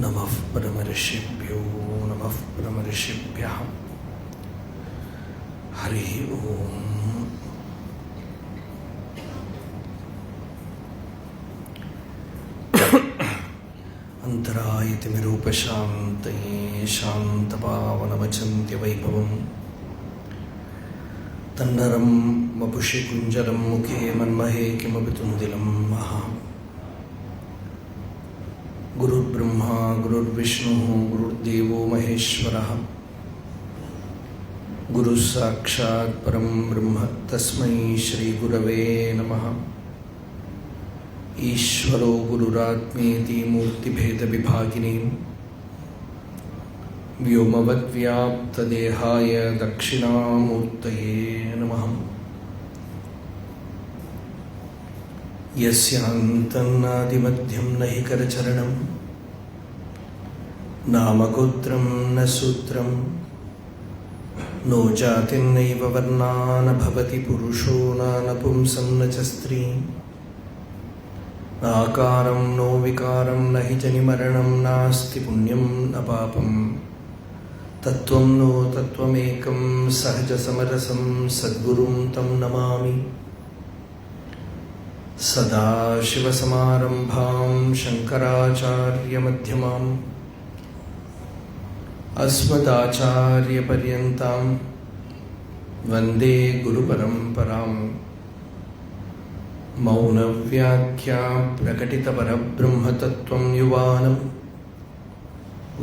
नमः परमऋषिभ्यो नमः परमऋषिभ्यः। हरि ओम। अंतरायतिमिरूपशान्तये शान्तपावनमचिन्त्य वैभवं तन्नरं वपुषि कुञ्जरं मुखे मन्महे किमपि तुन्दिलं महा। गुरुर्ब्रह्मा गुरुर्विष्णुः गुरुर्देवो महेश्वरः गुरुः साक्षात् परं ब्रह्म तस्मै श्रीगुरवे नमः। ईश्वरो गुरुरात्मेति मूर्तिभेदविभागिने व्योमवद्व्याप्तदेहाय दक्षिणामूर्तये नमः। यस्यान्तन्नादिमध्यं न हि करचरणं नामगोत्रं न सूत्रं नो जातिर्नैव वर्णा न भवति पुरुषो न नपुंसं न च स्त्री नाकारं नो विकारं न हि जनिमरणं नास्ति पुण्यं न पापं तत्त्वं नो तत्त्वमेकं सहजसमरसं सद्गुरुं तं नमामि। सदाशिवसमारम्भां शङ्कराचार्यमध्यमाम् अस्मदाचार्यपर्यन्तां वन्दे गुरुपरम्पराम्। मौनव्याख्या प्रकटितपरब्रह्मतत्त्वं युवानं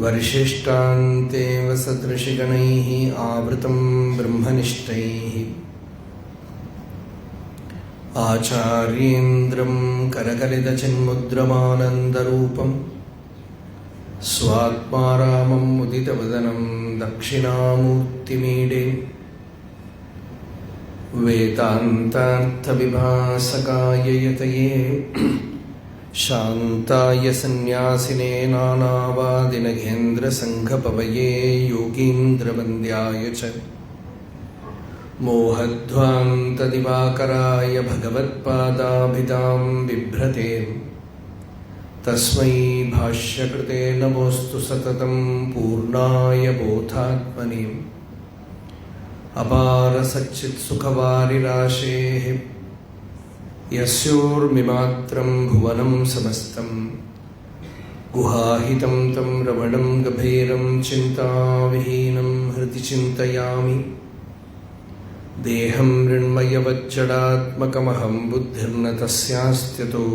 वरिशिष्टान्तेव सदृशिगणैः आवृतं ब्रह्मनिष्ठैः आचार्येन्द्रं करकलितचिन्मुद्रमानन्दरूपं स्वात्मारामं मुदितवदनं दक्षिणामूर्तिमीडे वेदान्तार्थविभासकाय यतये शान्ताय सन्न्यासिने नानावादिनगेन्द्रसङ्घपवये योगीन्द्रवन्द्याय च मोहध्वान्तदिवाकराय भगवत्पादाभिधां बिभ्रते तस्मै भाष्यकृते नमोऽस्तु सततं पूर्णाय बोधात्मने। अपार सच्चित्सुखवारिराशेः यस्योर्मिमात्रं भुवनं समस्तं गुहाहितं तं रमणं गभीरं चिन्ताविहीनं हृदि चिन्तयामि। देहं मृण्मयवज्जडात्मकमहं बुद्धिर्न तस्यास्त्यतो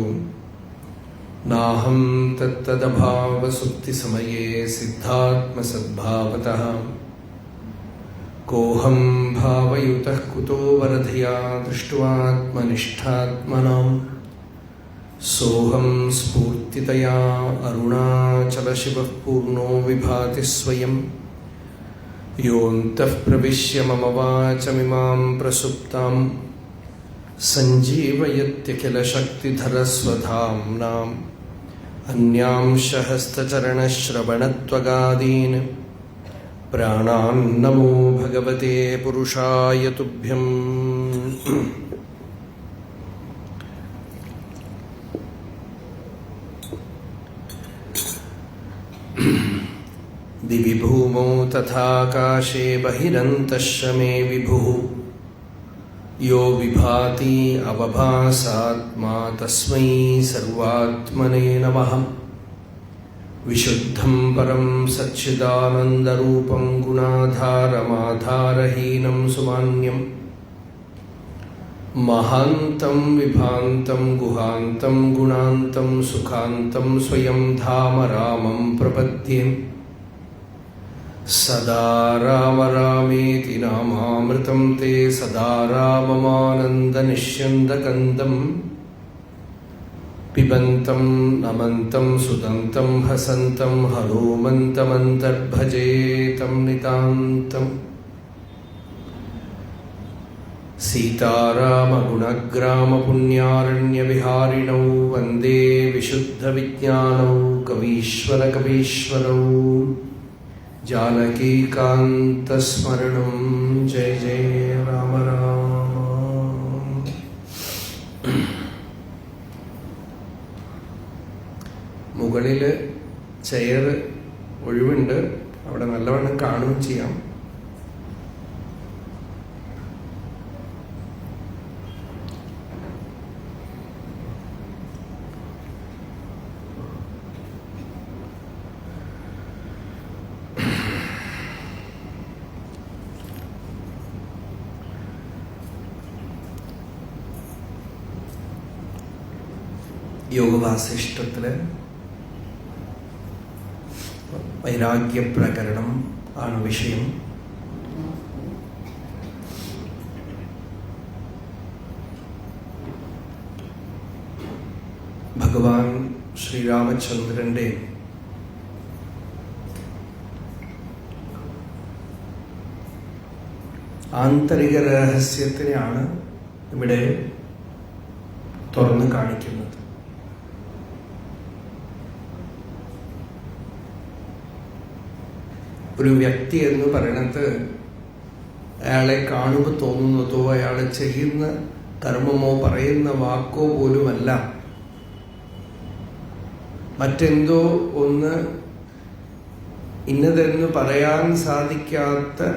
नाहं तत्तदभावसुप्तिसमये सिद्धात्मसद्भावतः कोऽहं भावयुतः कुतो वरधया दृष्ट्वात्मनिष्ठात्मनां सोऽहं स्फूर्तितया अरुणाचलशिवः पूर्णो विभाति स्वयं योऽन्तः प्रविश्य मम वाचमिमां प्रसुप्तां सञ्जीवयत्यखिलशक्तिधरस्वधाम्नाम् अन्यांशहस्तचरणश्रवणत्वगादीन् प्राणान्नमो भगवते पुरुषाय तुभ्यम्। दिवि भूमौ तथाकाशे बहिरन्तश्च मे विभुः यो विभाति अवभासात्मा तस्मै सर्वात्मने नमः। विशुद्धं परं सच्चिदानन्दरूपं गुणाधारमाधारहीनं सुमान्यं महान्तं विभान्तं गुहान्तं गुणान्तं सुखान्तं स्वयं धाम रामं प्रपद्ये। सदा राम रामेति नामामृतं ते सदा राममानन्दनिष्यन्दकन्दं पिबन्तं नमन्तं सुदन्तं हसन्तं हनुमन्तमन्तर्भजेतं नितान्तम्। सीतारामगुणग्रामपुण्यारण्यविहारिणौ वन्दे विशुद्धविज्ञानौ कवीश्वरकवीश्वरौ जानकीकान्तस्मरणं जय जय राम राम। മുകളിൽ ചെയർ ഒഴിവുണ്ട്, അവിടെ നല്ലവണ്ണം കാണുകയും ചെയ്യാം. യോഗവാസിഷ്ഠത്തില് വൈരാഗ്യപ്രകരണം ആണ് വിഷയം. ഭഗവാൻ ശ്രീരാമചന്ദ്രന്റെ ആന്തരിക രഹസ്യത്തിനെയാണ് ഇവിടെ തുറന്നു കാണിക്കുന്നത്. ഒരു വ്യക്തി എന്ന് പറയുന്നത് അയാളെ കാണുമ്പോൾ തോന്നുന്നതോ അയാൾ ചെയ്യുന്ന കർമ്മമോ പറയുന്ന വാക്കോ പോലുമല്ല, മറ്റെന്തോ ഒന്ന് ഇന്നതെന്ന് പറയാൻ സാധിക്കാത്ത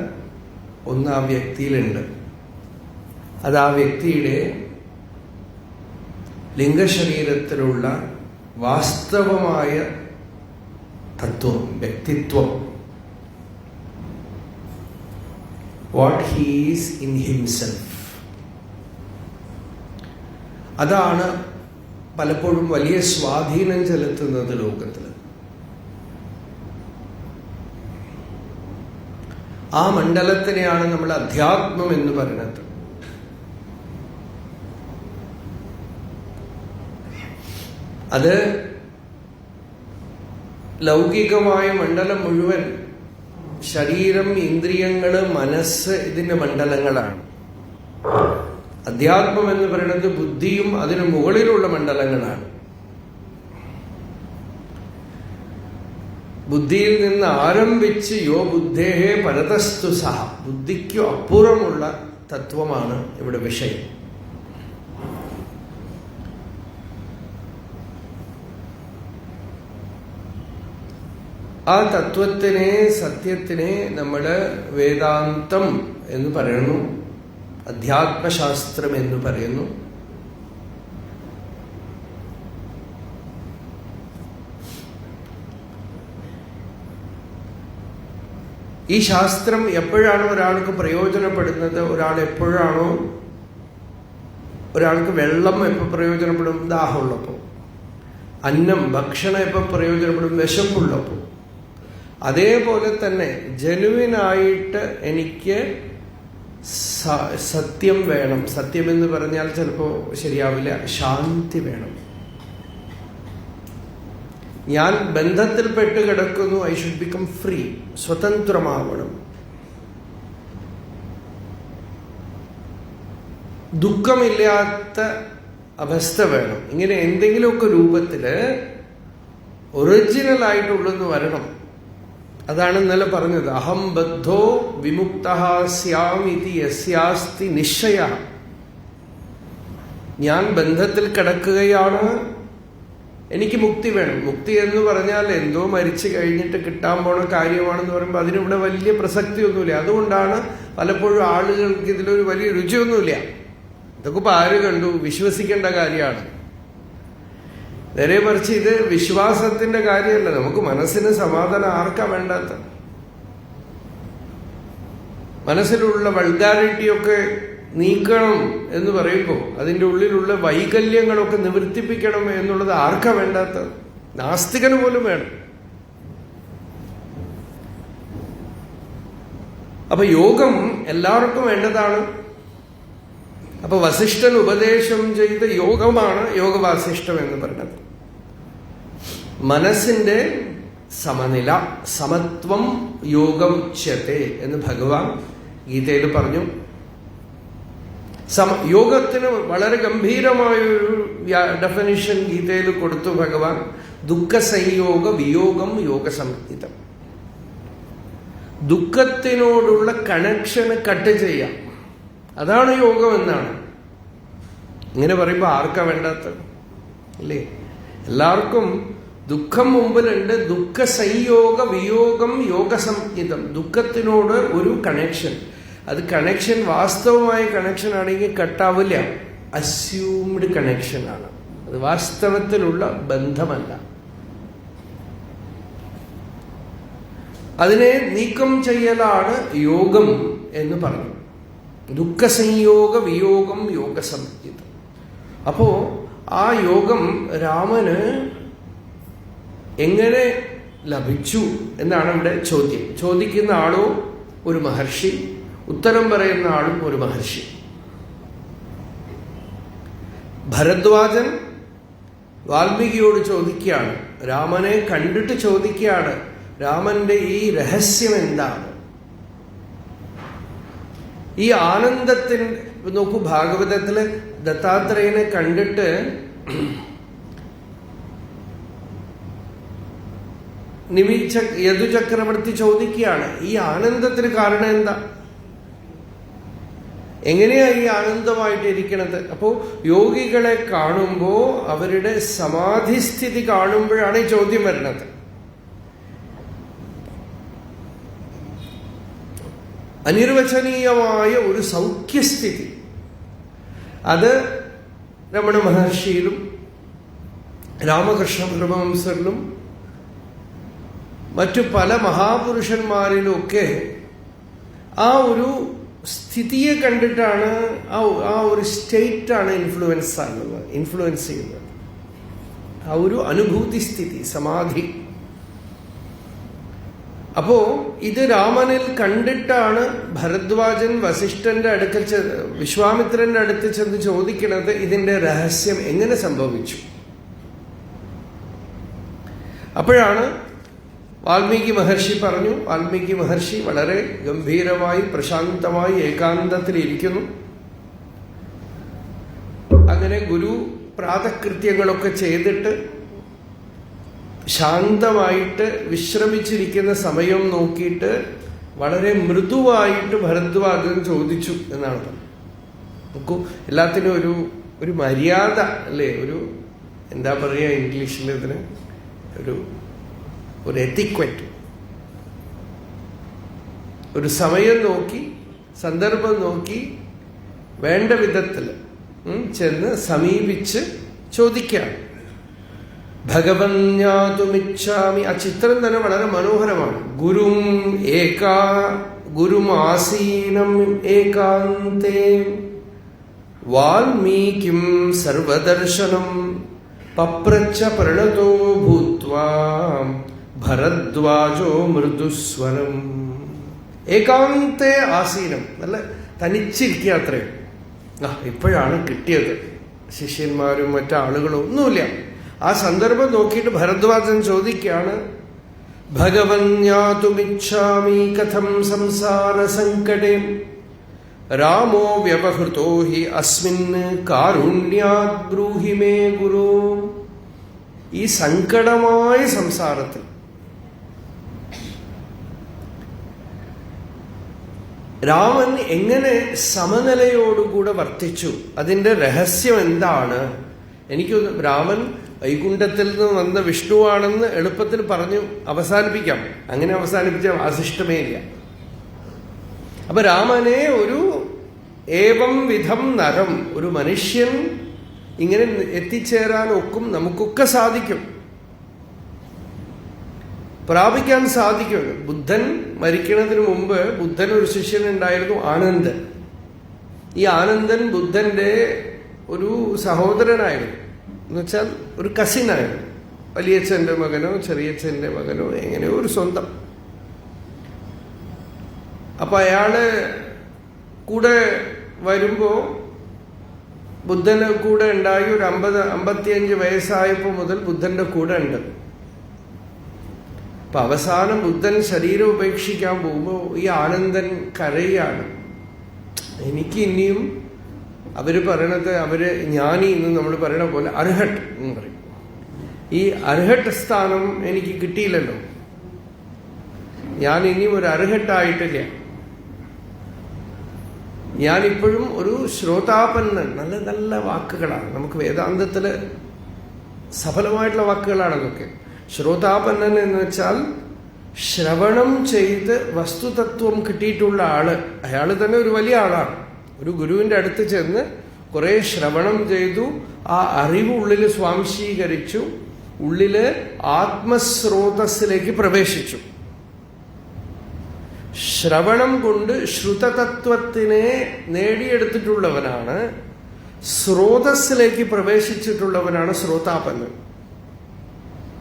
ഒന്ന് ആ വ്യക്തിയിലുണ്ട്. അത് ആ വ്യക്തിയുടെ ലിംഗശരീരത്തിലുള്ള വാസ്തവമായ തത്വം, വ്യക്തിത്വം, what he is in himself. അതാണ് പലപ്പോഴും വലിയ സ്വാധീനം ചെലുത്തുന്നത് ലോകത്തിൽ. ആ മണ്ഡലത്തിനെയാണ് നമ്മൾ അധ്യാത്മം എന്ന് പറയുന്നത്. അത് ലൗകികമായ മണ്ഡലം മുഴുവൻ ശരീരം, ഇന്ദ്രിയങ്ങള്, മനസ്സ് ഇതിന്റെ മണ്ഡലങ്ങളാണ്. അധ്യാത്മം എന്ന് പറയുന്നത് ബുദ്ധിയും അതിനു മുകളിലുള്ള മണ്ഡലങ്ങളാണ്. ബുദ്ധിയിൽ നിന്ന് ആരംഭിച്ച് യോ ബുദ്ധേഹേ പരതസ്തു സഹ, ബുദ്ധിക്കു അപ്പുറമുള്ള തത്വമാണ് ഇവിടെ വിഷയം. ആ തത്വത്തിനെ, സത്യത്തിനെ നമ്മൾ വേദാന്തം എന്ന് പറയുന്നു, അധ്യാത്മശാസ്ത്രം എന്ന് പറയുന്നു. ഈ ശാസ്ത്രം എപ്പോഴാണ് ഒരാൾക്ക് പ്രയോജനപ്പെടുന്നത്? ഒരാൾക്ക് വെള്ളം എപ്പോൾ പ്രയോജനപ്പെടും? ദാഹമുള്ളപ്പോൾ. അന്നം, ഭക്ഷണം എപ്പോൾ പ്രയോജനപ്പെടും? വിശപ്പുള്ളപ്പോൾ. അതേപോലെ തന്നെ ജനുവിനായിട്ട് എനിക്ക് സത്യം വേണം. സത്യം എന്ന് പറഞ്ഞാൽ ചിലപ്പോൾ ശരിയാവില്ല. ശാന്തി വേണം. ഞാൻ ബന്ധത്തിൽപ്പെട്ട് കിടക്കുന്നു, ഐ ഷുഡ് ബിക്കം ഫ്രീ, സ്വതന്ത്രമാവണം. ദുഃഖമില്ലാത്ത അവസ്ഥ വേണം. ഇങ്ങനെ എന്തെങ്കിലുമൊക്കെ രൂപത്തില് ഒറിജിനൽ ആയിട്ടുള്ളെന്ന് വരണം. അതാണ് ഇന്നലെ പറഞ്ഞത്, അഹം ബദ്ധോ വിമുക്തഃ സ്യാമിതി യസ്യാസ്തി നിശ്ചയഃ. ഞാൻ ബന്ധത്തിൽ കിടക്കുകയാണ്, എനിക്ക് മുക്തി വേണം. മുക്തി എന്ന് പറഞ്ഞാൽ എന്തോ മരിച്ചു കഴിഞ്ഞിട്ട് കിട്ടാൻ പോണ കാര്യമാണെന്ന് പറയുമ്പോൾ അതിനിവിടെ വലിയ പ്രസക്തിയൊന്നുമില്ല. അതുകൊണ്ടാണ് പലപ്പോഴും ആളുകൾക്ക് ഇതിലൊരു വലിയ രുചിയൊന്നുമില്ല. ഇതൊക്കെ ഇപ്പൊ ആര് കണ്ടു? വിശ്വസിക്കേണ്ട കാര്യമാണ്. നേരെ മറിച്ച് ഇത് വിശ്വാസത്തിന്റെ കാര്യമല്ല. നമുക്ക് മനസ്സിന് സമാധാനം ആർക്കാ വേണ്ടാത്ത? മനസ്സിലുള്ള വൾഗാരിറ്റിയൊക്കെ നീക്കണം എന്ന് പറയുമ്പോൾ അതിൻ്റെ ഉള്ളിലുള്ള വൈകല്യങ്ങളൊക്കെ നിവർത്തിപ്പിക്കണം എന്നുള്ളത് ആർക്കാ വേണ്ടാത്തത്? നാസ്തികന് പോലും വേണം. അപ്പൊ യോഗം എല്ലാവർക്കും വേണ്ടതാണ്. അപ്പൊ വസിഷ്ഠൻ ഉപദേശം ചെയ്ത യോഗമാണ് യോഗവാസിഷ്ഠം എന്ന് പറഞ്ഞത്. മനസ്സിന്റെ സമനില, സമത്വം യോഗം ഉച്യത്തെ എന്ന് ഭഗവാൻ ഗീതയിൽ പറഞ്ഞു. യോഗത്തിന് വളരെ ഗംഭീരമായൊരു ഡെഫിനിഷൻ ഗീതയിൽ കൊടുത്തു ഭഗവാൻ. ദുഃഖ സംയോഗ വിയോഗം യോഗസംഹിതം. ദുഃഖത്തിനോടുള്ള കണക്ഷന് കട്ട് ചെയ്യാം, അതാണ് യോഗം എന്നാണ്. ഇങ്ങനെ പറയുമ്പോൾ ആർക്കാ വേണ്ടാത്ത? അല്ലേ? എല്ലാവർക്കും ദുഃഖം മുമ്പിലുണ്ട്. ദുഃഖ സംയോഗ വിയോഗം യോഗസംഹിതം. ദുഃഖത്തിനോട് ഒരു കണക്ഷൻ. അത് കണക്ഷൻ വാസ്തവമായ കണക്ഷൻ ആണെങ്കിൽ കട്ടാവില്ല. അസ്യൂംഡ് കണക്ഷൻ ആണ്. അത് വാസ്തവത്തിലുള്ള ബന്ധമല്ല. അതിനെ നീക്കം ചെയ്യലാണ് യോഗം എന്ന് പറഞ്ഞു. ദുഃഖ സംയോഗ വിയോഗം യോഗസംഹിതം. അപ്പോ ആ യോഗം രാമന് എങ്ങനെ ലഭിച്ചു എന്നാണ് ഇവിടെ ചോദ്യം. ചോദിക്കുന്ന ആളോ ഒരു മഹർഷി, ഉത്തരം പറയുന്ന ആളും ഒരു മഹർഷി. ഭരദ്വാജൻ വാൽമീകിയോട് ചോദിക്കുകയാണ്, രാമനെ കണ്ടിട്ട് ചോദിക്കുകയാണ്, രാമന്റെ ഈ രഹസ്യം എന്താണ്? ഈ ആനന്ദത്തിന് നോക്കൂ, ഭാഗവതത്തില് ദത്താത്രേയനെ കണ്ടിട്ട് യദു ചക്രവർത്തി ചോദിക്കുകയാണ്, ഈ ആനന്ദത്തിന് കാരണം എന്താ? എങ്ങനെയാ ഈ ആനന്ദമായിട്ടിരിക്കണത്? അപ്പോ യോഗികളെ കാണുമ്പോ അവരുടെ സമാധിസ്ഥിതി കാണുമ്പോഴാണ് ഈ ചോദ്യം വരുന്നത്. അനിർവചനീയമായ ഒരു സൗഖ്യസ്ഥിതി. അത് രമണ മഹർഷിയിലും രാമകൃഷ്ണ പരമഹംസരിലും മറ്റു പല മഹാപുരുഷന്മാരിലും ഒക്കെ ആ ഒരു സ്ഥിതിയെ കണ്ടിട്ടാണ്, ആ ഒരു സ്റ്റേറ്റാണ് ഇൻഫ്ലുവൻസ് ചെയ്യുന്നത്. ആ ഒരു അനുഭൂതി സ്ഥിതി, സമാധി. അപ്പോ ഇത് രാമനിൽ കണ്ടിട്ടാണ് ഭരദ്വാജൻ വസിഷ്ഠന്റെ അടുക്കൽ വിശ്വാമിത്രന്റെ അടുത്ത് ചെന്ന് ചോദിക്കുന്നത്, ഇതിന്റെ രഹസ്യം എങ്ങനെ സംഭവിച്ചു? അപ്പോഴാണ് വാൽമീകി മഹർഷി പറഞ്ഞു. വാൽമീകി മഹർഷി വളരെ ഗംഭീരമായി പ്രശാന്തമായി ഏകാന്തത്തിലിരിക്കുന്നു. അങ്ങനെ ഗുരു പ്രാതകൃത്യങ്ങളൊക്കെ ചെയ്തിട്ട് ശാന്തമായിട്ട് വിശ്രമിച്ചിരിക്കുന്ന സമയം നോക്കിയിട്ട് വളരെ മൃദുവായിട്ട് ഭരദ്വാജൻ ചോദിച്ചു എന്നാണ് പറഞ്ഞത്. നോക്കൂ, എല്ലാത്തിനും ഒരു മര്യാദ അല്ലേ, ഒരു എന്താ പറയുക ഇംഗ്ലീഷിൽ ഇതിന്, ഒരു എത്തിക്വറ്റ്. ഒരു സമയം നോക്കി, സന്ദർഭം നോക്കി, വേണ്ട വിധത്തിൽ ചെന്ന് സമീപിച്ച് ചോദിക്കുകയാണ്. ഭഗവന്യാതുമിച്ഛാമി. ആ ചിത്രം തന്നെ വളരെ മനോഹരമാണ്. ഗുരുമാസീനം ഏകാന്തേ വാൽമീകിം സർവദർശനം പപ്രച്ഛ പ്രണതോ ഭൂത്വാ ഭരദ്വാജോ മൃദുസ്വരം. ഏകാന്തേ ആസീനം, നല്ല തനിച്ചിരിക്കുക അത്രയും. ഇപ്പോഴാണ് കിട്ടിയത്. ശിഷ്യന്മാരും മറ്റാളുകളും ഒന്നുമില്ല. ആ സന്ദർഭം നോക്കിയിട്ട് ഭരദ്വാജൻ ചോദിക്കുകയാണ്, ഭഗവന്യാതുമിച്ഛാമി കഥം സംസാര സങ്കടേ രാമോ വ്യവഹൃതോ ഹി അസ്മിൻ കാരുണ്യാത് ബ്രൂഹി മേ ഗുരു. ഈ സങ്കടമായ സംസാരത്തിൽ രാമൻ എങ്ങനെ സമനിലയോടുകൂടെ വർത്തിച്ചു? അതിന്റെ രഹസ്യം എന്താണ്? എനിക്കൊന്ന് രാമൻ വൈകുണ്ഠത്തിൽ നിന്ന് വന്ന വിഷ്ണുവാണെന്ന് എളുപ്പത്തിൽ പറഞ്ഞു അവസാനിപ്പിക്കാം. അങ്ങനെ അവസാനിപ്പിച്ച വാസിഷ്ടമേ ഇല്ല. അപ്പൊ രാമനെ ഒരു ഏവം വിധം നരം, ഒരു മനുഷ്യൻ ഇങ്ങനെ എത്തിച്ചേരാൻ ഒക്കും, നമുക്കൊക്കെ സാധിക്കും, പ്രാപിക്കാൻ സാധിക്കും. ബുദ്ധൻ മരിക്കുന്നതിന് മുമ്പ് ബുദ്ധൻ ഒരു ശിഷ്യനുണ്ടായിരുന്നു, ആനന്ദൻ. ഈ ആനന്ദൻ ബുദ്ധന്റെ ഒരു സഹോദരനായിരുന്നു, എന്നുവെച്ചാൽ ഒരു കസിനായിരുന്നു. വലിയച്ഛൻ്റെ മകനോ ചെറിയച്ഛൻ്റെ മകനോ എങ്ങനെയോ ഒരു സ്വന്തം. അപ്പൊ അയാള് കൂടെ വരുമ്പോ ബുദ്ധന് കൂടെ ഉണ്ടായി. ഒരു 55 വയസ്സായപ്പോ മുതൽ ബുദ്ധന്റെ കൂടെ ഉണ്ട്. അപ്പൊ അവസാനം ബുദ്ധൻ ശരീരം ഉപേക്ഷിക്കാൻ പോകുമ്പോ ഈ ആനന്ദൻ കരയാണ്. എനിക്ക് ഇനിയും അവര് പറയണത്, ജ്ഞാനി എന്ന് നമ്മൾ പറയണ പോലെ അർഹട്ട് എന്ന് പറയും. ഈ അർഹട്ട് സ്ഥാനം എനിക്ക് കിട്ടിയില്ലല്ലോ, ഞാൻ ഇനിയും ഒരു അർഹട്ടായിട്ടില്ല. ഞാനിപ്പോഴും ഒരു ശ്രോതാപന്നൻ. നല്ല നല്ല വാക്കുകളാണ്, നമുക്ക് വേദാന്തത്തില് സഫലമായിട്ടുള്ള വാക്കുകളാണ് അതൊക്കെ. ശ്രോതാപന്നൻ എന്ന് വെച്ചാൽ ശ്രവണം ചെയ്ത് വസ്തുതത്വം കിട്ടിയിട്ടുള്ള ആള്. അയാൾ തന്നെ ഒരു വലിയ ആളാണ്. ഒരു ഗുരുവിന്റെ അടുത്ത് ചെന്ന് കുറെ ശ്രവണം ചെയ്തു, ആ അറിവ് ഉള്ളിൽ സ്വാംശീകരിച്ചു, ഉള്ളില് ആത്മസ്രോതസ്സിലേക്ക് പ്രവേശിച്ചു. ശ്രവണം കൊണ്ട് ശ്രുതതത്വത്തിനെ നേടിയെടുത്തിട്ടുള്ളവനാണ്, സ്രോതസ്സിലേക്ക് പ്രവേശിച്ചിട്ടുള്ളവനാണ് ശ്രോതാപന്നൻ.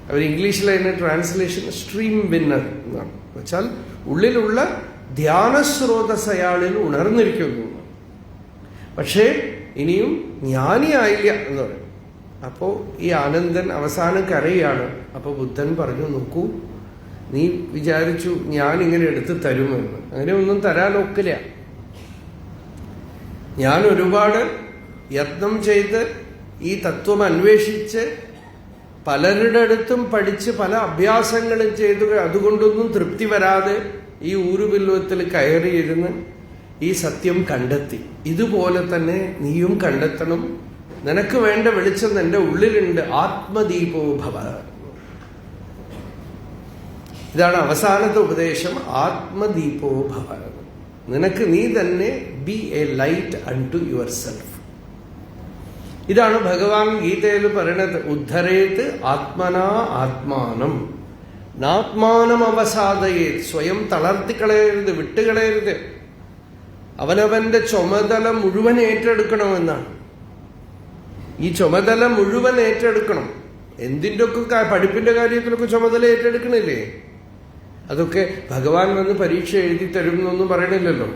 അവർ ഇംഗ്ലീഷിൽ അതിന്റെ ട്രാൻസ്ലേഷൻ സ്ട്രീം വിന്നർ എന്നാണ്. വെച്ചാൽ ഉള്ളിലുള്ള ധ്യാനസ്രോതസ് അയാളിൽ ഉണർന്നിരിക്കുന്നു. പക്ഷേ ഇനിയും ജ്ഞാനിയായില്ല എന്ന് പറയും. അപ്പോ ഈ ആനന്ദൻ അവസാനം കരയാണ്. അപ്പൊ ബുദ്ധൻ പറഞ്ഞു, നോക്കൂ, നീ വിചാരിച്ചു ഞാൻ ഇങ്ങനെ എടുത്ത് തരുമെന്ന്. അങ്ങനെ ഒന്നും തരാൻ ഒക്കില്ല. ഞാൻ ഒരുപാട് യത്നം ചെയ്ത് ഈ തത്വം അന്വേഷിച്ച് പലരുടെ അടുത്തും പഠിച്ച് പല അഭ്യാസങ്ങളും ചെയ്തു, അതുകൊണ്ടൊന്നും തൃപ്തി വരാതെ ഈ ഊരുബില്വത്തിൽ കയറിയിരുന്ന് ഈ സത്യം കണ്ടെത്തി. ഇതുപോലെ തന്നെ നീയും കണ്ടെത്തണം. നിനക്ക് വേണ്ട വെളിച്ചം നിന്റെ ഉള്ളിലുണ്ട്. ആത്മദീപോ ഭവ. ഇതാണ് അവസാനത്തെ ഉപദേശം. ആത്മദീപോ ഭവ. നിനക്ക് നീ തന്നെ B A light unto your self. ഇതാണ് ഭഗവാൻ ഗീതയിൽ പറയണത്. ഉദ്ധരേത് ആത്മനാ ആത്മാനം നാത്മാനം അവസാദയേത്. സ്വയം തളർത്തിക്കളയരുത്, വിട്ടുകളയരുത്. അവനവന്റെ ചുമതല മുഴുവൻ ഏറ്റെടുക്കണമെന്നാണ്. ഈ ചുമതല മുഴുവൻ ഏറ്റെടുക്കണം. എന്തിൻ്റെയൊക്കെ പഠിപ്പിന്റെ കാര്യത്തിലൊക്കെ ചുമതല ഏറ്റെടുക്കണില്ലേ? അതൊക്കെ ഭഗവാൻ വന്ന് പരീക്ഷ എഴുതി തരും എന്നൊന്നും പറയണില്ലല്ലോ.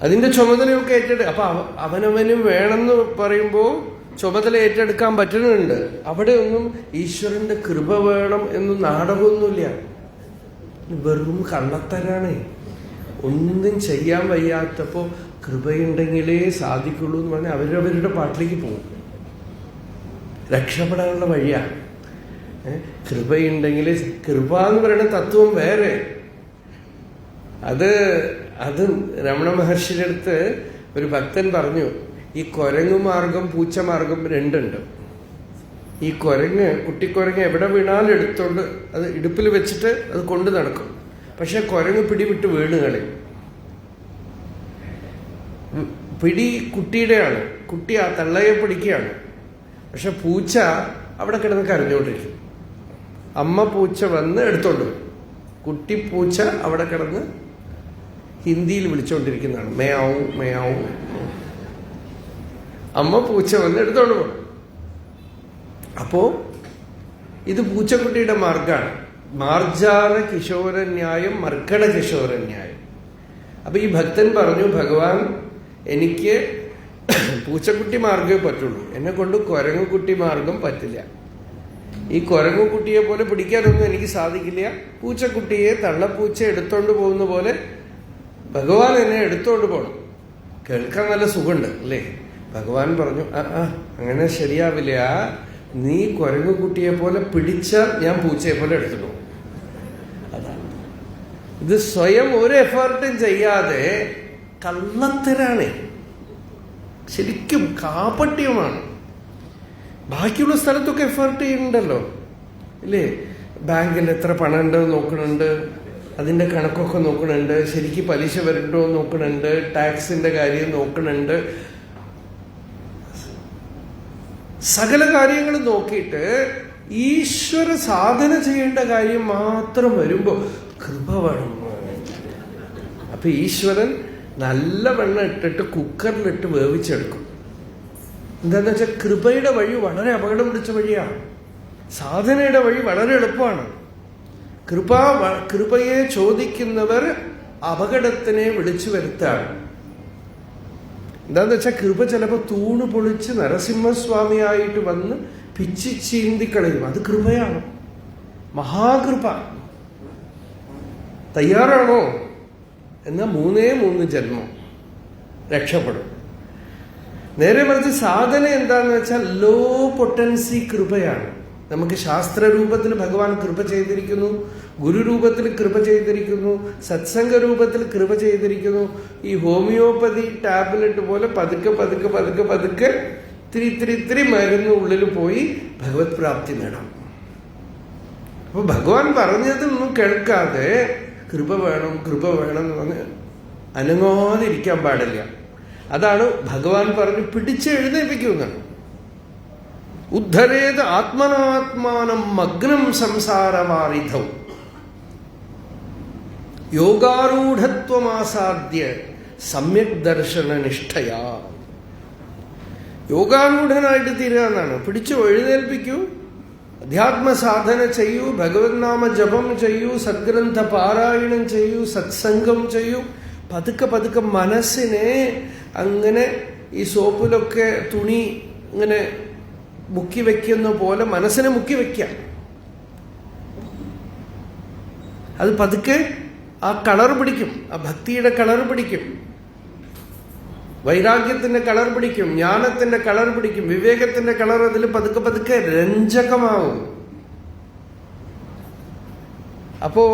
അതിന്റെ ചുമതലയൊക്കെ ഏറ്റെടുക്കും. അപ്പൊ അവനവനും വേണമെന്ന് പറയുമ്പോ ചുമതല ഏറ്റെടുക്കാൻ പറ്റുന്നുണ്ട്. അവിടെ ഒന്നും ഈശ്വരന്റെ കൃപ വേണം എന്നും നാടകമൊന്നുമില്ല. വെറും കള്ളത്തരാണ്. ഒന്നും ചെയ്യാൻ വയ്യാത്തപ്പോ കൃപയുണ്ടെങ്കിലേ സാധിക്കുള്ളൂ എന്ന് പറഞ്ഞാൽ അവരവരുടെ പാട്ടിലേക്ക് പോകും. രക്ഷപ്പെടാനുള്ള വഴിയാ. കൃപയുണ്ടെങ്കിൽ, കൃപ എന്ന് പറയുന്ന തത്വം വേറെ. അത് രമണ മഹർഷിയുടെ അടുത്ത് ഒരു ഭക്തൻ പറഞ്ഞു, ഈ കുരങ്ങുമാർഗം പൂച്ചമാർഗം രണ്ടുണ്ട്. ഈ കുട്ടിക്കുരങ്ങ് എവിടെ വീണാലും എടുത്തോണ്ട് അത് ഇടുപ്പിൽ വെച്ചിട്ട് അത് കൊണ്ടു നടക്കും. പക്ഷെ കുരങ്ങ് പിടിവിട്ട് വീണുകളി. പിടി കുട്ടിയുടെയാണ്. കുട്ടി ആ തള്ളയെ പിടിക്കുകയാണ്. പക്ഷെ പൂച്ച അവിടെ കിടന്ന് കരഞ്ഞുകൊണ്ടിരിക്കും. അമ്മ പൂച്ച വന്ന് എടുത്തോണ്ട് വരും. കുട്ടി പൂച്ച അവിടെ കിടന്ന് ഹിന്ദിയിൽ വിളിച്ചുകൊണ്ടിരിക്കുന്നതാണ്, മേയാവും മേയാവും. അമ്മ പൂച്ച വന്ന് എടുത്തോണ്ട് പോകും. അപ്പോ ഇത് പൂച്ചക്കുട്ടിയുടെ മാർഗാണ്. മാർജാന കിശോരന്യായം, മർക്കട കിശോരന്യായം. അപ്പൊ ഈ ഭക്തൻ പറഞ്ഞു, ഭഗവാൻ എനിക്ക് പൂച്ചക്കുട്ടി മാർഗമേ പറ്റുള്ളൂ, എന്നെ കൊണ്ട് കുരങ്ങുകുട്ടി മാർഗം പറ്റില്ല. ഈ കുരങ്ങുകുട്ടിയെ പോലെ പിടിക്കാനൊന്നും എനിക്ക് സാധിക്കില്ല. പൂച്ചക്കുട്ടിയെ തള്ളപ്പൂച്ച എടുത്തോണ്ട് പോകുന്ന പോലെ ഭഗവാൻ എന്നെ എടുത്തോണ്ട് പോകണം. കേൾക്കാൻ നല്ല സുഖമുണ്ട് അല്ലേ? ഭഗവാൻ പറഞ്ഞു, അങ്ങനെ ശരിയാവില്ല. നീ കുരങ്ങുകുട്ടിയെ പോലെ പിടിച്ചാൽ ഞാൻ പൂച്ചയെ പോലെ എടുത്തിട്ടു. അതാണ് ഇത്. സ്വയം ഒരു എഫേർട്ടും ചെയ്യാതെ കള്ളത്തരാണ്, ശരിക്കും കാപട്യമാണ്. ബാക്കിയുള്ള സ്ഥലത്തൊക്കെ എഫേർട്ട് ചെയ്യുന്നുണ്ടല്ലോ ഇല്ലേ? ബാങ്കിൽ എത്ര പണം ഉണ്ടെന്ന് നോക്കണുണ്ട്, അതിന്റെ കണക്കൊക്കെ നോക്കണുണ്ട്, ശരിക്കും പലിശ വരണ്ടോ നോക്കണുണ്ട്, ടാക്സിന്റെ കാര്യം നോക്കണുണ്ട്, സകല കാര്യങ്ങളും നോക്കിയിട്ട് ഈശ്വര സാധന ചെയ്യേണ്ട കാര്യം മാത്രം വരുമ്പോ കൃപ വേണം. അപ്പൊ ഈശ്വരൻ നല്ല വെള്ളം ഇട്ടിട്ട് കുക്കറിലിട്ട് വേവിച്ചെടുക്കും. എന്താന്ന് വെച്ചാൽ കൃപയുടെ വഴി വളരെ അപകടം പിടിച്ച വഴിയാണ്. സാധനയുടെ വഴി വളരെ എളുപ്പമാണ്. കൃപയെ ചോദിക്കുന്നവർ അപകടത്തിനെ വിളിച്ചു വരുത്താണ്. എന്താന്ന് വെച്ചാൽ കൃപ ചിലപ്പോൾ തൂണ് പൊളിച്ച് നരസിംഹസ്വാമിയായിട്ട് വന്ന് പിച്ചി ചീന്തിക്കളയും. അത് കൃപയാണ്, മഹാകൃപ. തയ്യാറാണോ? എന്നാൽ 3 ജന്മം രക്ഷപ്പെടും. നേരെ മറിച്ച് സാധന എന്താന്ന് വെച്ചാൽ ലോ പൊട്ടൻസി കൃപയാണ്. നമുക്ക് ശാസ്ത്രരൂപത്തിൽ ഭഗവാൻ കൃപ ചെയ്തിരിക്കുന്നു, ഗുരുരൂപത്തിൽ കൃപ ചെയ്തിരിക്കുന്നു, സത്സംഗ രൂപത്തിൽ കൃപ ചെയ്തിരിക്കുന്നു. ഈ ഹോമിയോപ്പതി ടാബ്ലറ്റ് പോലെ പതുക്കെ പതുക്കെ പതുക്കെ പതുക്കെ ഇത്തിരി മരുന്ന് ഉള്ളിൽ പോയി ഭഗവത് പ്രാപ്തി നേടാം. അപ്പൊ ഭഗവാൻ പറഞ്ഞതൊന്നും കേൾക്കാതെ കൃപ വേണം എന്ന് പറഞ്ഞ് അനങ്ങാതിരിക്കാൻ പാടില്ല. അതാണ് ഭഗവാൻ പറഞ്ഞ് പിടിച്ച് എഴുന്നേൽപ്പിക്കുന്നതാണ്. ഉദ്ധരേത് ആത്മനാത്മാനം മഗ്നം സംസാരമാരിധൗ യോഗാരൂഢത്വമാസാദ്യ സമ്യക് ദർശന നിഷ്ഠയാ. യോഗാരൂഢനായിട്ട് തീരുക എന്നാണ്. പിടിച്ചു എഴുന്നേൽപ്പിക്കൂ, അധ്യാത്മ സാധന ചെയ്യൂ, ഭഗവത് നാമ ജപം ചെയ്യൂ, സദ്ഗ്രന്ഥ പാരായണം ചെയ്യൂ, സത്സംഗം ചെയ്യൂ. പതുക്കെ മനസ്സിനെ അങ്ങനെ ഈ സോപ്പിലൊക്കെ തുണി ഇങ്ങനെ മുക്കി വെക്കുന്ന പോലെ മനസ്സിനെ മുക്കി വെക്കാം. അത് പതുക്കെ ആ കളർ പിടിക്കും, ആ ഭക്തിയുടെ കളർ പിടിക്കും, വൈരാഗ്യത്തിന്റെ കളർ പിടിക്കും, ജ്ഞാനത്തിന്റെ കളർ പിടിക്കും, വിവേകത്തിന്റെ കളർ അതിൽ പതുക്കെ രഞ്ജകമാവും. അപ്പോ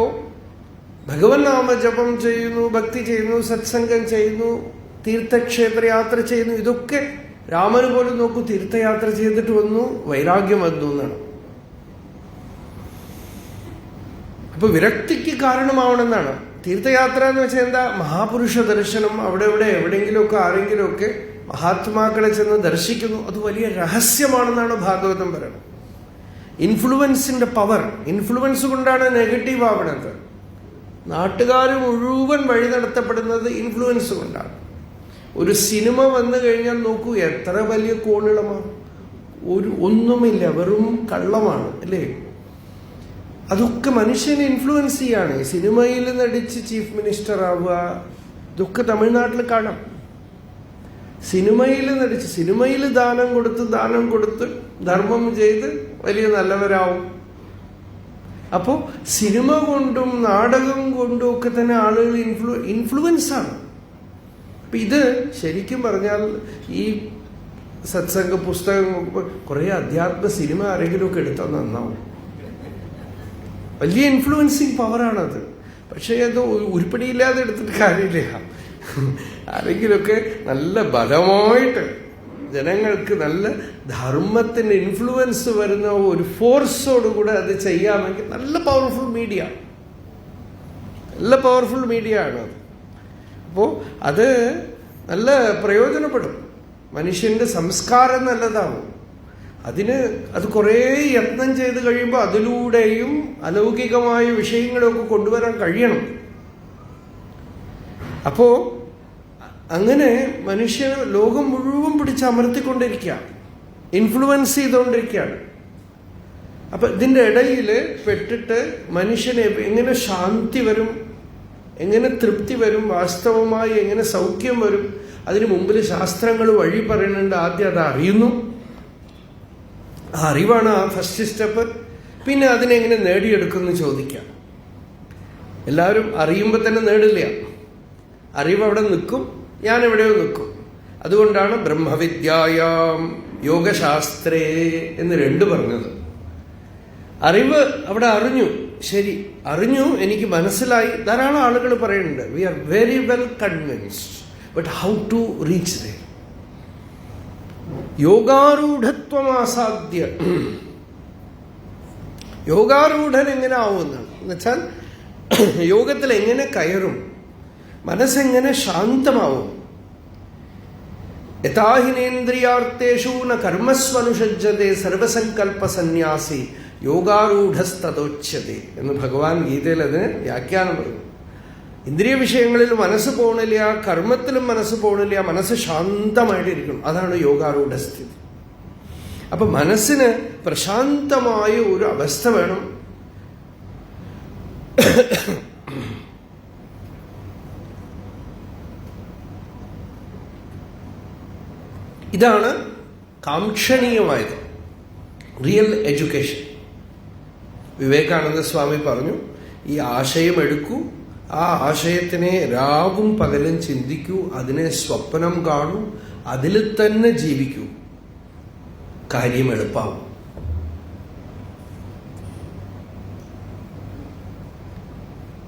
ഭഗവൻ നാമ ജപം ചെയ്യുന്നു, ഭക്തി ചെയ്യുന്നു, സത്സംഗം ചെയ്യുന്നു, തീർത്ഥക്ഷേത്ര യാത്ര ചെയ്യുന്നു. ഇതൊക്കെ രാമന് പോലും നോക്കൂ, തീർത്ഥയാത്ര ചെയ്തിട്ട് വന്നു, വൈരാഗ്യം വന്നു എന്നാണ്. അപ്പൊ വിരക്തിക്ക് കാരണമാവണമെന്നാണ്. തീർത്ഥയാത്ര എന്ന് വെച്ചാൽ എന്താ? മഹാപുരുഷ ദർശനം. അവിടെ എവിടെയെങ്കിലുമൊക്കെ ആരെങ്കിലുമൊക്കെ മഹാത്മാക്കളെ ചെന്ന് ദർശിക്കുന്നു. അത് വലിയ രഹസ്യമാണെന്നാണ് ഭാഗവതം പറയുന്നത്. ഇൻഫ്ലുവൻസിന്റെ പവർ, ഇൻഫ്ലുവൻസ് കൊണ്ടാണ് നെഗറ്റീവ് ആവണത്. നാട്ടുകാർ മുഴുവൻ വഴി നടത്തപ്പെടുന്നത് ഇൻഫ്ലുവൻസ് കൊണ്ടാണ്. ഒരു സിനിമ വന്നു കഴിഞ്ഞാൽ നോക്കൂ, എത്ര വലിയ കോളിളമാണ്. ഒന്നുമില്ല, വെറും കള്ളമാണ് അല്ലേ? അതൊക്കെ മനുഷ്യനെ ഇൻഫ്ലുവൻസ് ചെയ്യാണ്. സിനിമയിൽ നടിച്ച് ചീഫ് മിനിസ്റ്റർ ആവുക, ഇതൊക്കെ തമിഴ്നാട്ടിൽ കാണാം. സിനിമയിൽ നടിച്ച്, സിനിമയിൽ ദാനം കൊടുത്ത് ധർമ്മം ചെയ്ത് വലിയ നല്ലവരാവും. അപ്പോ സിനിമ കൊണ്ടും നാടകം കൊണ്ടും ഒക്കെ തന്നെ ആളുകൾ ഇൻഫ്ലുവൻസ് ആണ്. അപ്പൊ ഇത് ശരിക്കും പറഞ്ഞാൽ ഈ സത്സംഗ പുസ്തകം കുറെ അധ്യാത്മ സിനിമ ആരെങ്കിലും ഒക്കെ എടുത്താൽ നന്നാവും. വലിയ ഇൻഫ്ലുവൻസിങ് പവറാണത്. പക്ഷേ അത് ഉരുപ്പടിയില്ലാതെ എടുത്തിട്ട് കാര്യമില്ല. ആരെങ്കിലുമൊക്കെ നല്ല ബലമായിട്ട് ജനങ്ങൾക്ക് നല്ല ധർമ്മത്തിന്റെ ഇൻഫ്ലുവൻസ് വരുന്ന ഒരു ഫോഴ്സോടുകൂടെ അത് ചെയ്യാമെങ്കിൽ നല്ല പവർഫുൾ മീഡിയ ആണ് അത്. അപ്പോൾ അത് നല്ല പ്രയോജനപ്പെടും. മനുഷ്യന്റെ സംസ്കാരം നല്ലതാവും. അത് കുറേ യത്നം ചെയ്ത് കഴിയുമ്പോൾ അതിലൂടെയും അലൗകികമായ വിഷയങ്ങളൊക്കെ കൊണ്ടുവരാൻ കഴിയണം. അപ്പോ അങ്ങനെ മനുഷ്യന് ലോകം മുഴുവൻ പിടിച്ചമർത്തിക്കൊണ്ടിരിക്കുക, ഇൻഫ്ലുവൻസ് ചെയ്തുകൊണ്ടിരിക്കുകയാണ്. അപ്പൊ ഇതിൻ്റെ ഇടയിൽ പെട്ടിട്ട് മനുഷ്യന് എങ്ങനെ ശാന്തി വരും, എങ്ങനെ തൃപ്തി വരും, വാസ്തവമായി എങ്ങനെ സൗഖ്യം വരും, അതിനു മുമ്പിൽ ശാസ്ത്രങ്ങൾ വഴി പറയുന്നുണ്ട്. ആദ്യം അത് അറിയുന്നു, ആ അറിവാണ് ആ ഫസ്റ്റ് സ്റ്റെപ്പ്. പിന്നെ അതിനെങ്ങനെ നേടിയെടുക്കുമെന്ന് ചോദിക്കാം. എല്ലാവരും അറിയുമ്പോൾ തന്നെ നേടില്ല. അറിവ് അവിടെ നിൽക്കും, ഞാൻ എവിടെയോ നിൽക്കും. അതുകൊണ്ടാണ് ബ്രഹ്മവിദ്യായാം യോഗശാസ്ത്രേ എന്ന് 2 പറഞ്ഞത്. അറിവ് അവിടെ അറിഞ്ഞു, ശരി അറിഞ്ഞു, എനിക്ക് മനസ്സിലായി. ധാരാളം ആളുകൾ പറയുന്നുണ്ട് we are very well convinced, but how to reach there. യോഗാരൂഢത്വമാസാദ്യ, യോഗാരൂഢൻ എങ്ങനെ ആവുമെന്നാണ്. എന്നുവെച്ചാൽ യോഗത്തിൽ എങ്ങനെ കയറും, മനസ്സെങ്ങനെ ശാന്തമാവും. യഥാഹിനേന്ദ്രിയാർത്ഥേഷു ന കർമ്മസ്വനുഷജ്ജതേ സർവസങ്കല്പ സന്യാസി യോഗാരൂഢസ്തദോച്യതേ എന്ന് ഭഗവാൻ ഗീതയിൽ അതിന് വ്യാഖ്യാനം പറഞ്ഞു. ഇന്ദ്രിയ വിഷയങ്ങളിൽ മനസ്സ് പോണില്ല, കർമ്മത്തിലും മനസ്സ് പോണില്ല, മനസ്സ് ശാന്തമായിട്ടിരിക്കണം. അതാണ് യോഗാരൂഢസ്ഥിതി. അപ്പൊ മനസ്സിന് പ്രശാന്തമായ ഒരു അവസ്ഥ വേണം. ഇതാണ് കാംക്ഷണീയമായത്, റിയൽ എഡ്യൂക്കേഷൻ. വിവേകാനന്ദ സ്വാമി പറഞ്ഞു, ഈ ആശയം എടുക്കൂ, ആ ആശയത്തിനെ രാവും പകലും ചിന്തിക്കൂ, അതിനെ സ്വപ്നം കാണൂ, അതിൽ തന്നെ ജീവിക്കൂ, കാര്യം എളുപ്പമാവും.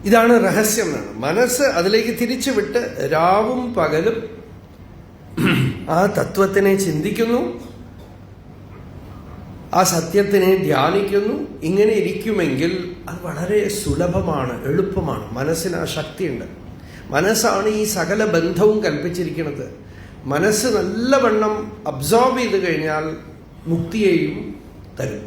ഇതാണ് രഹസ്യം. മനസ്സ് അതിലേക്ക് തിരിച്ചു വിട്ട് രാവും പകലും ആ തത്വത്തിനെ ചിന്തിക്കുന്നു, ആ സത്യത്തിനെ ധ്യാനിക്കുന്നു. ഇങ്ങനെ ഇരിക്കുമെങ്കിൽ അത് വളരെ സുലഭമാണ്, എളുപ്പമാണ്. മനസ്സിന് ആ ശക്തിയുണ്ട്. മനസ്സാണ് ഈ സകല ബന്ധവും കൽപ്പിച്ചിരിക്കുന്നത്. മനസ്സ് നല്ലവണ്ണം അബ്സോർബ് ചെയ്ത് കഴിഞ്ഞാൽ മുക്തിയെയും തരും.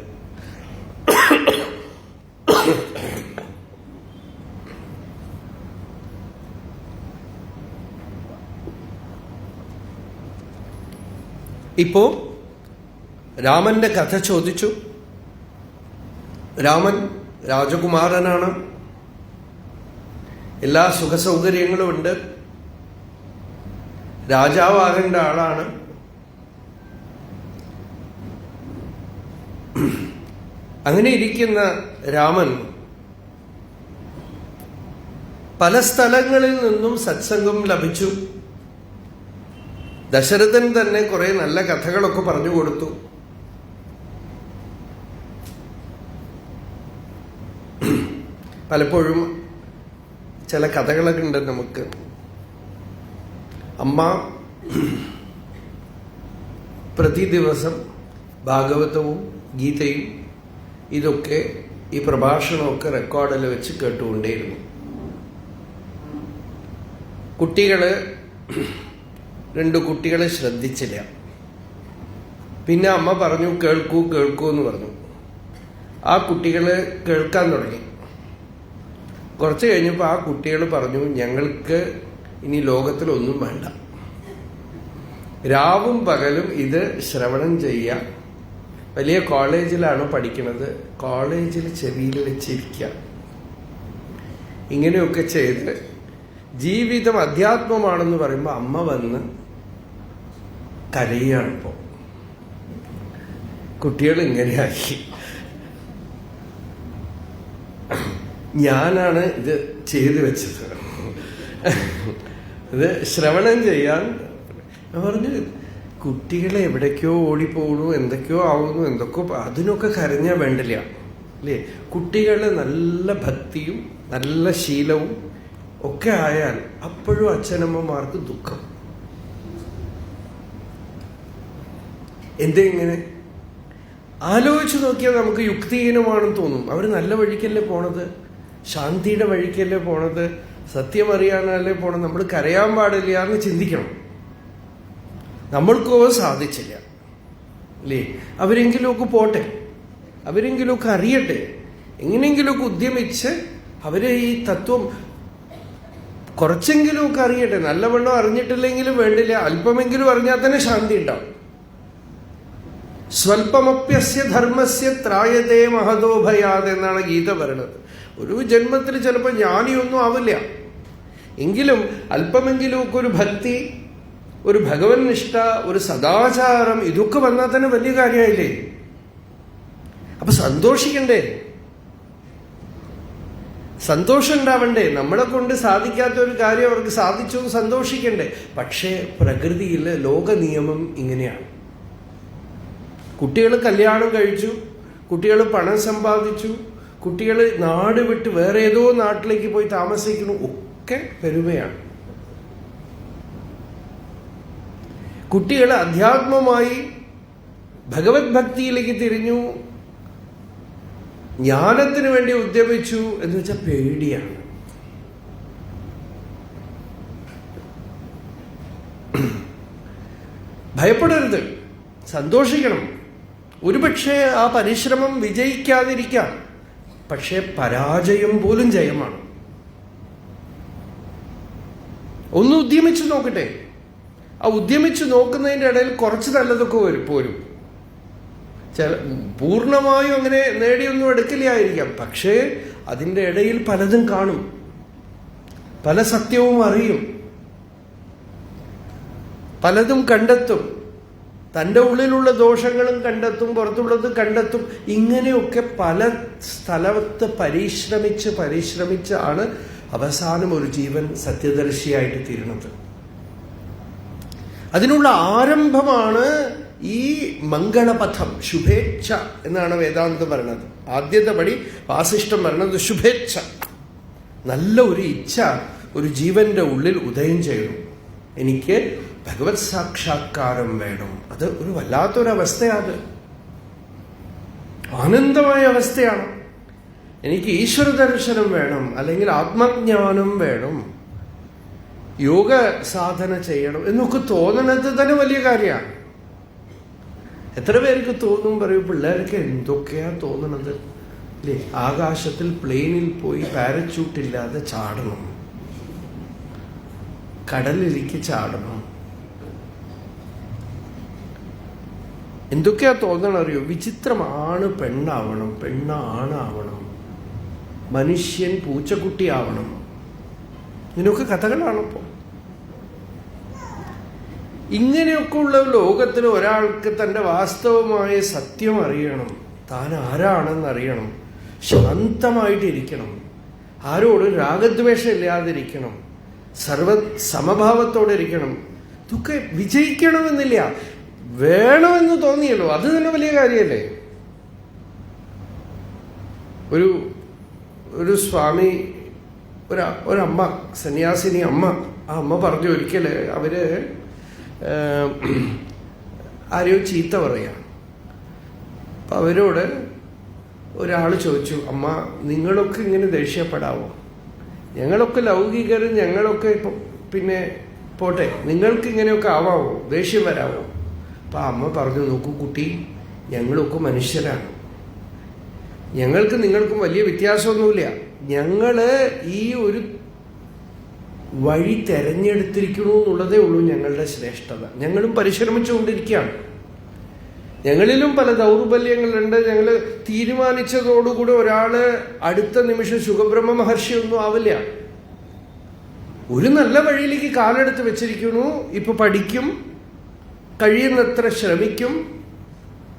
ഇപ്പോ രാമന്റെ കഥ ചോദിച്ചു. രാമൻ രാജകുമാരനാണ്, എല്ലാ സുഖസൗകര്യങ്ങളും ഉണ്ട്, രാജാവാകേണ്ട ആളാണ്. അങ്ങനെ ഇരിക്കുന്ന രാമൻ പല സ്ഥലങ്ങളിൽ നിന്നും സത്സംഗം ലഭിച്ചു. ദശരഥൻ തന്നെ കുറെ നല്ല കഥകളൊക്കെ പറഞ്ഞു കൊടുത്തു. പലപ്പോഴും ചില കഥകളൊക്കെ ഉണ്ട് നമുക്ക്. അമ്മ പ്രതി ദിവസം ഭാഗവതവും ഗീതയും ഇതൊക്കെ ഈ പ്രഭാഷണമൊക്കെ റെക്കോർഡിൽ വെച്ച് കേട്ടുകൊണ്ടേയിരുന്നു. രണ്ടു കുട്ടികളെ ശ്രദ്ധിച്ചില്ല. പിന്നെ അമ്മ പറഞ്ഞു കേൾക്കൂ കേൾക്കൂ എന്ന് പറഞ്ഞു. ആ കുട്ടികള് കേൾക്കാൻ തുടങ്ങി. കുറച്ച് കഴിഞ്ഞപ്പോൾ ആ കുട്ടികൾ പറഞ്ഞു, ഞങ്ങൾക്ക് ഇനി ലോകത്തിലൊന്നും വേണ്ട, രാവും പകലും ഇത് ശ്രവണം ചെയ്യാം. വലിയ കോളേജിലാണ് പഠിക്കുന്നത്, കോളേജിൽ ചെവിയിൽ വെച്ചിരിക്കുക. ഇങ്ങനെയൊക്കെ ചെയ്ത് ജീവിതം അധ്യാത്മമാണെന്ന് പറയുമ്പോൾ അമ്മ വന്ന് കരയാണിപ്പോ. കുട്ടികൾ ഇങ്ങനെയാക്കി. ഞാനാണ് ഇത് ചെയ്തു വെച്ചത്. ഇത് ശ്രവണം ചെയ്യാൻ പറഞ്ഞു. കുട്ടികളെ എവിടേക്കോ ഓടിപ്പോണു, എന്തൊക്കെയോ ആവുന്നു, എന്തൊക്കെയോ അതിനൊക്കെ കരഞ്ഞാൽ വേണ്ടില്ല അല്ലേ? കുട്ടികൾ നല്ല ഭക്തിയും നല്ല ശീലവും ഒക്കെ ആയാൽ അപ്പോഴും അച്ഛനമ്മമാർക്ക് ദുഃഖം. ഇങ്ങനെ ആലോചിച്ച് നോക്കിയാൽ നമുക്ക് യുക്തിഹീനമാണെന്ന് തോന്നും. അവർ നല്ല വഴിക്കല്ലേ പോണത്, ശാന്തിയുടെ വഴിക്കല്ലേ പോണത്, സത്യം അറിയാനല്ലേ പോണത്, നമ്മൾ കരയാൻ പാടില്ല എന്ന് ചിന്തിക്കണം. നമ്മൾക്കോ സാധിച്ചില്ല അല്ലേ? അവരെങ്കിലുമൊക്കെ പോട്ടെ, അവരെങ്കിലുമൊക്കെ അറിയട്ടെ, എങ്ങനെയെങ്കിലുമൊക്കെ ഉദ്യമിച്ച് അവരെ ഈ തത്വം കുറച്ചെങ്കിലുമൊക്കെ അറിയട്ടെ. നല്ലവണ്ണം അറിഞ്ഞിട്ടില്ലെങ്കിലും വേണ്ടില്ല, അല്പമെങ്കിലും അറിഞ്ഞാൽ തന്നെ ശാന്തി ഉണ്ടാവും. സ്വൽപ്പമപ്യസ്യ ധർമ്മസ്യ ത്രായതേ മഹതോ ഭയാത് എന്നാണ് ഗീത പറയുന്നത്. ഒരു ജന്മത്തിൽ ചിലപ്പോൾ ജ്ഞാനിയൊന്നും ആവില്ല, എങ്കിലും അല്പമെങ്കിലുമൊക്കെ ഒരു ഭക്തി, ഒരു ഭഗവൻ നിഷ്ഠ, ഒരു സദാചാരം, ഇതൊക്കെ വന്നാൽ തന്നെ വലിയ കാര്യമായില്ലേ? അപ്പൊ സന്തോഷിക്കണ്ടേ, സന്തോഷം ഉണ്ടാവണ്ടേ? നമ്മളെ കൊണ്ട് സാധിക്കാത്ത ഒരു കാര്യം അവർക്ക് സാധിച്ചു, സന്തോഷിക്കണ്ടേ? പക്ഷേ പ്രകൃതിയിൽ ലോക നിയമം ഇങ്ങനെയാണ്. കുട്ടികൾ കല്യാണം കഴിച്ചു, കുട്ടികൾ പണം സമ്പാദിച്ചു, കുട്ടികൾ നാട് വിട്ട് വേറെ ഏതോ നാട്ടിലേക്ക് പോയി താമസിക്കുന്നു, ഒക്കെ പെരുമയാണ്. കുട്ടികൾ അധ്യാത്മമായി ഭഗവത് ഭക്തിയിലേക്ക് തിരിഞ്ഞു, ജ്ഞാനത്തിന് വേണ്ടി ഉദ്യമിച്ചു എന്ന് വെച്ചാൽ പേടിയാണ്. ഭയപ്പെടരുത്, സന്തോഷിക്കണം. ഒരുപക്ഷെ ആ പരിശ്രമം വിജയിക്കാതിരിക്കാം, പക്ഷെ പരാജയം പോലും ജയമാണ്. ഒന്ന് ഉദ്യമിച്ചു നോക്കട്ടെ. ആ ഉദ്യമിച്ചു നോക്കുന്നതിൻ്റെ ഇടയിൽ കുറച്ച് നല്ലതൊക്കെ പോരും. പൂർണ്ണമായും അങ്ങനെ നേടിയൊന്നും എടുക്കില്ലായിരിക്കാം, പക്ഷേ അതിൻ്റെ ഇടയിൽ പലതും കാണും, പല സത്യവും അറിയും, പലതും കണ്ടെത്തും. തൻ്റെ ഉള്ളിലുള്ള ദോഷങ്ങളും കണ്ടെത്തും, പുറത്തുള്ളത് കണ്ടെത്തും. ഇങ്ങനെയൊക്കെ പല സ്ഥലത്ത് പരിശ്രമിച്ചാണ് അവസാനം ഒരു ജീവൻ സത്യദർശിയായിട്ട് തീരുന്നത്. അതിനുള്ള ആരംഭമാണ് ഈ മംഗളപഥം, ശുഭേച്ഛ എന്നാണ് വേദാന്തം പറയുന്നത്. ആദ്യത്തെ പടി വാസിഷ്ഠം പറയുന്നത് ശുഭേച്ഛ. നല്ല ഒരു ഇച്ഛ ഒരു ജീവന്റെ ഉള്ളിൽ ഉദയം ചെയ്യണം. എനിക്ക് ഭഗവത് സാക്ഷാത്കാരം വേണം. അത് ഒരു വല്ലാത്തൊരവസ്ഥയാണ്. ആനന്ദമായ അവസ്ഥയാണ്. എനിക്ക് ഈശ്വര ദർശനം വേണം, അല്ലെങ്കിൽ ആത്മജ്ഞാനം വേണം, യോഗ സാധന ചെയ്യണം എന്നൊക്കെ തോന്നണത് തന്നെ വലിയ കാര്യമാണ്. എത്ര പേർക്ക് തോന്നും? പറയും, പിള്ളേർക്ക് എന്തൊക്കെയാ തോന്നണത് അല്ലേ? ആകാശത്തിൽ പ്ലെയിനിൽ പോയി പാരച്യൂട്ടില്ലാതെ ചാടണം, കടലിലേക്ക് ചാടണം, എന്തൊക്കെയാ തോന്നണം അറിയോ? വിചിത്രമാണ് പെണ്ണാവണം, പെണ്ണാണാവണം, മനുഷ്യൻ പൂച്ചക്കുട്ടിയാവണം. ഇതിനൊക്കെ കഥകളാണിപ്പോൾ. ഇങ്ങനെയൊക്കെ ഉള്ള ലോകത്തിൽ ഒരാൾക്ക് തൻ്റെ വാസ്തവമായ സത്യം അറിയണം, താൻ ആരാണെന്ന് അറിയണം, ശാന്തമായിട്ടിരിക്കണം, ആരോടും രാഗദ്വേഷം ഇല്ലാതിരിക്കണം, സമഭാവത്തോടെ ഇരിക്കണം. ഇതൊക്കെ വിജയിക്കണമെന്നില്ല, വേണമെന്ന് തോന്നിയല്ലോ, അത് തന്നെ വലിയ കാര്യമല്ലേ. ഒരു സ്വാമി, ഒരമ്മ, സന്യാസിനി അമ്മ, ആ അമ്മ പറഞ്ഞു ഒരിക്കല് അവര് ആരെയോ ചീത്ത പറയാ. അപ്പൊ അവരോട് ഒരാൾ ചോദിച്ചു, അമ്മ നിങ്ങളൊക്കെ ഇങ്ങനെ ദേഷ്യപ്പെടാവോ? ഞങ്ങളൊക്കെ ലൗകികരും, ഞങ്ങളൊക്കെ പിന്നെ പോട്ടെ, നിങ്ങൾക്ക് ഇങ്ങനെയൊക്കെ ആവാമോ, ദേഷ്യം വരാമോ? അപ്പൊ അമ്മ പറഞ്ഞു, നോക്കൂ കുട്ടി, ഞങ്ങളൊക്കെ മനുഷ്യരാണ്, ഞങ്ങൾക്ക് നിങ്ങൾക്കും വലിയ വ്യത്യാസമൊന്നുമില്ല. ഞങ്ങള് ഈ ഒരു വഴി തെരഞ്ഞെടുത്തിരിക്കണു എന്നുള്ളതേ ഉള്ളൂ ഞങ്ങളുടെ ശ്രേഷ്ഠത. ഞങ്ങളും പരിശ്രമിച്ചുകൊണ്ടിരിക്കുകയാണ്, ഞങ്ങളിലും പല ദൗർബല്യങ്ങളുണ്ട്. ഞങ്ങൾ തീരുമാനിച്ചതോടുകൂടി ഒരാള് അടുത്ത നിമിഷം സുഖബ്രഹ്മ മഹർഷിയൊന്നും ആവില്ല. ഒരു നല്ല വഴിയിലേക്ക് കാലെടുത്ത് വെച്ചിരിക്കണു. ഇപ്പൊ പഠിക്കും, കഴിയുന്നത്ര ശ്രമിക്കും,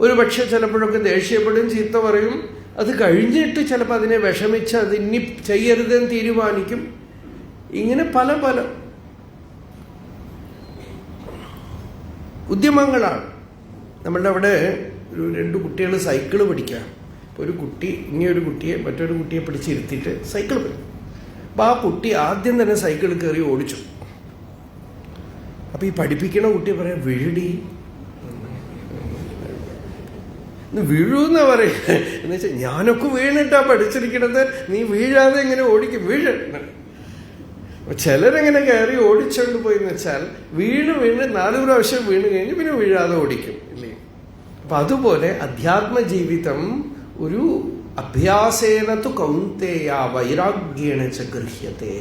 ഒരു പക്ഷെ ചിലപ്പോഴൊക്കെ ദേഷ്യപ്പെടും, ചീത്ത പറയും. അത് കഴിഞ്ഞിട്ട് ചിലപ്പോൾ അതിനെ വിഷമിച്ച് അത് ഇനി ചെയ്യരുതെന്ന് തീരുമാനിക്കും. ഇങ്ങനെ പല പല ഉദ്യമങ്ങളാണ്. നമ്മളുടെ അവിടെ രണ്ട് കുട്ടികൾ സൈക്കിള് പഠിക്കാം. ഒരു കുട്ടി ഇനിയൊരു കുട്ടിയെ മറ്റൊരു കുട്ടിയെ പിടിച്ചിരുത്തിയിട്ട് സൈക്കിൾ പഠിക്കും. അപ്പം ആ കുട്ടി ആദ്യം തന്നെ സൈക്കിൾ കയറി ഓടിച്ചു. അപ്പം ഈ പഠിപ്പിക്കണ കുട്ടി പറയാം, വീഴടി, വീഴൂന്ന പറയും. എന്ന് വെച്ചാൽ ഞാനൊക്കെ വീണിട്ടാ പഠിച്ചിരിക്കണത്, നീ വീഴാതെ എങ്ങനെ ഓടിക്കും? വീഴ. ചിലരെങ്ങനെ കയറി ഓടിച്ചോണ്ട് പോയിന്ന് വെച്ചാൽ വീണ് 4 പ്രാവശ്യം വീണ് കഴിഞ്ഞ് പിന്നെ വീഴാതെ ഓടിക്കും ഇല്ലേ? അപ്പൊ അതുപോലെ അധ്യാത്മ ജീവിതം ഒരു അഭ്യാസേനതു കൗന്തേയ വൈരാഗ്യേണ ച ഗൃഹ്യത്തെ.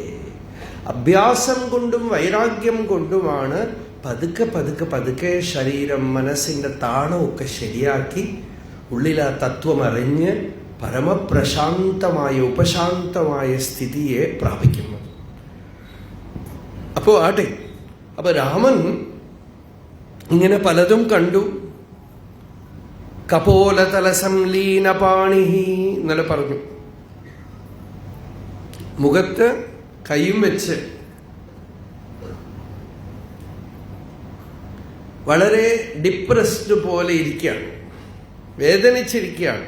അഭ്യാസം കൊണ്ടും വൈരാഗ്യം കൊണ്ടുമാണ് പതുക്കെ പതുക്കെ പതുക്കെ ശരീരം മനസ്സിന്റെ താണമൊക്കെ ശരിയാക്കി ഉള്ളിൽ ആ തത്വം അറിഞ്ഞ് പരമപ്രശാന്തമായ ഉപശാന്തമായ സ്ഥിതിയെ പ്രാപിക്കുന്നു. അപ്പോ ആട്ടെ, അപ്പൊ രാമൻ ഇങ്ങനെ പലതും കണ്ടു. കപോലതല സംലീനപാണി എന്നല്ല പറഞ്ഞു. മുഖത്ത് കൈയും വെച്ച് വളരെ ഡിപ്രസ്ഡ് പോലെ ഇരിക്കുകയാണ്, വേദനിച്ചിരിക്കുകയാണ്.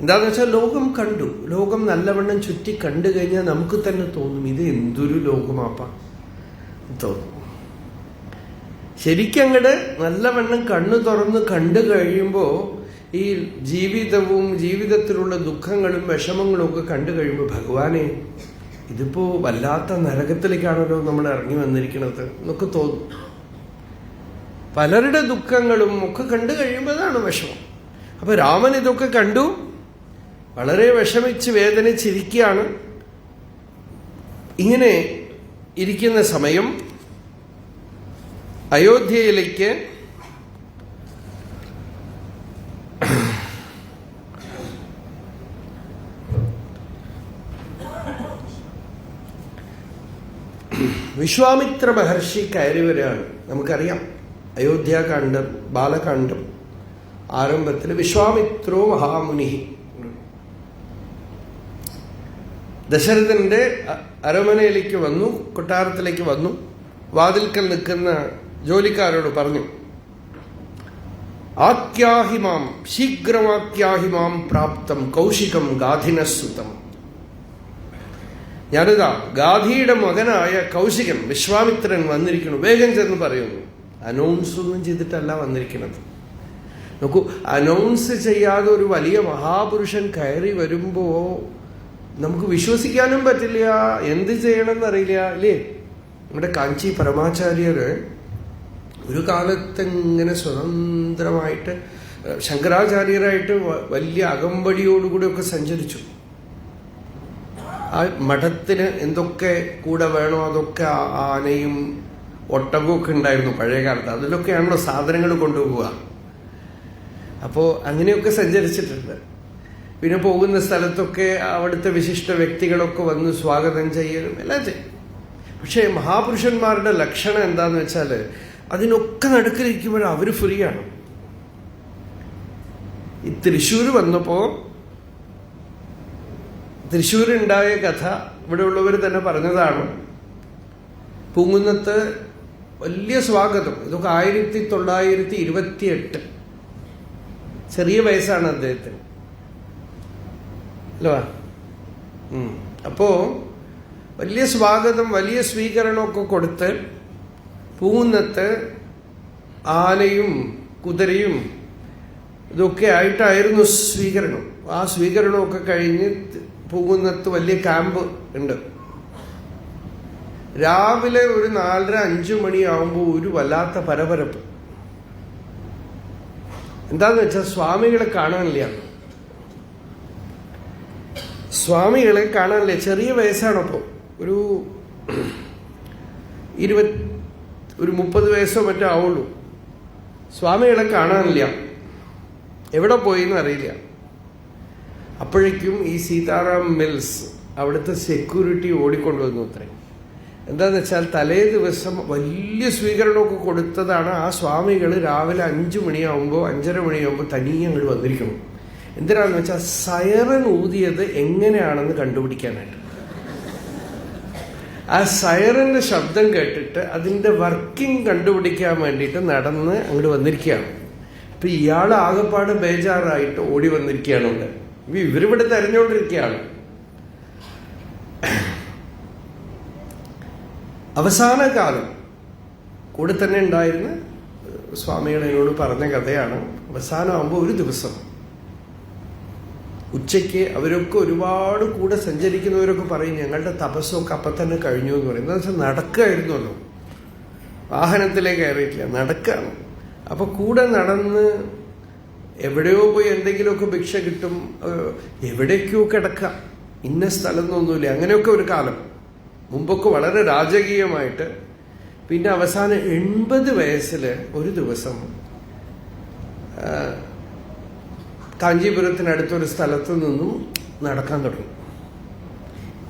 എന്താന്ന് വെച്ചാൽ ലോകം കണ്ടു. ലോകം നല്ലവണ്ണം ചുറ്റി കണ്ടു കഴിഞ്ഞാൽ നമുക്ക് തന്നെ തോന്നും, ഇത് എന്തൊരു ലോകമാപ്പ തോന്നും. ശരിക്കങ്ങട് നല്ലവണ്ണം കണ്ണു തുറന്ന് കണ്ടു കഴിയുമ്പോൾ ഈ ജീവിതവും ജീവിതത്തിലുള്ള ദുഃഖങ്ങളും വിഷമങ്ങളും ഒക്കെ കണ്ടു കഴിയുമ്പോൾ ഭഗവാനെ, ഇതിപ്പോ വല്ലാത്ത നരകത്തിലേക്കാണല്ലോ നമ്മൾ ഇറങ്ങി വന്നിരിക്കുന്നത് എന്നൊക്കെ തോന്നും. പലരുടെ ദുഃഖങ്ങളും ഒക്കെ കണ്ടു കഴിയുമ്പോഴാണ് വിഷമം. അപ്പൊ രാമൻ ഇതൊക്കെ കണ്ടു, വളരെ വിഷമിച്ച് വേദനിച്ചിരിക്കുകയാണ്. ഇങ്ങനെ ഇരിക്കുന്ന സമയം അയോധ്യയിലേക്ക് വിശ്വാമിത്ര മഹർഷി കയറി വരികയാണ്. നമുക്കറിയാം, അയോധ്യാകാന്ഡം ബാലകാന്ഡം ആരംഭത്തിൽ വിശ്വാമിത്രോ മഹാമുനി ദശരഥന്റെ അരമനയിലേക്ക് വന്നു, കൊട്ടാരത്തിലേക്ക് വന്നു. വാതിൽക്കൽ നിൽക്കുന്ന ജോലിക്കാരോട് പറഞ്ഞു, ആഖ്യാഹിമാം ശീഘ്രമാഖ്യാഹിമാം പ്രാപ്തം കൗശികം ഗാധിനസുതം. ഞാനിതാ ഗാധിയുടെ മകനായ കൗശികൻ വിശ്വാമിത്രൻ വന്നിരിക്കുന്നു, വേഗം ചെന്ന് പറയുന്നു. അനൗൺസ് ഒന്നും ചെയ്തിട്ടല്ല വന്നിരിക്കുന്നത്, നോക്കൂ, അനൗൺസ് ചെയ്യാതെ ഒരു വലിയ മഹാപുരുഷൻ കയറി വരുമ്പോ നമുക്ക് വിശ്വസിക്കാനും പറ്റില്ല, എന്ത് ചെയ്യണമെന്ന് അറിയില്ല അല്ലേ? നമ്മുടെ കാഞ്ചി പരമാചാര്യര് ഒരു കാലത്ത് ഇങ്ങനെ സ്വതന്ത്രമായിട്ട് ശങ്കരാചാര്യരായിട്ട് വലിയ അകമ്പടിയോടുകൂടിയൊക്കെ സഞ്ചരിച്ചു. ആ മഠത്തിന് എന്തൊക്കെ കൂടെ വേണോ അതൊക്കെ ആനയും ഒട്ടകവും ഒക്കെ ഉണ്ടായിരുന്നു പഴയ കാലത്ത്. അതിലൊക്കെയാണല്ലോ സാധനങ്ങൾ കൊണ്ടുപോവുക. അപ്പോൾ അങ്ങനെയൊക്കെ സഞ്ചരിച്ചിട്ടുണ്ട്. പിന്നെ പോകുന്ന സ്ഥലത്തൊക്കെ അവിടുത്തെ വിശിഷ്ട വ്യക്തികളൊക്കെ വന്ന് സ്വാഗതം ചെയ്യലും എല്ലാം ചെയ്യും. പക്ഷേ മഹാപുരുഷന്മാരുടെ ലക്ഷണം എന്താന്ന് വെച്ചാൽ അതിനൊക്കെ നടുക്കിലിരിക്കുമ്പോൾ അവർ ഫ്രീയാണ്. ഈ തൃശ്ശൂർ വന്നപ്പോൾ തൃശ്ശൂരുണ്ടായ കഥ ഇവിടെ ഉള്ളവർ തന്നെ പറഞ്ഞതാണ്. പൂങ്കുന്നത്ത് വലിയ സ്വാഗതം. ഇതൊക്കെ 1928. ചെറിയ വയസ്സാണ് അദ്ദേഹത്തിന് അല്ലോ. അപ്പോ വലിയ സ്വാഗതം, വലിയ സ്വീകരണമൊക്കെ കൊടുത്ത് പൂങ്കുന്നത്ത് ആനയും കുതിരയും ഇതൊക്കെ ആയിട്ടായിരുന്നു സ്വീകരണം. ആ സ്വീകരണമൊക്കെ കഴിഞ്ഞ് പൂങ്കുന്നത്ത് വലിയ ക്യാമ്പ് ഉണ്ട്. രാവിലെ ഒരു 4:30-5 മണിയാവുമ്പോൾ ഒരു വല്ലാത്ത പരപരപ്പ്. എന്താന്ന് വെച്ചാൽ സ്വാമികളെ കാണാനില്ല. സ്വാമികളെ കാണാനില്ല. ചെറിയ വയസ്സാണപ്പോൾ, ഒരു 30 വയസ്സോ മറ്റോ ആവുള്ളൂ. സ്വാമികളെ കാണാനില്ല, എവിടെ പോയിന്ന് അറിയില്ല. അപ്പോഴേക്കും ഈ സീതാറാം മിൽസ് അവിടുത്തെ സെക്യൂരിറ്റി ഓടിക്കൊണ്ടുവന്നു അത്രേ. എന്താന്ന് വെച്ചാൽ തലേ ദിവസം വലിയ സ്വീകരണമൊക്കെ കൊടുത്തതാണ്. ആ സ്വാമികൾ രാവിലെ 5 മണിയാവുമ്പോൾ 5:30 മണിയാവുമ്പോൾ തനിയെ അങ്ങോട്ട് വന്നിരിക്കണം. എന്തിനാണെന്ന് വെച്ചാൽ സൈറൻ ഊതിയത് എങ്ങനെയാണെന്ന് കണ്ടുപിടിക്കാനായിട്ട്. ആ സൈറന്റെ ശബ്ദം കേട്ടിട്ട് അതിന്റെ വർക്കിംഗ് കണ്ടുപിടിക്കാൻ വേണ്ടിയിട്ട് നടന്ന് അങ്ങോട്ട് വന്നിരിക്കുകയാണ്. അപ്പൊ ഇയാൾ ആകെപ്പാട് ബേജാറായിട്ട് ഓടി വന്നിരിക്കുകയാണ്. ഇവരിവിടെ തെരഞ്ഞുകൊണ്ടിരിക്കുകയാണ്. അവസാന കാലം കൂടെ തന്നെ ഉണ്ടായിരുന്ന സ്വാമികൾ എന്നോട് പറഞ്ഞ കഥയാണ്. അവസാനമാകുമ്പോൾ ഒരു ദിവസം ഉച്ചയ്ക്ക് അവരൊക്കെ ഒരുപാട് കൂടെ സഞ്ചരിക്കുന്നവരൊക്കെ പറയും ഞങ്ങളുടെ തപസ്സൊക്കെ അപ്പം തന്നെ കഴിഞ്ഞു എന്ന് പറയും. എന്താ വെച്ചാൽ നടക്കുകയായിരുന്നല്ലോ, വാഹനത്തിലേക്ക് കയറിയിട്ടില്ല, നടക്കുകയാണ്. അപ്പൊ കൂടെ നടന്ന് എവിടെയോ പോയി എന്തെങ്കിലുമൊക്കെ ഭിക്ഷ കിട്ടും, എവിടേക്കോ കിടക്കാം, ഇന്ന സ്ഥലം എന്നൊന്നുമില്ല. അങ്ങനെയൊക്കെ ഒരു കാലം മുമ്പൊക്കെ വളരെ രാജകീയമായിട്ട്. പിന്നെ അവസാനം 80 വയസ്സിൽ ഒരു ദിവസം കാഞ്ചീപുരത്തിനടുത്തൊരു സ്ഥലത്ത് നിന്നും നടക്കാൻ തുടങ്ങി.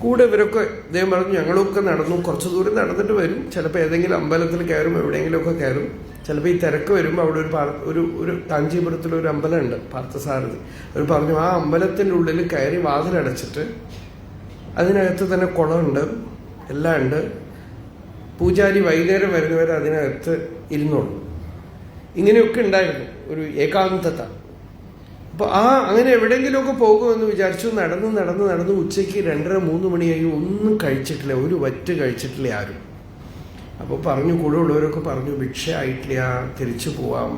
കൂടെ ഇവരൊക്കെ അദ്ദേഹം പറഞ്ഞു ഞങ്ങളൊക്കെ നടന്നു, കുറച്ച് ദൂരം നടന്നിട്ട് വരും, ചിലപ്പോൾ ഏതെങ്കിലും അമ്പലത്തിൽ കയറും, എവിടെയെങ്കിലുമൊക്കെ കയറും. ചിലപ്പോൾ ഈ തിരക്ക് വരുമ്പോൾ അവിടെ ഒരു കാഞ്ചീപുരത്തിലൊരു അമ്പലമുണ്ട്, പാർത്ഥസാരഥി. അവർ പറഞ്ഞു ആ അമ്പലത്തിൻ്റെ ഉള്ളിൽ കയറി വാതിലടച്ചിട്ട് അതിനകത്ത് തന്നെ കുളമുണ്ട്, എല്ലാം ഉണ്ട്. പൂജാരി വൈകുന്നേരം വരുന്നവരെ അതിനകത്ത് ഇരുന്നോളൂ. ഇങ്ങനെയൊക്കെ ഉണ്ടായിരുന്നു ഒരു ഏകാന്തത. അപ്പോൾ അങ്ങനെ എവിടെയെങ്കിലുമൊക്കെ പോകുമെന്ന് വിചാരിച്ചു. നടന്ന് ഉച്ചയ്ക്ക് 2:30-3 മണിയായി. ഒന്നും കഴിച്ചിട്ടില്ല, ഒരു വറ്റ് കഴിച്ചിട്ടില്ല ആരും. അപ്പോൾ പറഞ്ഞു, കൂടെ ഉള്ളവരൊക്കെ പറഞ്ഞു ഭിക്ഷ ആയിട്ടില്ല, തിരിച്ചു പോവാം.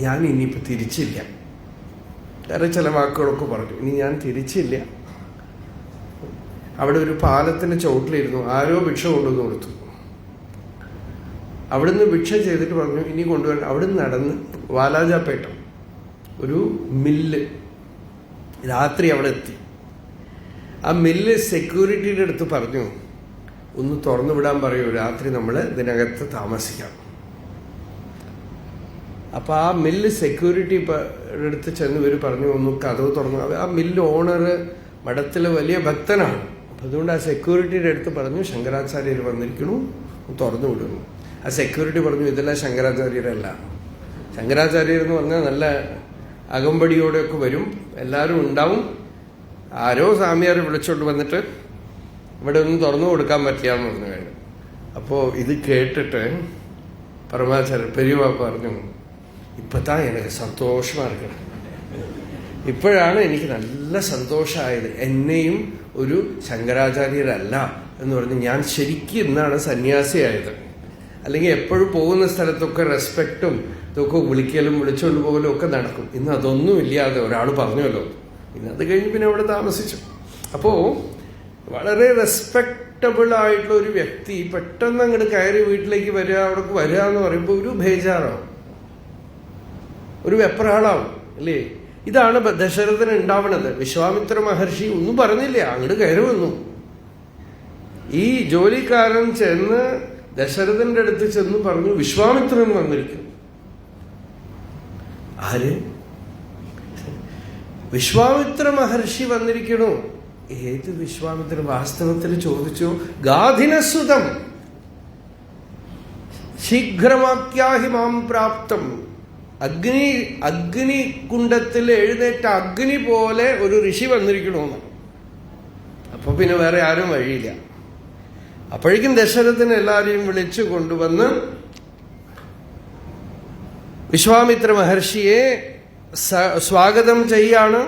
ഞാൻ ഇനിയിപ്പോൾ തിരിച്ചില്ല. വേറെ ചില വാക്കുകളൊക്കെ പറഞ്ഞു, ഇനി ഞാൻ തിരിച്ചില്ല. അവിടെ ഒരു പാലത്തിന് ചുവട്ടിലിരുന്നു, ആരോ ഭിക്ഷ കൊണ്ടുവന്ന് കൊടുത്തു. അവിടുന്ന് ഭിക്ഷ ചെയ്തിട്ട് പറഞ്ഞു ഇനി കൊണ്ടുവരാൻ. അവിടുന്ന് നടന്ന് വാലാജാപേട്ട ഒരു മില്ല്, രാത്രി അവിടെ എത്തി. ആ മില്ല് സെക്യൂരിറ്റിയുടെ അടുത്ത് പറഞ്ഞു ഒന്ന് തുറന്നു വിടാൻ പറയൂ, രാത്രി നമ്മൾ ഇതിനകത്ത് താമസിക്കാം. അപ്പൊ ആ മില്ല് സെക്യൂരിറ്റി അടുത്ത് ചെന്ന് ഇവർ പറഞ്ഞു ഒന്ന് കഥവ് തുറന്നു. ആ മില്ല് ഓണർ മഠത്തിലെ വലിയ ഭക്തനാണ്. അപ്പൊ അതുകൊണ്ട് ആ സെക്യൂരിറ്റിയുടെ അടുത്ത് പറഞ്ഞു ശങ്കരാചാര്യർ വന്നിരിക്കണു, തുറന്നു വിടുന്നു. ആ സെക്യൂരിറ്റി പറഞ്ഞു ഇതെല്ലാം ശങ്കരാചാര്യരല്ല. ശങ്കരാചാര്യർ എന്ന് പറഞ്ഞാൽ നല്ല അകമ്പടിയോടെയൊക്കെ വരും, എല്ലാവരും ഉണ്ടാവും. ആരോ സ്വാമിയാരെ വിളിച്ചോണ്ട് വന്നിട്ട് ഇവിടെ ഒന്നും തുറന്നു കൊടുക്കാൻ പറ്റിയാന്ന് പറഞ്ഞു കഴിഞ്ഞു. അപ്പോൾ ഇത് കേട്ടിട്ട് പരമാചാര്യർ പെരിയവ പറഞ്ഞു ഇപ്പത്താ എനിക്ക് സന്തോഷമാ ഇരിക്കണം, ഇപ്പോഴാണ് എനിക്ക് നല്ല സന്തോഷമായത്. എന്നെയും ഒരു ശങ്കരാചാര്യരല്ല എന്ന് പറഞ്ഞ് ഞാൻ ശരിക്കും ഇന്നാണ് സന്യാസിയായത്. അല്ലെങ്കിൽ എപ്പോഴും പോകുന്ന സ്ഥലത്തൊക്കെ റെസ്പെക്റ്റും ഇതൊക്കെ വിളിക്കലും വിളിച്ചുകൊണ്ട് പോകലും ഒക്കെ നടക്കും. ഇന്ന് അതൊന്നും ഇല്ലാതെ ഒരാൾ പറഞ്ഞല്ലോ. പിന്നെ അത് കഴിഞ്ഞ് പിന്നെ അവിടെ താമസിച്ചു. അപ്പോൾ വളരെ റെസ്പെക്റ്റബിൾ ആയിട്ടുള്ള ഒരു വ്യക്തി പെട്ടെന്ന് അങ്ങോട്ട് കയറി വീട്ടിലേക്ക് വരിക, അവിടെ വരിക എന്ന് പറയുമ്പോൾ ഒരു ബേജാറാവും, ഒരു വെപ്രാളാവും അല്ലേ? ഇതാണ് ദശരഥന് ഉണ്ടാവണത്. വിശ്വാമിത്ര മഹർഷി ഒന്നും പറഞ്ഞില്ല, അങ്ങോട്ട് കയറി വന്നു. ഈ ജോലിക്കാരൻ ചെന്ന് ദശരഥന്റെ അടുത്ത് ചെന്ന് പറഞ്ഞു, വിശ്വാമിത്രൻ വന്നിരിക്കും. ആര്? വിശ്വാമിത്ര മഹർഷി വന്നിരിക്കണോ? ഏത് വിശ്വാമിത്രൻ? വാസ്തവത്തിൽ ചോദിച്ചു, ഗാധിനസുതം ശീഘ്രമാക്യാഹി മാം പ്രാപ്തം. അഗ്നികുണ്ഡത്തിൽ എഴുന്നേറ്റ അഗ്നി പോലെ ഒരു ഋഷി വന്നിരിക്കണമെന്ന്. അപ്പൊ പിന്നെ വേറെ ആരും വഴിയില്ല. അപ്പോഴേക്കും ദശരഥൻ എല്ലാരെയും വിളിച്ചു കൊണ്ടുവന്ന് വിശ്വാമിത്ര മഹർഷിയെ സ്വാഗതം ചെയ്യാണ്.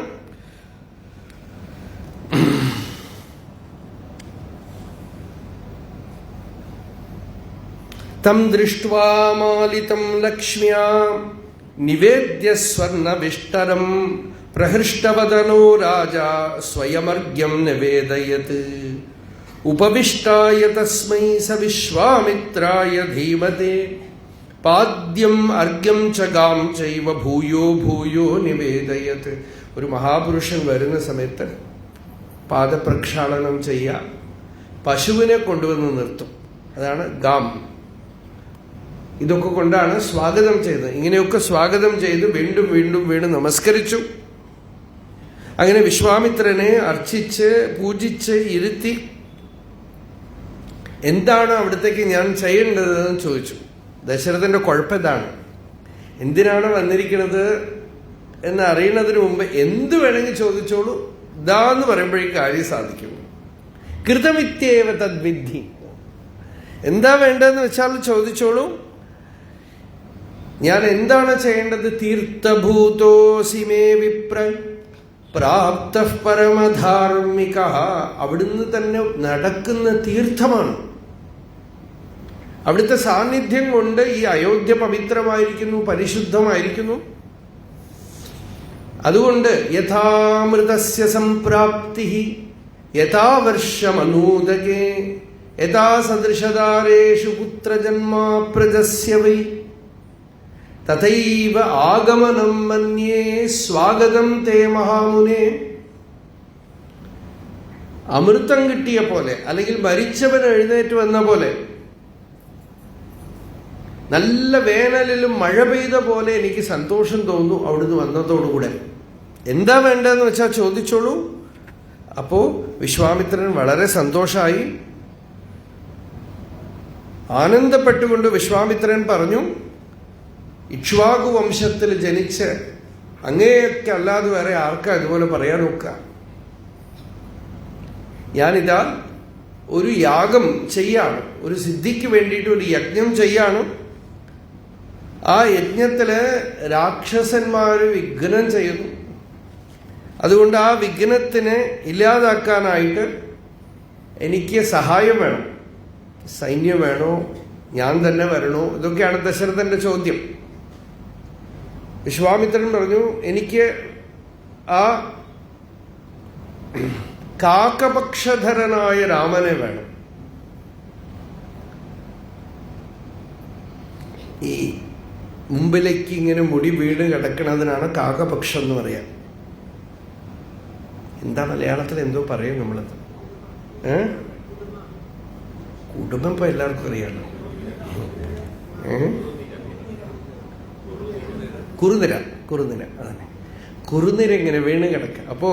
തം ദൃഷ്ട്വാ മാലിതം ലക്ഷ്മ്യാ നിവേദ്യ സ്വർണവിഷ്ടരം പ്രഹൃഷ്ടവദനോ രാജാ സ്വയമർഘ്യം നിവേദയത്. ഉപവിഷ്ടായ തസ്മൈ സ വിശ്വാമിത്രായ ധീമതേ പാദ്യം അർഘ്യം ച ഗാം ചൈവ ഭൂയോ ഭൂയോ നിവേദയത്. ഒരു മഹാപുരുഷൻ വരുന്ന സമയത്ത് പാദപ്രക്ഷാളനം ചെയ്യാൻ പശുവിനെ കൊണ്ടുവന്ന് നിർത്തും. അതാണ് ഗാം. ഇതൊക്കെ കൊണ്ടാണ് സ്വാഗതം ചെയ്തത്. ഇങ്ങനെയൊക്കെ സ്വാഗതം ചെയ്ത് വീണ്ടും വീണ്ടും വീണ്ടും നമസ്കരിച്ചു. അങ്ങനെ വിശ്വാമിത്രനെ അർച്ചിച്ച് പൂജിച്ച് ഇരുത്തി, എന്താണ് അവിടത്തേക്ക് ഞാൻ ചെയ്യേണ്ടതെന്ന് ചോദിച്ചു. ദശരഥന്റെ കുഴപ്പതാണ്, എന്തിനാണ് വന്നിരിക്കുന്നത് എന്ന് അറിയുന്നതിന് മുമ്പ് എന്ത് വേണമെങ്കിൽ ചോദിച്ചോളൂ, ഇതാന്ന് പറയുമ്പോഴേക്കും കാര്യം സാധിക്കും. കൃതമിത്യേവ തദ്വിദ്ധി. എന്താ വേണ്ടതെന്ന് വെച്ചാൽ ചോദിച്ചോളൂ, ഞാൻ എന്താണ് ചെയ്യേണ്ടത്? തീർത്ഥഭൂതോസി മേ വിപ്ര പ്രാപ്തഃ പരമധാർമ്മികഃ. അവിടുന്ന് തന്നെ നടക്കുന്ന തീർത്ഥമാണ്. അവിടുത്തെ സാന്നിധ്യം കൊണ്ട് ഈ അയോധ്യ പവിത്രമായിരിക്കുന്നു, പരിശുദ്ധമായിരിക്കുന്നു. അതുകൊണ്ട് യഥാമൃതസ്യ സംപ്രാപ്തി യഥാ വർഷമനൂദകേ യഥാ സദൃശധാരേഷു പുത്രജന്മാ പ്രജസ്യ വൈ തഥൈവ ആഗമനം മന്യേ സ്വാഗതം തേ മഹാമുനെ. അമൃതം കിട്ടിയ പോലെ, അല്ലെങ്കിൽ മരിച്ചവൻ എഴുന്നേറ്റ് വന്ന പോലെ, നല്ല വേനലിലും മഴ പെയ്ത പോലെ എനിക്ക് സന്തോഷം തോന്നുന്നു അവിടുന്ന് വന്നതോടുകൂടെ. എന്താ വേണ്ടതെന്ന് വെച്ചാൽ ചോദിച്ചോളൂ. അപ്പോ വിശ്വാമിത്രൻ വളരെ സന്തോഷമായി. ആനന്ദപ്പെട്ടുകൊണ്ട് വിശ്വാമിത്രൻ പറഞ്ഞു, ഇക്ഷ്വാകു വംശത്തിൽ ജനിച്ച് അങ്ങേയൊക്കെ അല്ലാതെ വേറെ ആർക്കാ ഇതുപോലെ പറയാൻ നോക്കുക? ഞാനിതാ ഒരു യാഗം ചെയ്യാണ്, ഒരു സിദ്ധിക്ക് വേണ്ടിയിട്ട് ഒരു യജ്ഞം ചെയ്യാണ്. ആ യജ്ഞത്തില് രാക്ഷസന്മാര് വിഘ്നം ചെയ്യുന്നു. അതുകൊണ്ട് ആ വിഘ്നത്തിനെ ഇല്ലാതാക്കാനായിട്ട് എനിക്ക് സഹായം വേണം. സൈന്യം വേണോ, ഞാൻ തന്നെ വരണോ? ഇതൊക്കെയാണ് ദശരഥന്റെ ചോദ്യം. വിശ്വാമിത്രൻ പറഞ്ഞു, എനിക്ക് ആ കാക്കപക്ഷധരനായ രാമനെ വേണം. ഈ മുമ്പിലേക്ക് ഇങ്ങനെ മുടി വീണ് കിടക്കുന്നതിനാണ് കാക്കപക്ഷം എന്ന് പറയാം. എന്താ മലയാളത്തിൽ എന്തോ പറയും നമ്മളത്? കുടുംബം ഇപ്പൊ എല്ലാവർക്കും അറിയാലോ. കുറുനിര, കുറുനിര, അതന്നെ, കുറുനിര ഇങ്ങനെ വീണ് കിടക്കുക. അപ്പോ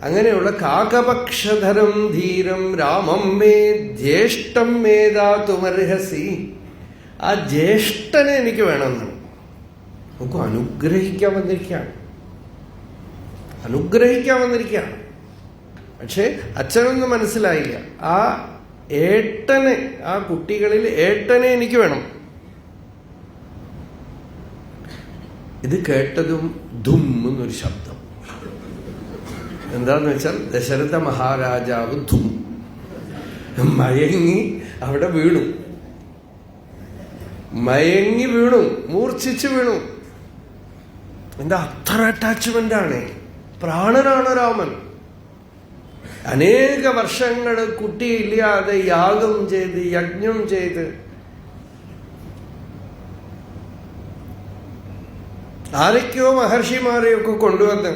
അങ്ങനെയുള്ള കാകപക്ഷധരം ധീരം രാമം മേ ജ്യേഷ്ഠം മേധാതുമർഹസി. ആ ജ്യേഷ്ഠനെ എനിക്ക് വേണമെന്നാണ്. നമുക്ക് അനുഗ്രഹിക്കാൻ വന്നിരിക്കുകയാണ്, അനുഗ്രഹിക്കാൻ വന്നിരിക്കുകയാണ്. പക്ഷെ അച്ഛനൊന്നും മനസ്സിലായില്ല. ആ ഏട്ടനെ, ആ കുട്ടികളിൽ ഏട്ടനെ എനിക്ക് വേണം. ഇത് കേട്ടതും ധും എന്നൊരു ശബ്ദം. എന്താന്ന് വെച്ചാൽ ദശരഥ മഹാരാജാവ് ധും മയങ്ങി അവിടെ വീണു, മയങ്ങി വീണു, മൂർച്ഛിച്ചു വീണു. എന്താ അത്ര അറ്റാച്ച്മെന്റാണ്. പ്രാണനാണ് രാമൻ. അനേക വർഷങ്ങൾ കുട്ടിയില്ലാതെ യാഗം ചെയ്ത് യജ്ഞം ചെയ്ത് ആരൊക്കെയോ മഹർഷിമാരെയൊക്കെ കൊണ്ടുവന്ന്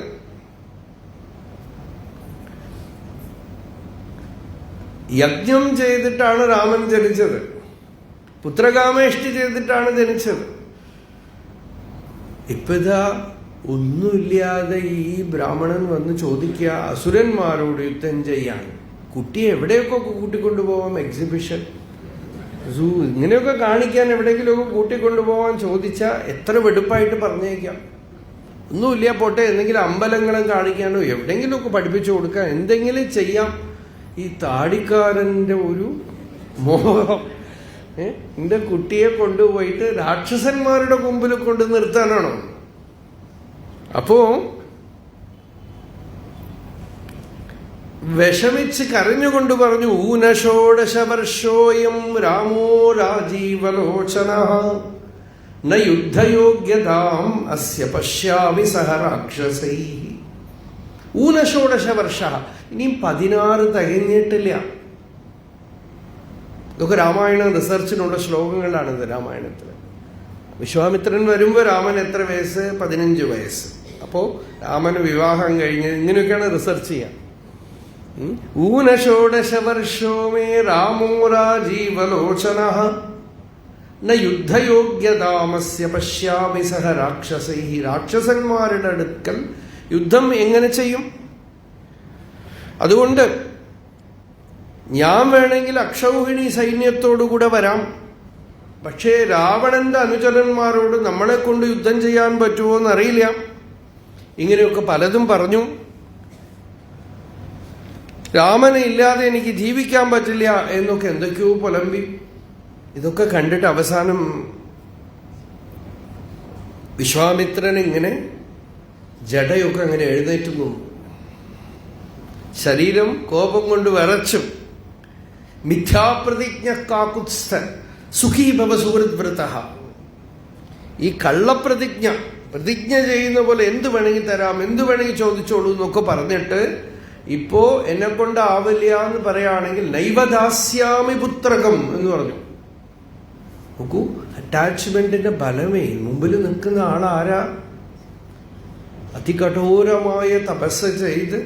യജ്ഞം ചെയ്തിട്ടാണ് രാമൻ ജനിച്ചത്. പുത്രകാമേഷ്ടി ചെയ്തിട്ടാണ് ജനിച്ചത്. ഇപ്പിതാ ഒന്നുമില്ലാതെ ഈ ബ്രാഹ്മണൻ വന്ന് ചോദിക്കുക അസുരന്മാരോട് യുദ്ധം ചെയ്യാൻ. കുട്ടിയെ എവിടെയൊക്കെ കൂട്ടിക്കൊണ്ടുപോവാം, എക്സിബിഷൻ, സൂ, ഇങ്ങനെയൊക്കെ കാണിക്കാൻ എവിടെയെങ്കിലുമൊക്കെ കൂട്ടിക്കൊണ്ടുപോകാൻ ചോദിച്ചാൽ എത്ര വെടുപ്പായിട്ട് പറഞ്ഞേക്കാം. ഒന്നുമില്ല, പോട്ടെ, എന്തെങ്കിലും അമ്പലങ്ങളും കാണിക്കാനോ എവിടെയെങ്കിലുമൊക്കെ പഠിപ്പിച്ചു കൊടുക്കാൻ, എന്തെങ്കിലും ചെയ്യാം. ഈ താടിക്കാരൻ്റെ ഒരു മോഹം, എന്റെ കുട്ടിയെ കൊണ്ടുപോയിട്ട് രാക്ഷസന്മാരുടെ മുമ്പിൽ കൊണ്ട് നിർത്താനാണോ? അപ്പോ വിഷമിച്ച് കരഞ്ഞുകൊണ്ട് പറഞ്ഞു, ഊനഷോഡശവർഷോയം രാമോ രാജീവലോചന ന യുദ്ധയോഗ്യതാം അസ്യ പശ്യാമി സഹ രാക്ഷസൈ. ഊനഷോഡശവർഷ, ഇനിയും 16 തികഞ്ഞിട്ടില്ല. ഇതൊക്കെ രാമായണ റിസർച്ചിനുള്ള ശ്ലോകങ്ങളാണിത്. രാമായണത്തിൽ വിശ്വാമിത്രൻ വരുമ്പോൾ രാമൻ എത്ര വയസ്സ്? 15 വയസ്സ്. അപ്പോൾ രാമന് വിവാഹം കഴിഞ്ഞ് ഇങ്ങനെയൊക്കെയാണ് റിസർച്ച് ചെയ്യാം. ഊനഷോഡശവർഷോ മേ രാമോ രാജീവലോചന ന യുദ്ധയോഗ്യതാമസ്യ പശ്യാമി സഹ രാക്ഷസൈ. രാക്ഷസന്മാരുടെ അടുക്കൽ യുദ്ധം എങ്ങനെ ചെയ്യും? അതുകൊണ്ട് ഞാൻ വേണമെങ്കിൽ അക്ഷൗഹിണി സൈന്യത്തോടുകൂടെ വരാം, പക്ഷേ രാവണന്റെ അനുചരന്മാരോട് നമ്മളെ കൊണ്ട് യുദ്ധം ചെയ്യാൻ പറ്റുമോ എന്നറിയില്ല. ഇങ്ങനെയൊക്കെ പലതും പറഞ്ഞു. രാമനെ ഇല്ലാതെ എനിക്ക് ജീവിക്കാൻ പറ്റില്ല എന്നൊക്കെ എന്തൊക്കെയോ പുലമ്പി. ഇതൊക്കെ കണ്ടിട്ട് അവസാനം വിശ്വാമിത്രൻ ഇങ്ങനെ ജടയൊക്കെ അങ്ങനെ എഴുന്നേറ്റുന്നു. ശരീരം കോപം കൊണ്ട് വിറച്ചു. മിഥ്യാപ്രതിജ്ഞ കാകുത്സ്ഥ സുഖീഭവ സുഹൃദ്വൃത. ഈ കള്ളപ്രതിജ്ഞ, പ്രതിജ്ഞ ചെയ്യുന്ന പോലെ എന്ത് വേണമെങ്കിൽ തരാം, എന്ത് വേണമെങ്കിൽ ചോദിച്ചോളൂ എന്നൊക്കെ പറഞ്ഞിട്ട് ഇപ്പോ എന്നെ കൊണ്ടാവില്ല എന്ന് പറയുകയാണെങ്കിൽ നൈവദാസ്യാമി പുത്രകം എന്ന് പറഞ്ഞു. നോക്കൂ, അറ്റാച്ച്മെന്റിന്റെ ബലമേ. മുമ്പിൽ നിൽക്കുന്ന ആളാരാ? അതികഠോരമായ തപസ് ചെയ്ത്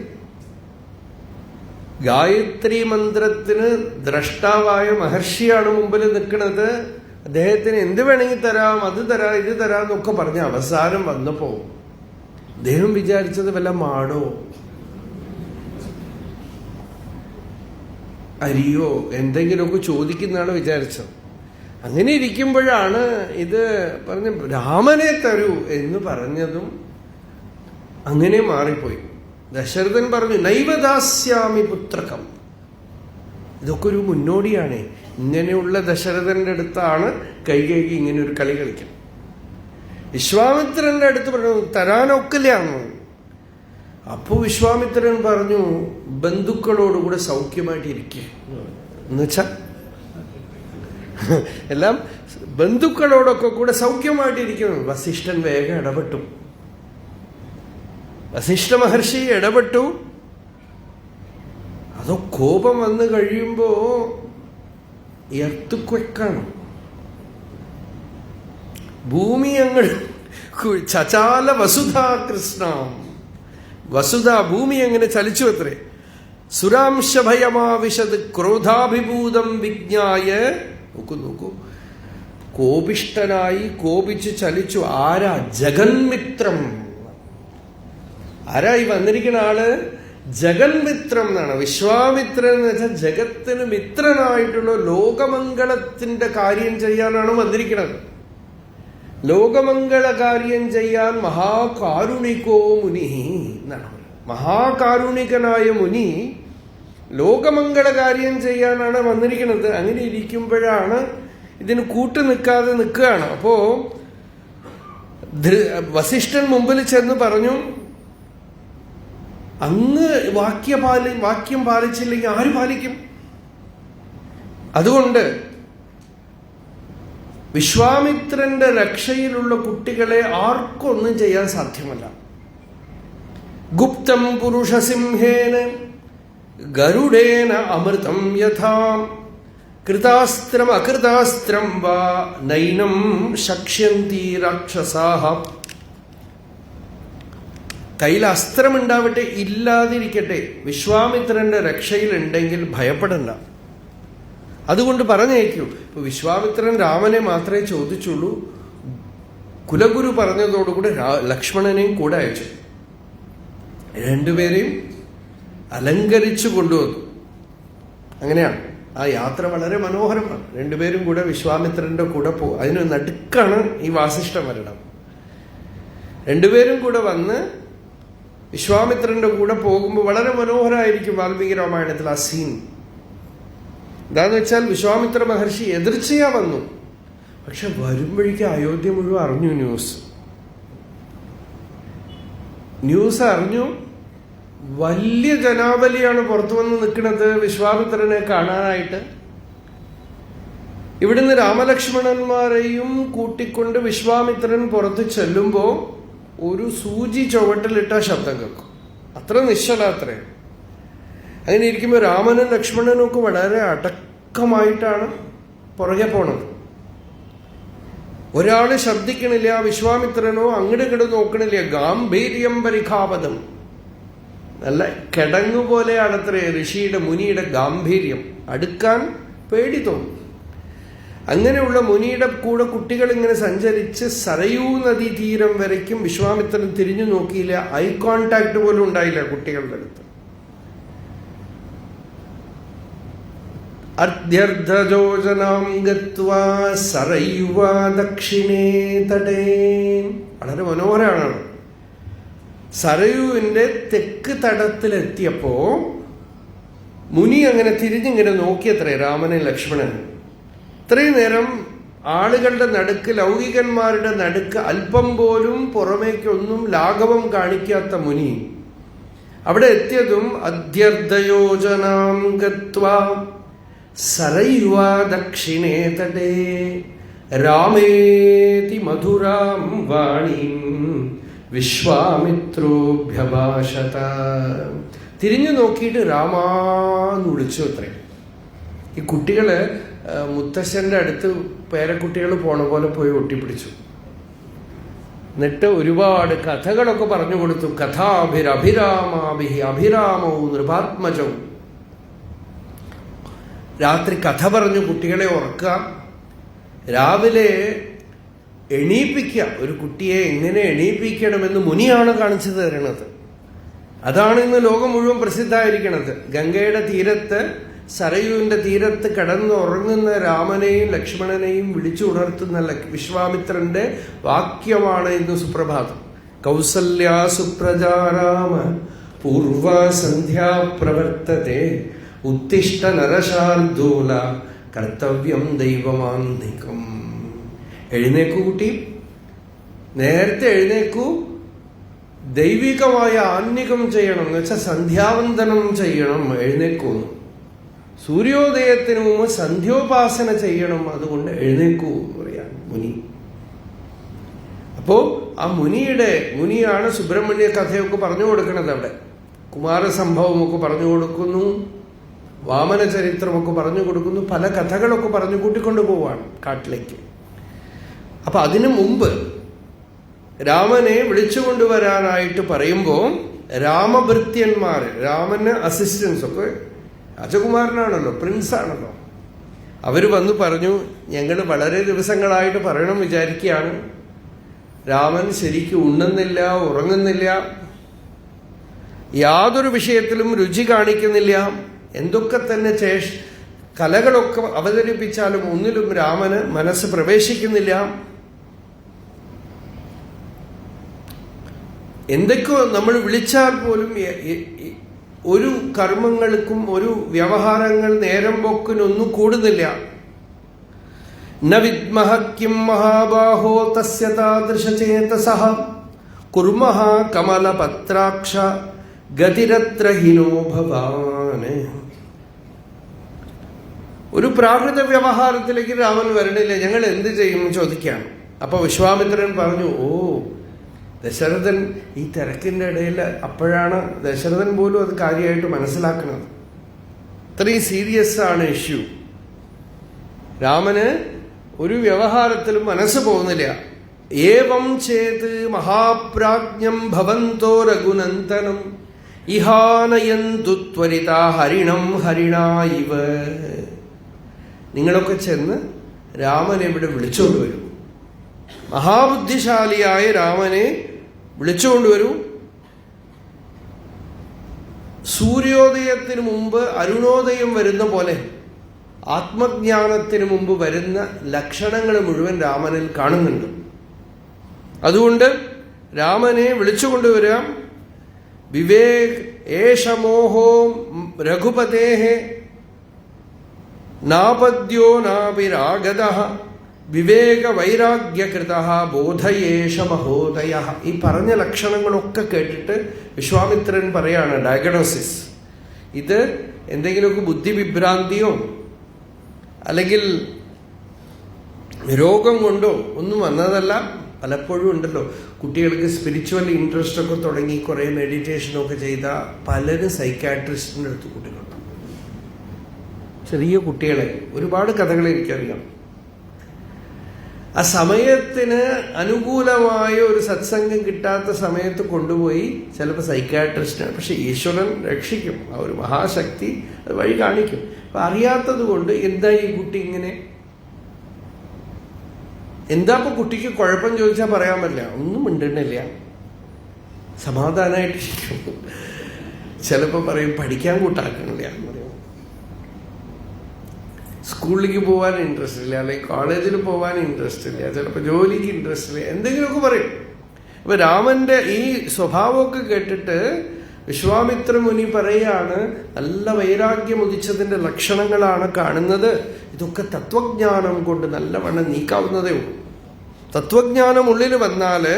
ഗായത്രി മന്ത്രത്തിന് ദ്രഷ്ടാവായ മഹർഷിയാണ് മുമ്പിൽ നിൽക്കുന്നത്. അദ്ദേഹത്തിന് എന്ത് വേണമെങ്കിൽ തരാം, അത് തരാം, ഇത് തരാം എന്നൊക്കെ പറഞ്ഞ് അവസാനം വന്നപ്പോ അദ്ദേഹം വിചാരിച്ചത് വല്ല മാടോ അരിയോ എന്തെങ്കിലുമൊക്കെ ചോദിക്കുന്നതാണ് വിചാരിച്ചത്. അങ്ങനെ ഇരിക്കുമ്പോഴാണ് ഇത് പറഞ്ഞ രാമനെ തരൂ എന്ന് പറഞ്ഞതും അങ്ങനെ മാറിപ്പോയി. ദശരഥൻ പറഞ്ഞു നൈവദാസ്യാമി പുത്രകം. ഇതൊക്കെ ഒരു മുന്നോടിയാണ്. ഇങ്ങനെയുള്ള ദശരഥന്റെ അടുത്താണ് കൈകേയി ഇങ്ങനെ ഒരു കളി കളിക്കും. വിശ്വാമിത്രന്റെ അടുത്ത് പറഞ്ഞു തരാനൊക്കില്ലാന്ന്. അപ്പോ വിശ്വാമിത്രൻ പറഞ്ഞു ബന്ധുക്കളോടുകൂടെ സൗഖ്യമായിട്ടിരിക്കുക എന്നുവെച്ചാ എല്ലാം ബന്ധുക്കളോടൊക്കെ കൂടെ സൗഖ്യമായിട്ടിരിക്കുന്നു. വസിഷ്ഠൻ വേഗം ഇടപെട്ടു. വസിഷ്ഠ മഹർഷി ഇടപെട്ടു. അതോ കോപം വന്നു കഴിയുമ്പോ എർത്തുക്വെക്കാണ്. ഭൂമി അങ്ങ് ചചാല വസുധാ കൃഷ്ണ. വസുധ ഭൂമി അങ്ങനെ ചലിച്ചു അത്രേ. സുരാംശഭയമാവിശത് ക്രോധാഭിഭൂതം വിജ്ഞായ. നോക്കൂ, കോപിഷ്ഠനായി കോപിച്ച് ചലിച്ചു. ആരാ? ജഗന്മിത്രം. ആരായി വന്നിരിക്കുന്ന ആള്? ജഗന്മിത്രം എന്നാണ്. വിശ്വാമിത്രൻ എന്ന് വെച്ചാൽ ജഗത്തിന് മിത്രനായിട്ടുള്ള ലോകമംഗളത്തിന്റെ കാര്യം ചെയ്യാനാണ് വന്നിരിക്കുന്നത്. ലോകമംഗള കാര്യം ചെയ്യാൻ മഹാകാരുണികോ മുനി എന്നാണ്. മഹാകാരുണികനായ മുനി ലോകമംഗള കാര്യം ചെയ്യാനാണ് വന്നിരിക്കുന്നത്. അങ്ങനെ ഇരിക്കുമ്പോഴാണ് ഇതിന് കൂട്ടു നിൽക്കാതെ നിൽക്കുകയാണ്. അപ്പോ വസിഷ്ഠൻ മുമ്പിൽ ചെന്ന് പറഞ്ഞു അങ്ങ് വാക്യം പാലിച്ചില്ലെങ്കിൽ ആര് പാലിക്കും? അതുകൊണ്ട് വിശ്വാമിത്രന്റെ രക്ഷയിലുള്ള കുട്ടികളെ ആർക്കും ഒന്നും ചെയ്യാൻ സാധ്യമല്ല. ഗുപ്തം പുരുഷസിംഹേന ഗരുഡേന അമൃതം യഥാ കൃതാസ്ത്രം അകൃതാസ്ത്രം വാ നൈനം ശക്ഷ്യന്തി രാക്ഷസാഹ. കയ്യിൽ അസ്ത്രമുണ്ടാവട്ടെ ഇല്ലാതിരിക്കട്ടെ, വിശ്വാമിത്രന്റെ രക്ഷയിലുണ്ടെങ്കിൽ ഭയപ്പെടണ്ട. അതുകൊണ്ട് പറഞ്ഞേക്കൂ. ഇപ്പൊ വിശ്വാമിത്രൻ രാമനെ മാത്രമേ ചോദിച്ചുള്ളൂ. കുലഗുരു പറഞ്ഞതോടുകൂടി ലക്ഷ്മണനെയും കൂടെ അയച്ചു. രണ്ടുപേരെയും അലങ്കരിച്ചു കൊണ്ടുവന്നു. അങ്ങനെയാണ് ആ യാത്ര വളരെ മനോഹരമാണ്. രണ്ടുപേരും കൂടെ വിശ്വാമിത്രന്റെ കൂടെ പോകും. അതിന് നടുക്കാണ് ഈ വാസിഷ്ഠ മരണം. രണ്ടുപേരും കൂടെ വന്ന് വിശ്വാമിത്രന്റെ കൂടെ പോകുമ്പോൾ വളരെ മനോഹരമായിരിക്കും വാൽമീകി രാമായണത്തിൽ ആ സീൻ. എന്താന്ന് വെച്ചാൽ വിശ്വാമിത്ര മഹർഷി എതിർച്ചയാ വന്നു. പക്ഷെ വരുമ്പോഴേക്ക് അയോധ്യ മുഴുവൻ അറിഞ്ഞു. ന്യൂസ് അറിഞ്ഞു. വലിയ ജനാവലിയാണ് പുറത്തു വന്ന് നിൽക്കുന്നത് വിശ്വാമിത്രനെ കാണാനായിട്ട്. ഇവിടുന്ന് രാമലക്ഷ്മണന്മാരെയും കൂട്ടിക്കൊണ്ട് വിശ്വാമിത്രൻ പുറത്ത് ചെല്ലുമ്പോ ഒരു സൂചി ചുവട്ടിലിട്ട ശബ്ദം കേൾക്കും. അത്ര നിശ്ചലാത്രേ. അങ്ങനെ ഇരിക്കുമ്പോൾ രാമനും ലക്ഷ്മണനും ഒക്കെ വളരെ അടക്കമായിട്ടാണ് പുറകെ പോണത്. ഒരാള് ശബ്ദിക്കണില്ല. വിശ്വാമിത്രനോ അങ്ങോട്ട് ഇങ്ങോട്ട് നോക്കണില്ല. ഗാംഭീര്യം പരിഖാപതം. നല്ല കിടങ്ങുപോലെയാണത്രേ ഋഷിയുടെ മുനിയുടെ ഗാംഭീര്യം. അടുക്കാൻ പേടി തോന്നും. അങ്ങനെയുള്ള മുനിയുടെ കൂടെ കുട്ടികൾ ഇങ്ങനെ സഞ്ചരിച്ച് സരയൂ നദീ തീരം വരയ്ക്കും വിശ്വാമിത്രൻ തിരിഞ്ഞു നോക്കിയില്ല. ഐ കോണ്ടാക്ട് പോലും ഉണ്ടായില്ല കുട്ടികളുടെ അടുത്ത്. അർദ്ധ്യർദ്ധജോജനാം ഗത്വാ സരയുവാ ദക്ഷിണേ തടേ. വളരെ മനോഹരമാണ്. സരയുവിന്റെ തെക്ക് തടത്തിലെത്തിയപ്പോ മുനി അങ്ങനെ തിരിഞ്ഞിങ്ങനെ നോക്കിയത്രേ രാമനെ ലക്ഷ്മണനും. ഇത്രയും നേരം ആളുകളുടെ നടുക്ക്, ലൗകികന്മാരുടെ നടുക്ക് അല്പം പോലും പുറമേക്കൊന്നും ലാഘവം കാണിക്കാത്ത മുനി അവിടെ എത്തിയതും അദ്ധ്യർദ്ധയോജനാം ഗത്വാ സരയുവാ ദക്ഷിണേ തടേ രാമേതി മധുരാം വാണീം വിശ്വാമിത്രോഭ്യഭാഷത. തിരിഞ്ഞു നോക്കിയിട്ട് രാമാന്ന് വിളിച്ചു അത്രേ. ഈ കുട്ടികള് മുത്തശ്ശന്റെ അടുത്ത് പേരക്കുട്ടികൾ പോണ പോലെ പോയി ഒട്ടിപ്പിടിച്ചു. എന്നിട്ട് ഒരുപാട് കഥകളൊക്കെ പറഞ്ഞു കൊടുത്തു. കഥാഭിരഭിരാമാഭിഹി അഭിരാമവും നൃപാത്മജവും. രാത്രി കഥ പറഞ്ഞു കുട്ടികളെ ഉറക്കാം. രാവിലെ എണീപ്പിക്കുക. ഒരു കുട്ടിയെ എങ്ങനെ എണീപ്പിക്കണമെന്ന് മുനിയാണ് കാണിച്ചു തരണത്. അതാണ് ഇന്ന് ലോകം മുഴുവൻ പ്രസിദ്ധമായിരിക്കണത്. ഗംഗയുടെ തീരത്ത്, സരയുവിന്റെ തീരത്ത് കിടന്നുറങ്ങുന്ന രാമനെയും ലക്ഷ്മണനെയും വിളിച്ചുണർത്തുന്ന വിശ്വാമിത്രന്റെ വാക്യമാണ് ഇന്ന് സുപ്രഭാതം. കൗസല്യാ സുപ്രജാരാമ പൂർവാ സന്ധ്യാ പ്രവർത്തത്തെ ഉത്തിഷ്ഠ നരശാർദൂല കർത്തവ്യം ദൈവമാന്തികം. എഴുന്നേക്കൂ കുട്ടി, നേരത്തെ എഴുന്നേക്കൂ. ദൈവികമായ ആന്തികം ചെയ്യണം എന്ന് വെച്ചാൽ സന്ധ്യാവന്തനം ചെയ്യണം. എഴുന്നേക്കൂ. സൂര്യോദയത്തിന് മുമ്പ് സന്ധ്യോപാസന ചെയ്യണം. അതുകൊണ്ട് എഴുന്നേക്കൂ എന്ന് പറയാൻ മുനി. അപ്പോ ആ മുനിയാണ് സുബ്രഹ്മണ്യ കഥയൊക്കെ പറഞ്ഞു കൊടുക്കുന്നത്. അവിടെ കുമാരസംഭവമൊക്കെ പറഞ്ഞു കൊടുക്കുന്നു, വാമന ചരിത്രമൊക്കെ പറഞ്ഞു കൊടുക്കുന്നു, പല കഥകളൊക്കെ പറഞ്ഞു കൂട്ടിക്കൊണ്ടു പോവാണ് കാട്ടിലേക്ക്. അപ്പൊ അതിനു മുമ്പ് രാമനെ വിളിച്ചുകൊണ്ടുവരാനായിട്ട് പറയുമ്പോൾ രാമഭൃത്യന്മാര്, രാമന് അസിസ്റ്റൻസ് ഒക്കെ, രാജകുമാരനാണല്ലോ, പ്രിൻസ് ആണല്ലോ, അവര് വന്നു പറഞ്ഞു, ഞങ്ങൾ വളരെ ദിവസങ്ങളായിട്ട് പറയണം വിചാരിക്കുകയാണ്, രാമൻ ശരിക്കും ഉണ്ണുന്നില്ല, ഉറങ്ങുന്നില്ല, യാതൊരു വിഷയത്തിലും രുചി കാണിക്കുന്നില്ല, എന്തൊക്കെ തന്നെ കലകളൊക്കെ അവതരിപ്പിച്ചാലും ഒന്നിലും രാമന് മനസ്സ് പ്രവേശിക്കുന്നില്ല, എന്തൊക്കെയോ നമ്മൾ വിളിച്ചാൽ പോലും ഒരു കർമ്മങ്ങൾക്കും ഒരു വ്യവഹാരങ്ങൾ നേരം പോക്കിനൊന്നും കൂടുന്നില്ല. ന വിദ്മഹ കിം മഹാബാഹോ തസ്യ താദൃശചേതസഃ കുർമഃ കമലപത്രാക്ഷ ഗതിരത്ര ഹിനോ ഭവാൻ. ഒരു പ്രാകൃത വ്യവഹാരത്തിലേക്ക് രാമൻ വരണില്ല. ഞങ്ങൾ എന്ത് ചെയ്യും ചോദിക്കാം. അപ്പൊ വിശ്വാമിത്രൻ പറഞ്ഞു, ഓ ദശരഥൻ ഈ തിരക്കിന്റെ ഇടയിൽ, അപ്പോഴാണ് ദശരഥൻ പോലും അത് കാര്യമായിട്ട് മനസ്സിലാക്കുന്നത്. ഇത്രയും സീരിയസ് ആണ് ഇഷ്യൂ. രാമന് ഒരു വ്യവഹാരത്തിലും മനസ്സ് പോകുന്നില്ല. ഏവം ചേത് മഹാപ്രാജ്ഞം ഭവന്തോ രഘുനന്ദനം ഇഹാനയന്തു ത്വരിതാ ഹരിണം ഹരിണായിവ. നിങ്ങളൊക്കെ ചെന്ന് രാമനെ ഇവിടെ വിളിച്ചുകൊണ്ടുവരും. മഹാബുദ്ധിശാലിയായ രാമനെ വിളിച്ചുകൊണ്ടുവരൂ. സൂര്യോദയത്തിന് മുമ്പ് അരുണോദയം വരുന്ന പോലെ ആത്മജ്ഞാനത്തിന് മുമ്പ് വരുന്ന ലക്ഷണങ്ങൾ മുഴുവൻ രാമനിൽ കാണുന്നുണ്ട്. അതുകൊണ്ട് രാമനെ വിളിച്ചുകൊണ്ടുവരാം. വിവേക് ഏഷമോഹോ രഘുപതേഹ നാപദ്യോ നാപിരാഗതഃ വിവേക വൈരാഗ്യകൃതഃ ബോധയേഷ മഹോദയ. ഈ പറഞ്ഞ ലക്ഷണങ്ങളൊക്കെ കേട്ടിട്ട് വിശ്വാമിത്രൻ പറയാണ് ഡയഗ്നോസിസ്. ഇത് എന്തെങ്കിലുമൊക്കെ ബുദ്ധിവിഭ്രാന്തിയോ അല്ലെങ്കിൽ രോഗം കൊണ്ടോ ഒന്നും വന്നതല്ല. പലപ്പോഴും ഉണ്ടല്ലോ കുട്ടികൾക്ക് സ്പിരിച്വൽ ഇൻട്രസ്റ്റ് ഒക്കെ തുടങ്ങി കുറെ മെഡിറ്റേഷനൊക്കെ ചെയ്ത പലരും സൈക്കാട്രിസ്റ്റിൻ്റെ അടുത്ത് കുട്ടികളുണ്ട്. ചെറിയ കുട്ടികളെ ഒരുപാട് കഥകൾ എനിക്കറിയാം. ആ സമയത്തിന് അനുകൂലമായ ഒരു സത്സംഗം കിട്ടാത്ത സമയത്ത് കൊണ്ടുപോയി ചിലപ്പോൾ സൈക്കാട്രിസ്റ്റാണ്. പക്ഷെ ഈശ്വരൻ രക്ഷിക്കും. ആ ഒരു മഹാശക്തി അത് വഴി കാണിക്കും. അപ്പൊ അറിയാത്തത് കൊണ്ട് എന്താ ഈ കുട്ടി ഇങ്ങനെ, എന്താ ഇപ്പൊ കുട്ടിക്ക് കുഴപ്പം ചോദിച്ചാൽ പറയാൻ പറ്റില്ല. ഒന്നും മിണ്ടുന്നില്ല, സമാധാനമായിട്ടിരിക്കും. ചിലപ്പോൾ പറയും പഠിക്കാൻ കൂട്ടാക്കണില്ല എന്ന് പറയും. സ്കൂളിലേക്ക് പോകാൻ ഇൻട്രസ്റ്റ് ഇല്ല, അല്ലെങ്കിൽ കോളേജിൽ പോകാൻ ഇൻട്രസ്റ്റ് ഇല്ല, ചിലപ്പോൾ ജോലിക്ക് ഇൻട്രസ്റ്റ് ഇല്ല, എന്തെങ്കിലുമൊക്കെ പറയും. അപ്പൊ രാമന്റെ ഈ സ്വഭാവമൊക്കെ കേട്ടിട്ട് വിശ്വാമിത്ര മുനി പറയാണ്, നല്ല വൈരാഗ്യം ഉദിച്ചതിന്റെ ലക്ഷണങ്ങളാണ് കാണുന്നത്. ഇതൊക്കെ തത്വജ്ഞാനം കൊണ്ട് നല്ലവണ്ണം നീക്കാവുന്നതേ ഉള്ളൂ. തത്വജ്ഞാനം ഉള്ളിൽ വന്നാല്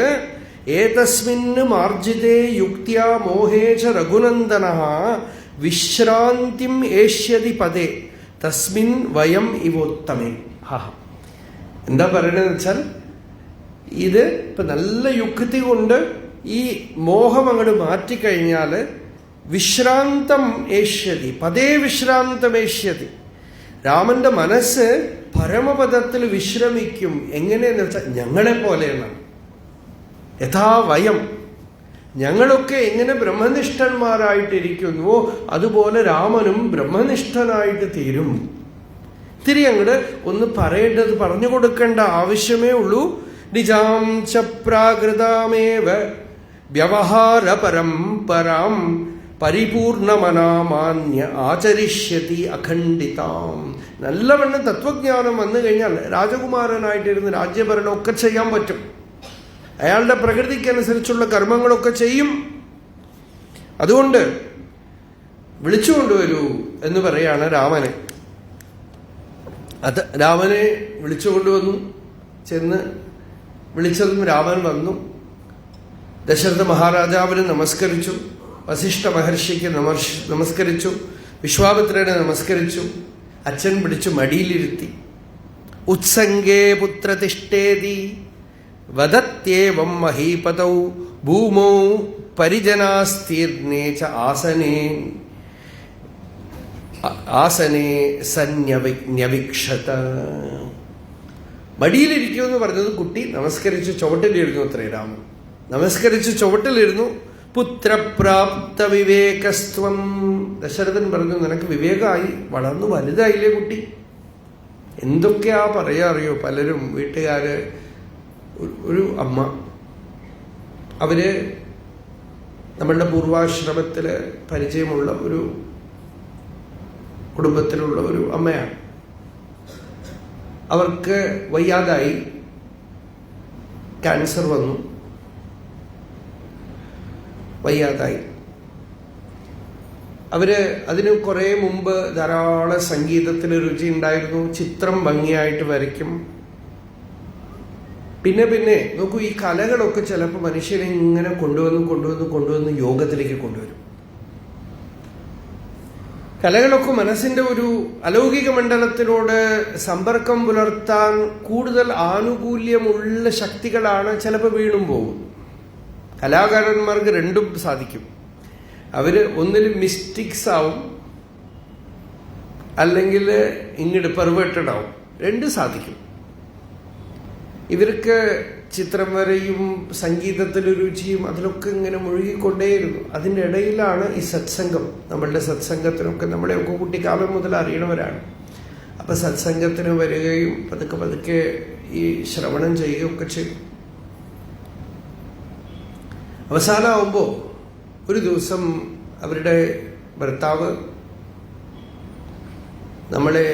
ഏതസ്മിന് മാർജിതേ യുക്തിയാ മോഹേച രഘുനന്ദന വിശ്രാന്തിം ഏഷ്യതി പദേ തസ്മിൻ വയം ഇവോത്തമേ. എന്താ പറയണെന്ന് വെച്ചാൽ, ഇത് ഇപ്പൊ നല്ല യുക്തി കൊണ്ട് ഈ മോഹം അങ്ങോട്ട് മാറ്റിക്കഴിഞ്ഞാൽ വിശ്രാന്തം ഏഷ്യതി പദേ വിശ്രാന്തമേഷ്യതി. രാമന്റെ മനസ്സ് പരമപദത്തിൽ വിശ്രമിക്കും. എങ്ങനെയെന്ന് വെച്ചാൽ ഞങ്ങളെ പോലെയാണ്. യഥാ വയം, ഞങ്ങളൊക്കെ എങ്ങനെ ബ്രഹ്മനിഷ്ഠന്മാരായിട്ടിരിക്കുന്നുവോ അതുപോലെ രാമനും ബ്രഹ്മനിഷ്ഠനായിട്ട് തീരും. ഇത്തിരി അങ്ങോട്ട് ഒന്ന് പറയേണ്ടത് പറഞ്ഞു കൊടുക്കേണ്ട ആവശ്യമേ ഉള്ളൂ. നിജാം ച പ്രാകൃതാമേവ വ്യവഹാര പരംപരാം പരിപൂർണമനാമാന്യ ആചരിഷ്യതി അഖണ്ഡിതാം. നല്ലവണ്ണം തത്വജ്ഞാനം വന്നു കഴിഞ്ഞാൽ രാജകുമാരനായിട്ടിരുന്ന് രാജ്യഭരണമൊക്കെ ചെയ്യാൻ പറ്റും. അയാളുടെ പ്രകൃതിക്കനുസരിച്ചുള്ള കർമ്മങ്ങളൊക്കെ ചെയ്യും. അതുകൊണ്ട് വിളിച്ചുകൊണ്ടുവരൂ എന്ന് പറയാണ് രാമനെ. അത് രാമനെ വിളിച്ചുകൊണ്ടുവന്നു. ചെന്ന് വിളിച്ചതും രാമൻ വന്നു. ദശരഥ മഹാരാജാവിന് നമസ്കരിച്ചു, വസിഷ്ഠ മഹർഷിക്ക് നമസ്കരിച്ചു, വിശ്വാമിത്രനെ നമസ്കരിച്ചു. അച്ഛൻ പിടിച്ചു മടിയിലിരുത്തി. ഉത്സംഗേ പുത്രതിഷ്ഠേതി വദത്യേവം മഹീപതൗ ഭൂമൗ പരിജനാസ്തീർണേ ച ആസനേ സന്യവിക്ഷത. മടിയിലിരിക്കുമെന്ന് പറഞ്ഞത് കുട്ടി നമസ്കരിച്ച് ചുവട്ടിലിരുന്നു. അത്രേ രാമൻ നമസ്കരിച്ച് ചുവട്ടിലിരുന്നു. പുത്രപ്രാപ്ത വിവേകസ്ത്വം. ദശരഥൻ പറഞ്ഞു, നിനക്ക് വിവേകമായി, വളർന്നു വലുതായില്ലേ കുട്ടി. എന്തൊക്കെയാ പറയാ അറിയോ പലരും. വീട്ടുകാര്, ഒരു അമ്മ, അവര് നമ്മളുടെ പൂർവാശ്രമത്തില് പരിചയമുള്ള ഒരു കുടുംബത്തിലുള്ള ഒരു അമ്മയാണ്. അവർക്ക് വയ്യാതായി, ക്യാൻസർ വന്നു, വയ്യാതായി. അവര് അതിന് കുറെ മുമ്പ് ധാരാളം സംഗീതത്തിന് രുചി ഉണ്ടായിരുന്നു, ചിത്രം ഭംഗിയായിട്ട് വരയ്ക്കും. പിന്നെ പിന്നെ നോക്കൂ, ഈ കലകളൊക്കെ ചിലപ്പോൾ മനുഷ്യനെ ഇങ്ങനെ കൊണ്ടുവന്ന് യോഗത്തിലേക്ക് കൊണ്ടുവരും. കലകളൊക്കെ മനസ്സിന്റെ ഒരു അലൗകിക മണ്ഡലത്തിനോട് സമ്പർക്കം പുലർത്താൻ കൂടുതൽ ആനുകൂല്യമുള്ള ശക്തികളാണ്. ചിലപ്പോൾ വീണും പോകും. കലാകാരന്മാർക്ക് രണ്ടും സാധിക്കും. അവര് ഒന്നിൽ മിസ്റ്റിക്സ് ആവും, അല്ലെങ്കിൽ ഇങ്ങോട്ട് പെർവേർട്ടഡ് ആവും. രണ്ടും സാധിക്കും. ഇവർക്ക് ചിത്രം വരെയും സംഗീതത്തിൻ്റെ രുചിയും അതിലൊക്കെ ഇങ്ങനെ മുഴുകിക്കൊണ്ടേയിരുന്നു. അതിൻ്റെ ഇടയിലാണ് ഈ സത്സംഗം. നമ്മളുടെ സത്സംഗത്തിനൊക്കെ നമ്മളെയൊക്കെ കുട്ടിക്കാലം മുതൽ അറിയണവരാണ്. അപ്പം സത്സംഗത്തിന് വരികയും പതുക്കെ പതുക്കെ ഈ ശ്രവണം ചെയ്യുകയൊക്കെ ചെയ്യും. അവസാനമാകുമ്പോൾ ഒരു ദിവസം അവരുടെ ഭർത്താവ് നമ്മളെ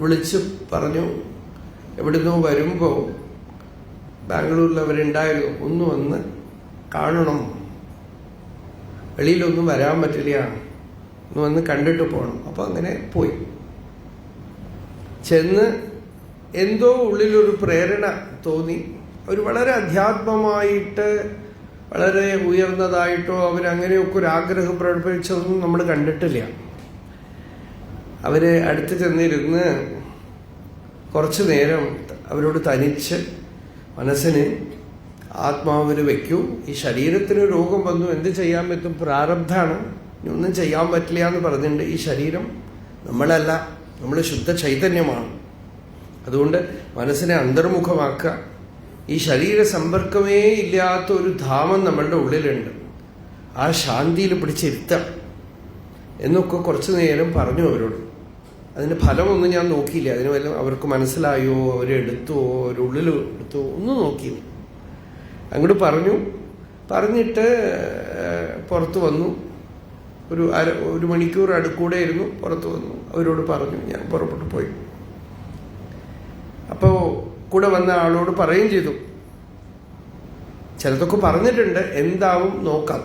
വിളിച്ച് പറഞ്ഞു, എവിടുന്നോ വരുമ്പോൾ ബാംഗ്ലൂരിൽ അവരുണ്ടായിരുന്നു, ഒന്ന് വന്ന് കാണണം, വെളിയിലൊന്നും വരാൻ പറ്റില്ല, ഒന്ന് വന്ന് കണ്ടിട്ട് പോകണം. അപ്പോൾ അങ്ങനെ പോയി. ചെന്ന് എന്തോ ഉള്ളിലൊരു പ്രേരണ തോന്നി. അവർ വളരെ അധ്യാത്മമായിട്ട് വളരെ ഉയർന്നതായിട്ടോ അവരങ്ങനെയൊക്കെ ഒരു ആഗ്രഹം പ്രകടിപ്പിച്ചതൊന്നും നമ്മൾ കണ്ടിട്ടില്ല. അവരെ അടുത്ത് ചെന്നിരുന്ന് കുറച്ചു നേരം അവരോട് തനിച്ച് മനസ്സിന് ആത്മാവിന് വയ്ക്കൂ. ഈ ശരീരത്തിന് രോഗം വന്നു, എന്ത് ചെയ്യാൻ പറ്റും? പ്രാരബ്ധാണ്, ഒന്നും ചെയ്യാൻ പറ്റില്ല എന്ന് പറഞ്ഞിട്ടുണ്ട്. ഈ ശരീരം നമ്മളല്ല, നമ്മൾ ശുദ്ധ ചൈതന്യമാണ്. അതുകൊണ്ട് മനസ്സിനെ അന്തർമുഖമാക്കുക. ഈ ശരീര സമ്പർക്കമേ ഇല്ലാത്ത ഒരു ധാമം നമ്മളുടെ ഉള്ളിലുണ്ട്, ആ ശാന്തിയിൽ പിടിച്ചിരുത്താം എന്നൊക്കെ കുറച്ചു നേരം പറഞ്ഞു അവരോട്. അതിൻ്റെ ഫലമൊന്നും ഞാൻ നോക്കിയില്ല. അതിന് വല്ല അവർക്ക് മനസ്സിലായോ, അവരെടുത്തോ, അവരുള്ളിൽ എടുത്തോ, ഒന്നും നോക്കിയില്ല. അങ്ങോട്ട് പറഞ്ഞിട്ട് പുറത്ത് വന്നു. ഒരു മണിക്കൂർ അടുക്കൂടെ ഇരുന്നു. പുറത്ത് വന്നു, അവരോട് പറഞ്ഞു, ഞാൻ പുറപ്പെട്ടു പോയി. അപ്പോൾ കൂടെ വന്ന ആളോട് പറയുകയും ചെയ്തു, ചിലതൊക്കെ പറഞ്ഞിട്ടുണ്ട്, എന്താവും നോക്കാം.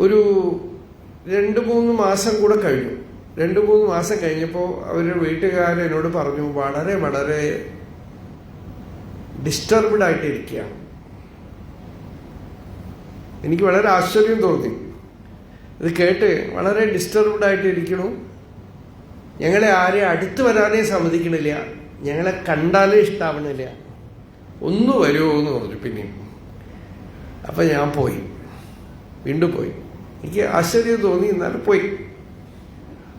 ഒരു 2-3 മാസം കൂടെ കഴിഞ്ഞു. 2-3 മാസം കഴിഞ്ഞപ്പോൾ അവരുടെ വീട്ടുകാരെന്നോട് പറഞ്ഞു, വളരെ വളരെ ഡിസ്റ്റർബ്ഡ് ആയിട്ടിരിക്കുകയാണ്. എനിക്ക് വളരെ ആശ്ചര്യം തോന്നി. ഇത് കേട്ട് വളരെ ഡിസ്റ്റർബ്ഡ് ആയിട്ടിരിക്കണു, ഞങ്ങളെ ആരെയും അടുത്ത് വരാനേ സമ്മതിക്കണില്ല, ഞങ്ങളെ കണ്ടാലേ ഇഷ്ടാവണില്ല, ഒന്ന് വരുമോ എന്ന് പറഞ്ഞു. പിന്നെയും അപ്പം ഞാൻ പോയി, വീണ്ടും പോയി. എനിക്ക് ആശ്ചര്യം തോന്നി, എന്നാലും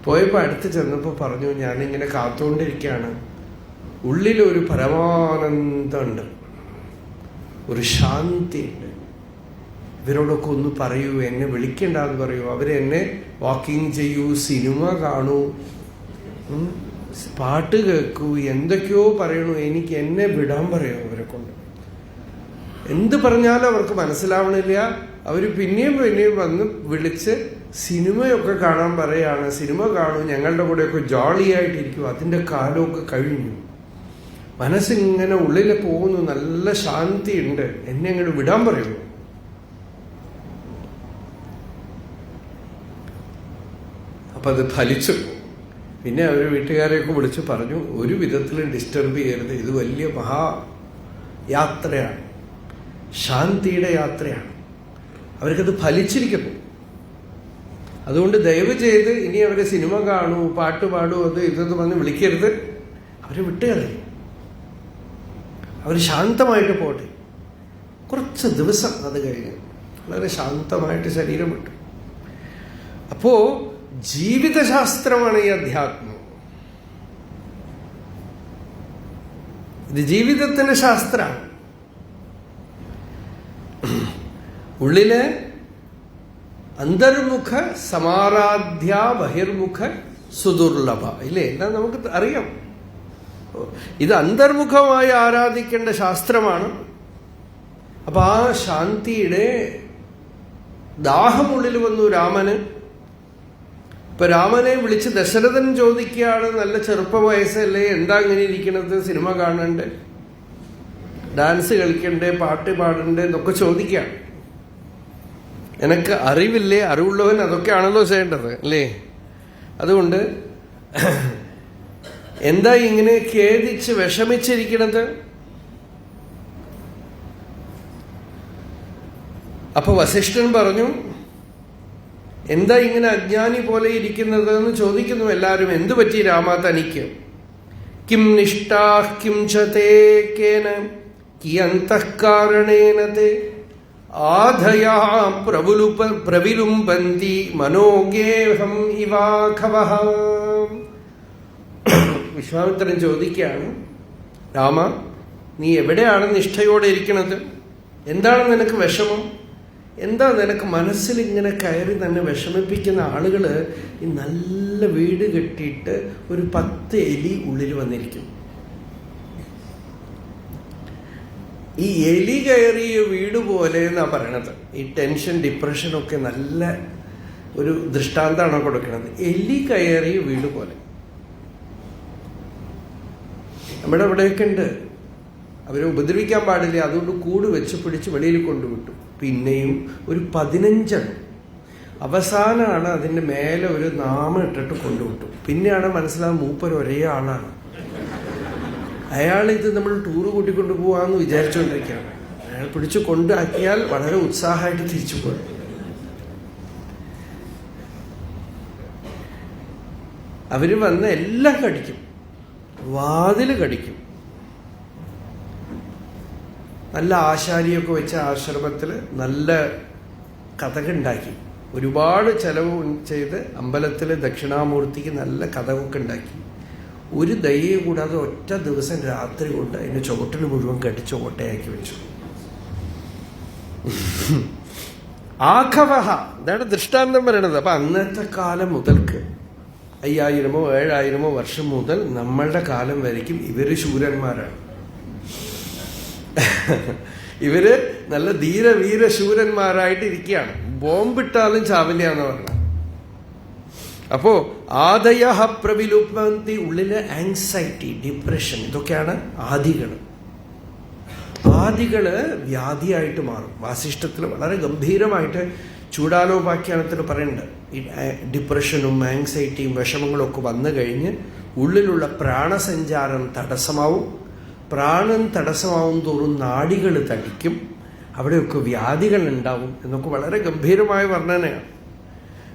പോയപ്പോൾ അടുത്ത് ചെന്നപ്പോൾ പറഞ്ഞു, ഞാനിങ്ങനെ കാത്തുകൊണ്ടിരിക്കുകയാണ്, ഉള്ളിലൊരു പരമാനന്ദമുണ്ട്, ഒരു ശാന്തിയുണ്ട്. ഇവരോടൊക്കെ ഒന്ന് പറയൂ, എന്നെ വിളിക്കണ്ടെന്ന് പറയൂ, അവരെന്നെ വാക്കിംഗ് ചെയ്യൂ, സിനിമ കാണൂ, പാട്ട് കേൾക്കൂ, എന്തൊക്കെയോ പറയണു. എനിക്ക് എന്നെ വിടാൻ പറയൂ. അവരെ കൊണ്ട് എന്ത് പറഞ്ഞാലും അവർക്ക് മനസ്സിലാവണില്ല. അവർ പിന്നെയും വന്ന് വിളിച്ച് സിനിമയൊക്കെ കാണാൻ പറയാണ്. സിനിമ കാണൂ, ഞങ്ങളുടെ കൂടെയൊക്കെ ജോളിയായിട്ടിരിക്കും. അതിൻ്റെ കാലമൊക്കെ കഴിഞ്ഞു. മനസ്സിങ്ങനെ ഉള്ളിൽ പോകുന്നു, നല്ല ശാന്തിയുണ്ട്, എന്നെ അങ്ങോട്ട് വിടാൻ പറയുന്നു. അപ്പം അത് ഫലിച്ചു. പിന്നെ അവർ വീട്ടുകാരെയൊക്കെ വിളിച്ച് പറഞ്ഞു, ഒരു വിധത്തിലും ഡിസ്റ്റർബ് ചെയ്യരുത്, ഇത് വലിയ യാത്രയാണ്, ശാന്തിയുടെ യാത്രയാണ്. അവർക്കത് ഫലിച്ചിരിക്കുന്നു. അതുകൊണ്ട് ദയവ് ചെയ്ത് ഇനി അവരെ സിനിമ കാണൂ, പാട്ട് പാടൂ, അത് ഇതെന്ന് പറഞ്ഞ് വിളിക്കരുത്. അവരെ വിട്ടുകളയും, അവർ ശാന്തമായിട്ട് പോട്ടെ. കുറച്ച് ദിവസം അത് കഴിഞ്ഞ് വളരെ ശാന്തമായിട്ട് ശരീരം വിട്ടു. അപ്പോ ജീവിതശാസ്ത്രമാണ് ഈ അധ്യാത്മം. ഇത് ജീവിതത്തിന്റെ ശാസ്ത്രമാണ്. ഉള്ളില് അന്തർമുഖ സമാരാധ്യ ബഹിർമുഖ സുദുർലഭ ഇല്ലേ, എന്താ നമുക്ക് അറിയാം. ഇത് അന്തർമുഖമായി ആരാധിക്കേണ്ട ശാസ്ത്രമാണ്. അപ്പൊ ആ ശാന്തിയുടെ ദാഹമുള്ളിൽ വന്നു രാമന്. ഇപ്പൊ രാമനെ വിളിച്ച് ദശരഥൻ ചോദിക്കുകയാണ്, നല്ല ചെറുപ്പ വയസ്സല്ലേ, എന്താ ഇങ്ങനെ ഇരിക്കണത്, സിനിമ കാണണ്ടേ, ഡാൻസ് കളിക്കണ്ടേ, പാട്ട് പാടണ്ടേ എന്നൊക്കെ ചോദിക്കാം. എനക്ക് അറിവില്ലേ, അറിവുള്ളവൻ അതൊക്കെയാണല്ലോ ചെയ്യേണ്ടത് അല്ലേ. അതുകൊണ്ട് എന്താ ഇങ്ങനെ ഖേദിച്ച് വിഷമിച്ചിരിക്കണത്? അപ്പൊ വസിഷ്ഠൻ പറഞ്ഞു, എന്താ ഇങ്ങനെ അജ്ഞാനി പോലെ ഇരിക്കുന്നത് എന്ന് ചോദിക്കുന്നു എല്ലാവരും. എന്തു പറ്റി രാമ തനിക്ക്? കിം നിഷ്ഠാഃ കിം ച തേ കേന കിയന്തഃകാരണേന തേ ആധയാ പ്രവിലുംബന്തി മനോഗേഹം ഇവാഘവഃ. വിശ്വാമിത്രൻ ചോദിക്കുകയാണ്, രാമ, നീ എവിടെയാണ് നിഷ്ഠയോടെ ഇരിക്കുന്നത്? എന്താണ് നിനക്ക് വിഷമം? എന്താ നിനക്ക് മനസ്സിൽ ഇങ്ങനെ കയറി തന്നെ വിഷമിപ്പിക്കുന്ന ആളുകൾ ഈ നല്ല വീട് കെട്ടിയിട്ട് ഒരു 10 എലി ഉള്ളിൽ വന്നിരിക്കും. ഈ എലി കയറിയ വീട് പോലെ എന്നാ പറയണത്. ഈ ടെൻഷൻ ഡിപ്രഷനൊക്കെ നല്ല ഒരു ദൃഷ്ടാന്തമാണ് കൊടുക്കുന്നത്. എലി കയറിയ വീട് പോലെ. നമ്മുടെ അവിടെയൊക്കെ ഉണ്ട്, അവരെ ഉപദ്രവിക്കാൻ പാടില്ല, അതുകൊണ്ട് കൂട് വെച്ച് പിടിച്ച് വെളിയിൽ കൊണ്ടുവിട്ടു. പിന്നെയും ഒരു 15 അവസാനമാണ് അതിൻ്റെ മേലെ ഒരു നാമം ഇട്ടിട്ട് കൊണ്ടുവിട്ടു. പിന്നെയാണ് മനസ്സിലാകും മൂപ്പർ ഒരേ ആളാണ്. അയാളിത് നമ്മൾ ടൂറ് കൂട്ടിക്കൊണ്ടു പോവാന്ന് വിചാരിച്ചുകൊണ്ടിരിക്കുകയാണ്. അയാൾ പിടിച്ചു കൊണ്ടാക്കിയാൽ വളരെ ഉത്സാഹമായിട്ട് തിരിച്ചു പോകും. അവര് വന്ന് എല്ലാം കടിക്കും, വാതില് കടിക്കും. നല്ല ആശാരിയൊക്കെ വെച്ച ആശ്രമത്തിൽ നല്ല കഥകുണ്ടാക്കി, ഒരുപാട് ചെലവ് ചെയ്ത് അമ്പലത്തിൽ ദക്ഷിണാമൂർത്തിക്ക് നല്ല കഥകൊക്കെ ഉണ്ടാക്കി. ഒരു ദയയെ കൂടാതെ ഒറ്റ ദിവസം രാത്രി കൊണ്ട് അതിന്റെ ചുവട്ടിന് മുഴുവൻ കടിച്ച് ഓട്ടയാക്കി വെച്ചു. ആഘവഹ, ഇതാണ് ദൃഷ്ടാന്തം പറയണത്. അപ്പൊ അന്നത്തെ കാലം മുതൽക്ക് 5000 7000 വർഷം മുതൽ നമ്മളുടെ കാലം വരയ്ക്കും ഇവര് ശൂരന്മാരാണ്. ഇവര് നല്ല ധീരവീര ശൂരന്മാരായിട്ട് ഇരിക്കുകയാണ്. ബോംബിട്ടാലും ചാവില്ല എന്ന് പറഞ്ഞ. അപ്പോ ആദയ പ്രവിലുപന്തി, ഉള്ളില് ആങ്സൈറ്റി, ഡിപ്രഷൻ, ഇതൊക്കെയാണ് ആദികള്. ആദികള് വ്യാധിയായിട്ട് മാറും. വാസിഷ്ഠത്തിൽ വളരെ ഗംഭീരമായിട്ട് ചൂടാലോപാഖ്യാനത്തിൽ പറയുന്നുണ്ട്. ഈ ഡിപ്രഷനും ആങ്സൈറ്റിയും വിഷമങ്ങളും ഒക്കെ വന്നു കഴിഞ്ഞ് ഉള്ളിലുള്ള പ്രാണസഞ്ചാരം തടസ്സമാവും. പ്രാണൻ തടസ്സമാവും തോറും നാഡികൾ തടിക്കും, അവിടെയൊക്കെ വ്യാധികൾ ഉണ്ടാവും എന്നൊക്കെ വളരെ ഗംഭീരമായ വർണ്ണനയാണ്.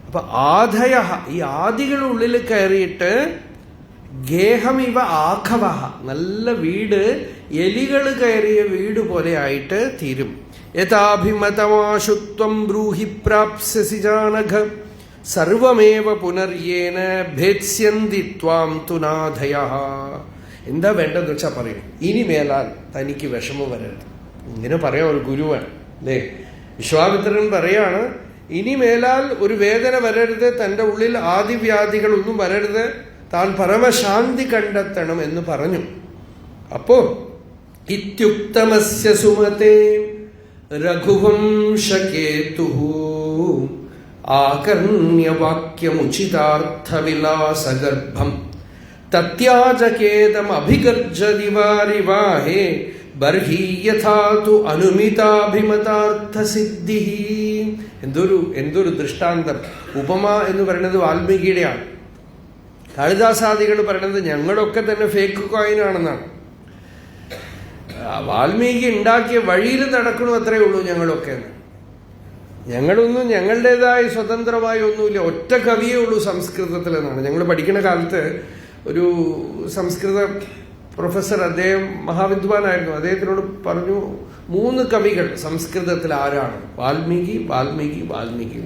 അപ്പൊ ആധയ, ഈ ആദികൾ ഉള്ളിൽ കയറിയിട്ട് ഗേഹമിവ ആഘവ, നല്ല വീട് എലികൾ കയറിയ വീട് പോലെ ആയിട്ട് തീരും. യഥാഭിമതമാശുത്വം ബ്രൂഹി പ്രാപ്സ്യസി ജാനഘ സർവമേവ പുനര്യേന ഭേത്സ്യന്തി ത്വാം തുനാധയ. എന്താ വേണ്ടെന്ന് വെച്ചാൽ പറയും. ഇനി മേലാൽ തനിക്ക് വിഷമം വരരുത്. ഇങ്ങനെ പറയാം ഒരു ഗുരുവാണ് അല്ലേ. വിശ്വാമിത്രൻ പറയാണ്, ഇനി മേലാൽ ഒരു വേദന വരരുത്, തൻ്റെ ഉള്ളിൽ ആദിവ്യാധികളൊന്നും വരരുത്, താൻ പരമശാന്തി കണ്ടെത്തണം എന്ന് പറഞ്ഞു. അപ്പോ ഇത്യുക്തമസ്യ സുമതേ രഘുവംശകേതുഃ ആകർണ്യവാക്യമുചിതാർത്ഥവിലാസഗർഭം തത്യാജകേതം അഭിഗർജതിവാരിവാഹേ ബർഹി യഥാതു അനുമിതാഭിമതാർത്ഥസിദ്ധി. എന്തൊരു ദൃഷ്ടാന്തം. ഉപമ എന്ന് പറയുന്നത് വാൽമീകിയുടെയാണ്. കാളിദാസാദികൾ പറയുന്നത് ഞങ്ങളൊക്കെ തന്നെ ഫേക്ക് കോയിനാണെന്നാണ്. വാൽമീകി ഉണ്ടാക്കിയ വഴിയിൽ നടക്കണു, അത്രയേ ഉള്ളൂ ഞങ്ങളൊക്കെ. ഞങ്ങളൊന്നും ഞങ്ങളുടേതായ സ്വതന്ത്രമായി ഒന്നുമില്ല, ഒറ്റ കവിയേ ഉള്ളൂ സംസ്കൃതത്തിൽ എന്നാണ്. ഞങ്ങൾ പഠിക്കുന്ന കാലത്ത് ഒരു സംസ്കൃത പ്രൊഫസർ, അദ്ദേഹം മഹാവിദ്വാനായിരുന്നു, അദ്ദേഹത്തിനോട് പറഞ്ഞു 3 കവികൾ സംസ്കൃതത്തിൽ ആരാണ്? വാൽമീകി, വാൽമീകി, വാൽമീകി.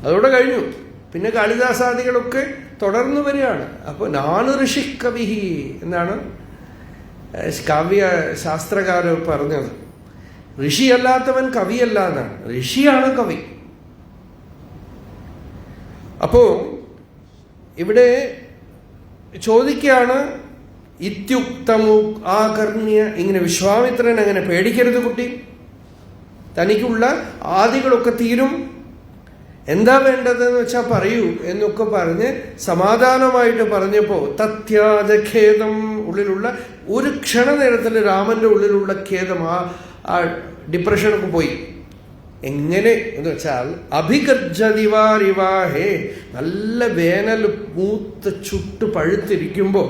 അതോടെ കഴിഞ്ഞു. പിന്നെ കാളിദാസാദികളൊക്കെ തുടർന്നു വരികയാണ്. അപ്പൊ നാണ് ഋഷി കവി എന്നാണ് കാവ്യ ശാസ്ത്രകാരർ പറഞ്ഞത്. ഋഷിയല്ലാത്തവൻ കവിയല്ല എന്നാണ്, ഋഷിയാണ് കവി. അപ്പോ ഇവിടെ ചോദിക്കുകയാണ്, ഇത്യുക്തമു ആകർണ്യ, ഇങ്ങനെ വിശ്വാമിത്രൻ അങ്ങനെ പേടിക്കരുത് കുട്ടി, തനിക്കുള്ള ആദികളൊക്കെ തീരും, എന്താ വേണ്ടതെന്ന് വെച്ചാൽ പറയൂ എന്നൊക്കെ പറഞ്ഞ് സമാധാനമായിട്ട് പറഞ്ഞപ്പോ തത്യാജഖേദം, ഉള്ളിലുള്ള ഒരു ക്ഷണനേരത്തിൽ രാമന്റെ ഉള്ളിലുള്ള ഖേദം, ആ ഡിപ്രഷനൊക്കെ പോയി. എങ്ങനെ എന്ന് വെച്ചാൽ അഭിഗർജതിവാരിവാഹേ, നല്ല വേനൽ മൂത്ത് ചുട്ട് പഴുത്തിരിക്കുമ്പോ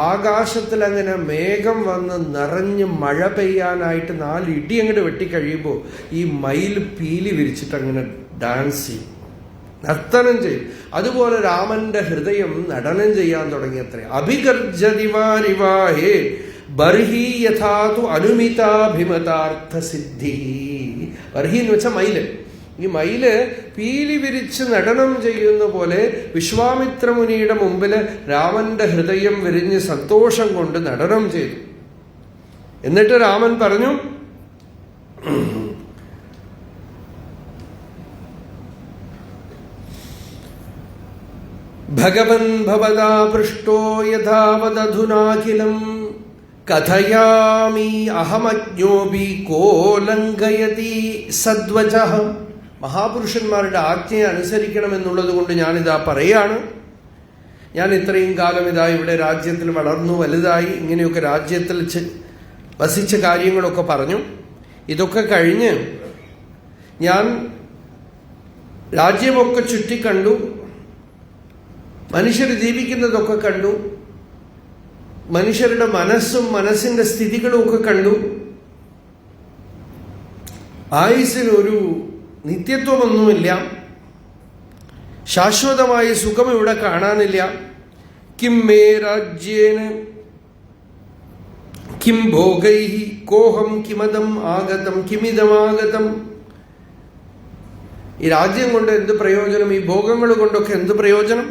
ആകാശത്തിൽ അങ്ങനെ മേഘം വന്ന് നിറഞ്ഞ് മഴ പെയ്യാനായിട്ട് 4 ഇടി അങ്ങോട്ട് വെട്ടിക്കഴിയുമ്പോൾ ഈ മയിൽ പീലി വിരിച്ചിട്ട് അങ്ങനെ ഡാൻസ് ചെയ്യും, നർത്തനം ചെയ്യും. അതുപോലെ രാമന്റെ ഹൃദയം നടനം ചെയ്യാൻ തുടങ്ങിയത്രേ. അഭിഗർജതിവാരിവാഹേ ബർഹി യഥാതു അനുമിതാഭിമതാർത്ഥ സിദ്ധി. ബർഹി എന്ന് വെച്ചാൽ മയില്. ഈ മയില് പീലി വിരിച്ച് നടനം ചെയ്യുന്ന പോലെ വിശ്വാമിത്ര മുനിയുടെ മുമ്പില് രാമന്റെ ഹൃദയം വിരിഞ്ഞ് സന്തോഷം കൊണ്ട് നടനം ചെയ്തു. എന്നിട്ട് രാമൻ പറഞ്ഞു, ഭഗവൻ ഭവതാ പൃഷ്ടോ യഥാവദധുനാഖിലം കഥയാമി അഹമജ്ഞോപി കോ ലംഘയതി സദ്വചഃ. മഹാപുരുഷന്മാരുടെ ആജ്ഞയെ അനുസരിക്കണമെന്നുള്ളത് കൊണ്ട് ഞാനിതാ പറയാണ്. ഞാൻ ഇത്രയും കാലം ഇതാ ഇവിടെ രാജ്യത്തിൽ വളർന്നു വലുതായി, ഇങ്ങനെയൊക്കെ രാജ്യത്തിൽ വസിച്ച കാര്യങ്ങളൊക്കെ പറഞ്ഞു. ഇതൊക്കെ കഴിഞ്ഞ് ഞാൻ രാജ്യമൊക്കെ ചുറ്റിക്കണ്ടു, മനുഷ്യർ ജീവിക്കുന്നതൊക്കെ കണ്ടു, മനുഷ്യരുടെ മനസ്സും മനസ്സിന്റെ സ്ഥിതികളും ഒക്കെ കണ്ടു. ആയുസ്സിനൊരു നിത്യത്വമൊന്നുമില്ല, ശാശ്വതമായ സുഖം ഇവിടെ കാണാനില്ല. Kim may രാജ്യേന Kim ഭോഗൈഹി Cochem കിമദം ആഗതം കിമിതമാഗതം. ഈ രാജ്യം കൊണ്ട് എന്ത് പ്രയോജനം? ഈ ഭോഗങ്ങൾ കൊണ്ടൊക്കെ എന്ത് പ്രയോജനം?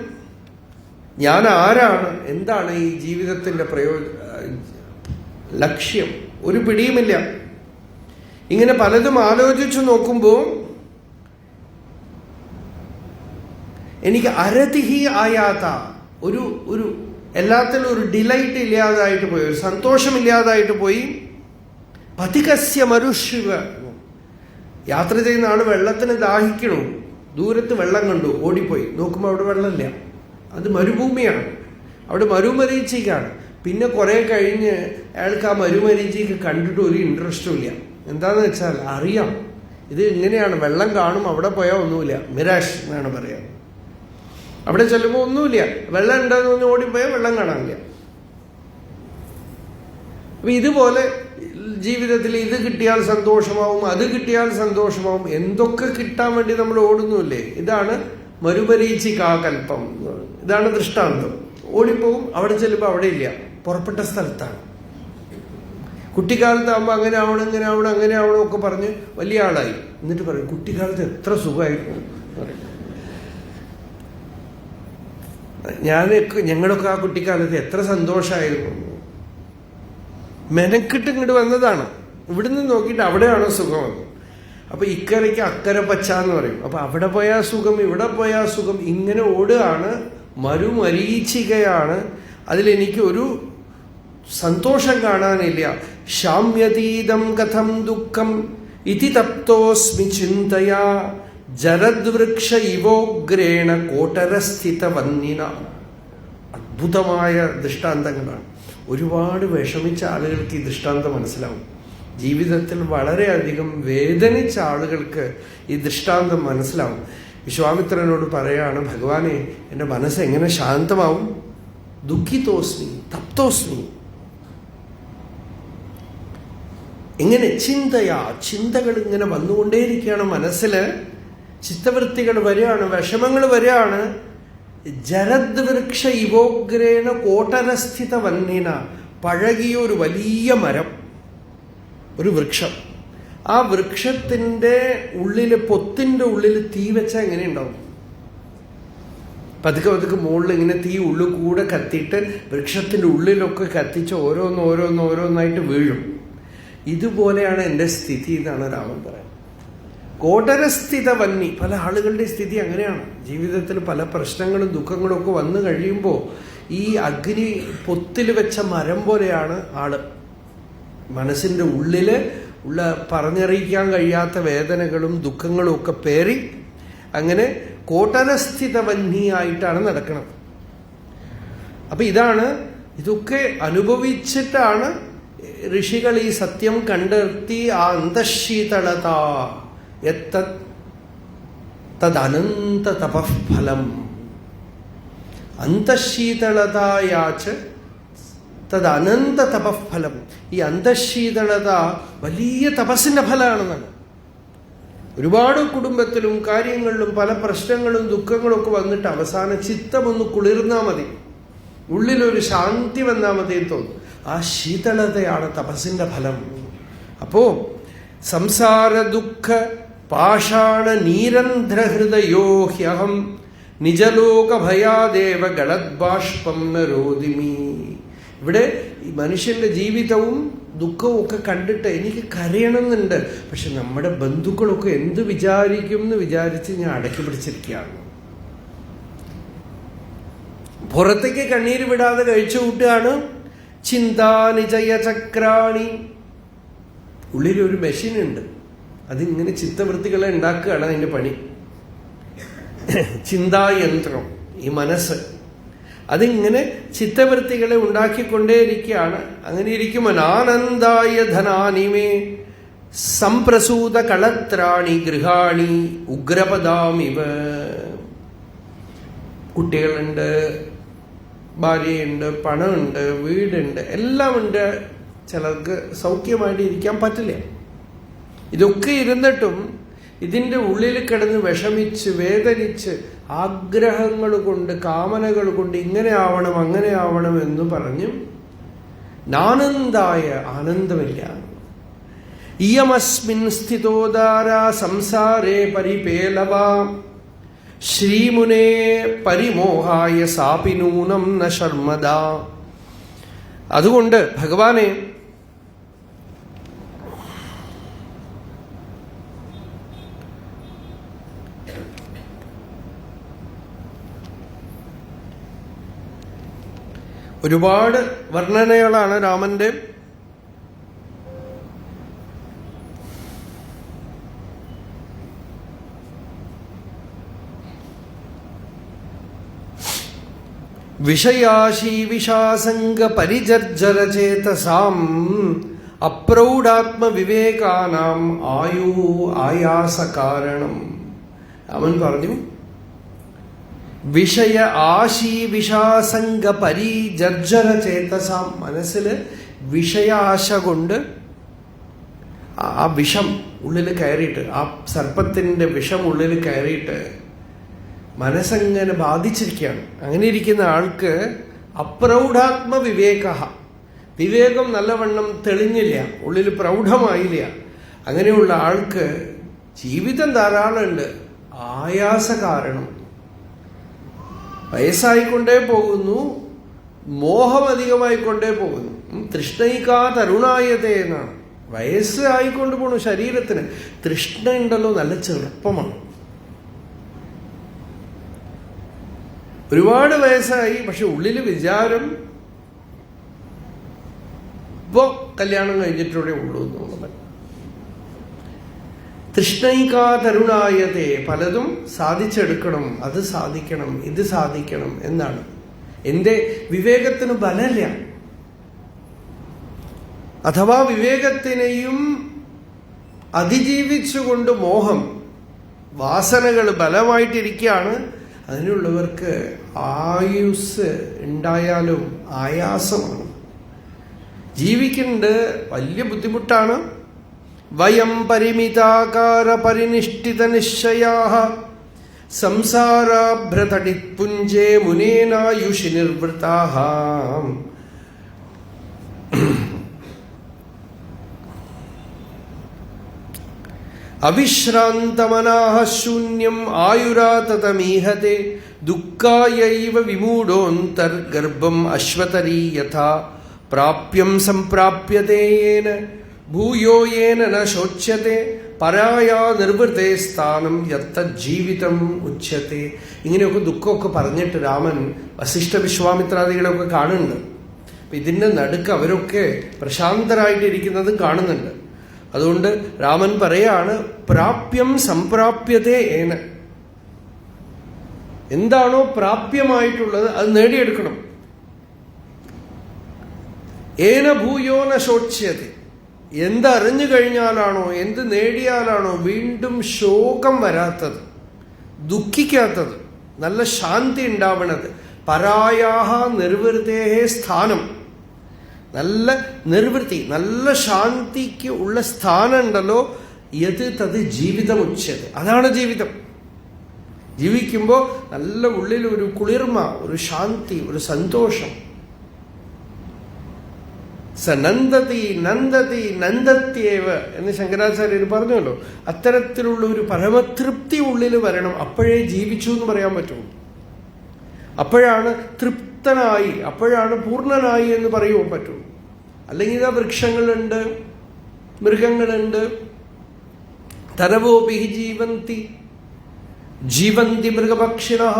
ഞാൻ ആരാണ്? എന്താണ് ഈ ജീവിതത്തിന്റെ ലക്ഷ്യം? ഒരു പിടിയുമില്ല. ഇങ്ങനെ പലതും ആലോചിച്ചു നോക്കുമ്പോൾ എനിക്ക് അരതിഹി ആയാത്ത ഒരു എല്ലാത്തിലും ഒരു ഡിലൈറ്റ് ഇല്ലാതായിട്ട് പോയി, ഒരു സന്തോഷമില്ലാതായിട്ട് പോയി. പതികസ്യ മരുശിവ. യാത്ര ചെയ്യുന്ന ആള് വെള്ളത്തിന് ദാഹിക്കണു, ദൂരത്ത് വെള്ളം കണ്ടു, ഓടിപ്പോയി നോക്കുമ്പോൾ അവിടെ വെള്ളമില്ല, അത് മരുഭൂമിയാണ്, അവിടെ മരുമരീചിക്കാണ്. പിന്നെ കുറെ കഴിഞ്ഞ് അയാൾക്ക് ആ മരുമരീചിക്ക് കണ്ടിട്ട് ഒരു ഇൻട്രസ്റ്റും ഇല്ല. എന്താന്ന് വെച്ചാൽ അറിയാം ഇത് ഇങ്ങനെയാണ്, വെള്ളം കാണും, അവിടെ പോയാൽ ഒന്നുമില്ല, മിരാഷ് എന്നാണ് പറയാ. അവിടെ ചെല്ലുമ്പോൾ ഒന്നുമില്ല, വെള്ളം ഉണ്ടെന്ന് പറഞ്ഞ് ഓടിപ്പോയാൽ വെള്ളം കാണാനില്ല. അപ്പൊ ഇതുപോലെ ജീവിതത്തിൽ ഇത് കിട്ടിയാൽ സന്തോഷമാവും, അത് കിട്ടിയാൽ സന്തോഷമാവും, എന്തൊക്കെ കിട്ടാൻ വേണ്ടി നമ്മൾ ഓടുന്നുമില്ലേ? ഇതാണ് മരുമരീചികാകൽപ്പം. ഇതാണ് ദൃഷ്ടാന്തം. ഓടിപ്പോവും, അവിടെ ചെല്ലുമ്പോൾ അവിടെ ഇല്ല, പുറപ്പെട്ട സ്ഥലത്താണ്. കുട്ടിക്കാലത്താകുമ്പോൾ അങ്ങനെ ആവണം, ഇങ്ങനെ ആവണം, അങ്ങനെ ആവണം ഒക്കെ പറഞ്ഞ് വലിയ ആളായി. എന്നിട്ട് പറയും കുട്ടിക്കാലത്ത് എത്ര സുഖമായിരുന്നു പറയും. ഞങ്ങളൊക്കെ ആ കുട്ടിക്കാലത്ത് എത്ര സന്തോഷമായിരുന്നു. മെനക്കിട്ട് ഇങ്ങോട്ട് വന്നതാണ്. ഇവിടുന്ന് നോക്കിയിട്ട് അവിടെയാണോ സുഖം? അപ്പൊ ഇക്കരയ്ക്ക് അക്കരെ പച്ച എന്ന് പറയും. അപ്പൊ അവിടെ പോയാ സുഖം, ഇവിടെ പോയാ സുഖം, ഇങ്ങനെ ഓടുകയാണ്. മരുമരീചികയാണ്. അതിലെനിക്ക് ഒരു സന്തോഷം കാണാനില്ല. ശാമ്യതീതം കഥം ദുഃഖം ഇതി തപ്തോസ്മി ചിന്തയാ ജരദ്വൃക്ഷ ഇവോഗ്രേണ കോട്ടരസ്ഥിത വന്നിന. അദ്ഭുതമായ ദൃഷ്ടാന്തങ്ങളാണ്. ഒരുപാട് വിഷമിച്ച ആളുകൾക്ക് ഈ ദൃഷ്ടാന്തം മനസ്സിലാവും. ജീവിതത്തിൽ വളരെയധികം വേദനിച്ച ആളുകൾക്ക് ഈ ദൃഷ്ടാന്തം മനസ്സിലാവും. വിശ്വാമിത്രനോട് പറയാണ്, ഭഗവാനെ എൻ്റെ മനസ്സ് എങ്ങനെ ശാന്തമാവും? ദുഃഖിതോസ്മി തപ്തോസ്മി. എങ്ങനെ? ചിന്തയാ, ചിന്തകൾ ഇങ്ങനെ വന്നുകൊണ്ടേയിരിക്കുകയാണ് മനസ്സില്. ചിത്തവൃത്തികൾ വരികയാണ്, വിഷമങ്ങൾ വരികയാണ്. ജരദ്വൃക്ഷ ഇവോഗ്രേണ കോട്ടരസ്ഥിത വന്നിന. പഴകിയ ഒരു വലിയ മരം, ഒരു വൃക്ഷം. ആ വൃക്ഷത്തിന്റെ ഉള്ളില്, പൊത്തിന്റെ ഉള്ളിൽ തീ വെച്ചാൽ എങ്ങനെയുണ്ടാവും? പതുക്കെ പതുക്കെ മുകളിൽ ഇങ്ങനെ തീ ഉള്ളിൽ കൂടെ കത്തിയിട്ട് വൃക്ഷത്തിന്റെ ഉള്ളിലൊക്കെ കത്തിച്ച് ഓരോന്നായിട്ട് വീഴും. ഇതുപോലെയാണ് എൻ്റെ സ്ഥിതി എന്നാണ് രാമൻ പറയുന്നത്. കോട്ടരസ്ഥിത വന്നി. പല ആളുകളുടെ സ്ഥിതി അങ്ങനെയാണ്. ജീവിതത്തിൽ പല പ്രശ്നങ്ങളും ദുഃഖങ്ങളും ഒക്കെ വന്നു കഴിയുമ്പോൾ ഈ അഗ്നി പൊത്തിൽ വെച്ച മരം പോലെയാണ് ആള്. മനസ്സിന്റെ ഉള്ളില് ഉള്ള പറഞ്ഞറിയിക്കാൻ കഴിയാത്ത വേദനകളും ദുഃഖങ്ങളും ഒക്കെ പേറി അങ്ങനെ കോട്ടരസ്ഥിത വന്യായിട്ടാണ് നടക്കുന്നത്. അപ്പൊ ഇതൊക്കെ അനുഭവിച്ചിട്ടാണ് ഋഷികൾ ഈ സത്യം കണ്ടെത്തി. ആ അന്തശീതളത തദനന്ത തപഃഫലം. അന്തശീതളതയാച്ച് തദനന്ത തപഃഫലം. ഈ അന്തശീതളത വലിയ തപസ്സിന്റെ ഫലമാണെന്നാണ്. ഒരുപാട് കുടുംബത്തിലും കാര്യങ്ങളിലും പല പ്രശ്നങ്ങളും ദുഃഖങ്ങളും ഒക്കെ വന്നിട്ട് അവസാന ചിത്തമൊന്ന് കുളിർന്നാൽ മതി, ഉള്ളിലൊരു ശാന്തി വന്നാൽ മതി എന്ന് തോന്നും. ആ ശീതളതയാണ് തപസ്സിന്റെ ഫലം. അപ്പോ സംസാര ദുഃഖ പാഷാണ നീരന്ധ്രഹൃദയോ ഹ്യഹം നിജലോക ഭയാദേവ ഗളദ്ബാഷ്പം നരോദിമി. ഇവിടെ ഈ മനുഷ്യന്റെ ജീവിതവും ദുഃഖവും ഒക്കെ കണ്ടിട്ട് എനിക്ക് കരയണമെന്നുണ്ട്, പക്ഷെ നമ്മുടെ ബന്ധുക്കളൊക്കെ എന്ത് വിചാരിക്കും എന്ന് വിചാരിച്ച് ഞാൻ അടക്കി പിടിച്ചിരിക്കുകയാണ്. പുറത്തേക്ക് കണ്ണീര് വിടാതെ കഴിച്ചു കൂട്ടുകയാണ്. ചിന്താനിജയ ചക്രാണി. ഉള്ളിലൊരു മെഷീനുണ്ട്, അതിങ്ങനെ ചിത്തവൃത്തികളെ ഉണ്ടാക്കുകയാണ് അതിന്റെ പണി. ചിന്തായന്ത്രം, ഈ മനസ്സ് അതിങ്ങനെ ചിത്തവൃത്തികളെ ഉണ്ടാക്കിക്കൊണ്ടേയിരിക്കുകയാണ്. അങ്ങനെ ഇരിക്കുമ്പോൾ ആനന്ദായ ധനാനിമേ സംപ്രസൂത കളത്രാണി ഗൃഹാണി ഉഗ്രപദാമിവ. കുട്ടികളുണ്ട്, ഭാര്യയുണ്ട്, പണമുണ്ട്, വീടുണ്ട്, എല്ലാം ഉണ്ട്. ചിലർക്ക് സൗഖ്യമായിട്ട് ഇരിക്കാൻ പറ്റില്ല. ഇതൊക്കെ ഇരുന്നിട്ടും ഇതിൻ്റെ ഉള്ളിൽ കിടന്ന് വിഷമിച്ച് വേദനിച്ച് ആഗ്രഹങ്ങൾ കൊണ്ട് കാമനകൾ കൊണ്ട് ഇങ്ങനെ ആവണം അങ്ങനെ ആവണം എന്ന് പറഞ്ഞ് നാനന്ദായ ആനന്ദമില്ല. ഇയമസ്മിൻ സ്ഥിതോദാര സംസാരേ പരിപേലവ ശ്രീമുനേ പരിമോഹായ സാപി നൂനം ന ശർമ്മദ. അതുകൊണ്ട് ഭഗവാനെ, ഒരുപാട് വർണ്ണനകളാണ് രാമന്റെ. വിഷയാശീവിഷാസംഗ പരിജർജരചേതസാം അപ്രൗഢാത്മവിവേകാനാം ആയാസകാരണം. രാമൻ പറഞ്ഞു, വിഷയ ആശീവിഷാസംഗ പരിജർജരചേതസാം. മനസ്സില് വിഷയാശ കൊണ്ട് ആ വിഷം ഉള്ളിൽ കയറിയിട്ട്, ആ സർപ്പത്തിന്റെ വിഷം ഉള്ളിൽ കയറിയിട്ട് മനസ്സങ്ങനെ ബാധിച്ചിരിക്കുകയാണ്. അങ്ങനെ ഇരിക്കുന്ന ആൾക്ക് അപ്രൗഢാത്മ വിവേക, വിവേകം നല്ലവണ്ണം തെളിഞ്ഞില്ല, ഉള്ളിൽ പ്രൗഢമായില്ല. അങ്ങനെയുള്ള ആൾക്ക് ജീവിതം ധാരാളമുണ്ട്, ആയാസ കാരണം. വയസ്സായിക്കൊണ്ടേ പോകുന്നു, മോഹം അധികമായിക്കൊണ്ടേ പോകുന്നു. തൃഷ്ണയിക്കാ തരുണായതേ എന്നാണ്. വയസ്സ് ആയിക്കൊണ്ട് പോണു ശരീരത്തിന്. തൃഷ്ണ ഉണ്ടല്ലോ, നല്ല ചെറുപ്പമാണ്. ഒരുപാട് വയസ്സായി, പക്ഷെ ഉള്ളിൽ വിചാരം ഇപ്പോ കല്യാണം കഴിഞ്ഞിട്ടൂടെ ഉള്ളൂ എന്നുള്ളത്. തൃഷ്ണൈകാ തരുണായതേ, പലതും സാധിച്ചെടുക്കണം, അത് സാധിക്കണം, ഇത് സാധിക്കണം എന്നാണ്. എന്റെ വിവേകത്തിന് ബലമില്ല, അഥവാ വിവേകത്തിനെയും അതിജീവിച്ചുകൊണ്ട് മോഹം, വാസനകൾ ബലമായിട്ടിരിക്കുകയാണ്. അതിനുള്ളവർക്ക് ആയുസ് ഉണ്ടായാലും ആയാസമാണ്, ജീവിക്കുന്നുണ്ട്, വലിയ ബുദ്ധിമുട്ടാണ്. വയം പരിമിതാകാര പരിനിഷ്ഠിത നിശ്ചയാഃ സംസാരാഭ്രതടിപുഞ്ചേ മുനേനായുഷി നിർവൃതാഃ. അവിശ്രാന്തമനാഃ ശൂന്യം ആയുരാതതമീഹത്തെ ദുഃഖായൈവ വിമൂഢോന്തർഗർഭം അശ്വതരീ യഥാ പ്രാപ്യം സംപ്രാപ്യതേ യേന ഭൂയോ യേന ന ശോച്യത്തെ പരായാ നിർവൃതേ സ്ഥാനം യത്തജ്ജീവിതം ഉച്യത്തെ. ഇങ്ങനെയൊക്കെ ദുഃഖമൊക്കെ പറഞ്ഞിട്ട് രാമൻ വസിഷ്ഠ വിശ്വാമിത്രാദികളൊക്കെ കാണുന്നുണ്ട്. അപ്പൊ ഇതിന്റെ നടുക്ക് അവരൊക്കെ പ്രശാന്തരായിട്ടിരിക്കുന്നതും കാണുന്നുണ്ട്. അതുകൊണ്ട് രാമൻ പറയാണ്, പ്രാപ്യം സംപ്രാപ്യതേ ഏന. എന്താണോ പ്രാപ്യമായിട്ടുള്ളത് അത് നേടിയെടുക്കണം. ഏന ഭൂയോ ന ശോച്യത്തെ. എന്തറിഞ്ഞു കഴിഞ്ഞാലാണോ, എന്ത് നേടിയാലാണോ വീണ്ടും ശോകം വരാത്തത്, ദുഃഖിക്കാത്തത്, നല്ല ശാന്തി ഉണ്ടാവണത്. പരായാഹ നിർവൃതേഹേ സ്ഥാനം. നല്ല നിർവൃത്തി, നല്ല ശാന്തിക്ക് ഉള്ള സ്ഥാനം ഉണ്ടല്ലോ, യത് തത് ജീവിതമുച്യത്തെ. അതാണ് ജീവിതം. ജീവിക്കുമ്പോൾ നല്ല ഉള്ളിൽ ഒരു കുളിർമ, ഒരു ശാന്തി, ഒരു സന്തോഷം. സ നന്ദതി നന്ദതി നന്ദത്യേവ എന്ന് ശങ്കരാചാര്യർ പറഞ്ഞല്ലോ. അത്തരത്തിലുള്ള ഒരു പരമതൃപ്തി ഉള്ളിൽ വരണം. അപ്പോഴേ ജീവിച്ചു എന്ന് പറയാൻ പറ്റുള്ളൂ. അപ്പോഴാണ് തൃപ്തനായി, അപ്പോഴാണ് പൂർണ്ണനായി എന്ന് പറയുവാൻ പറ്റുള്ളൂ. അല്ലെങ്കിൽ ഇതാ വൃക്ഷങ്ങളുണ്ട്, മൃഗങ്ങളുണ്ട്. തരവോപി ജീവന്തി ജീവന്തി മൃഗപക്ഷിണഃ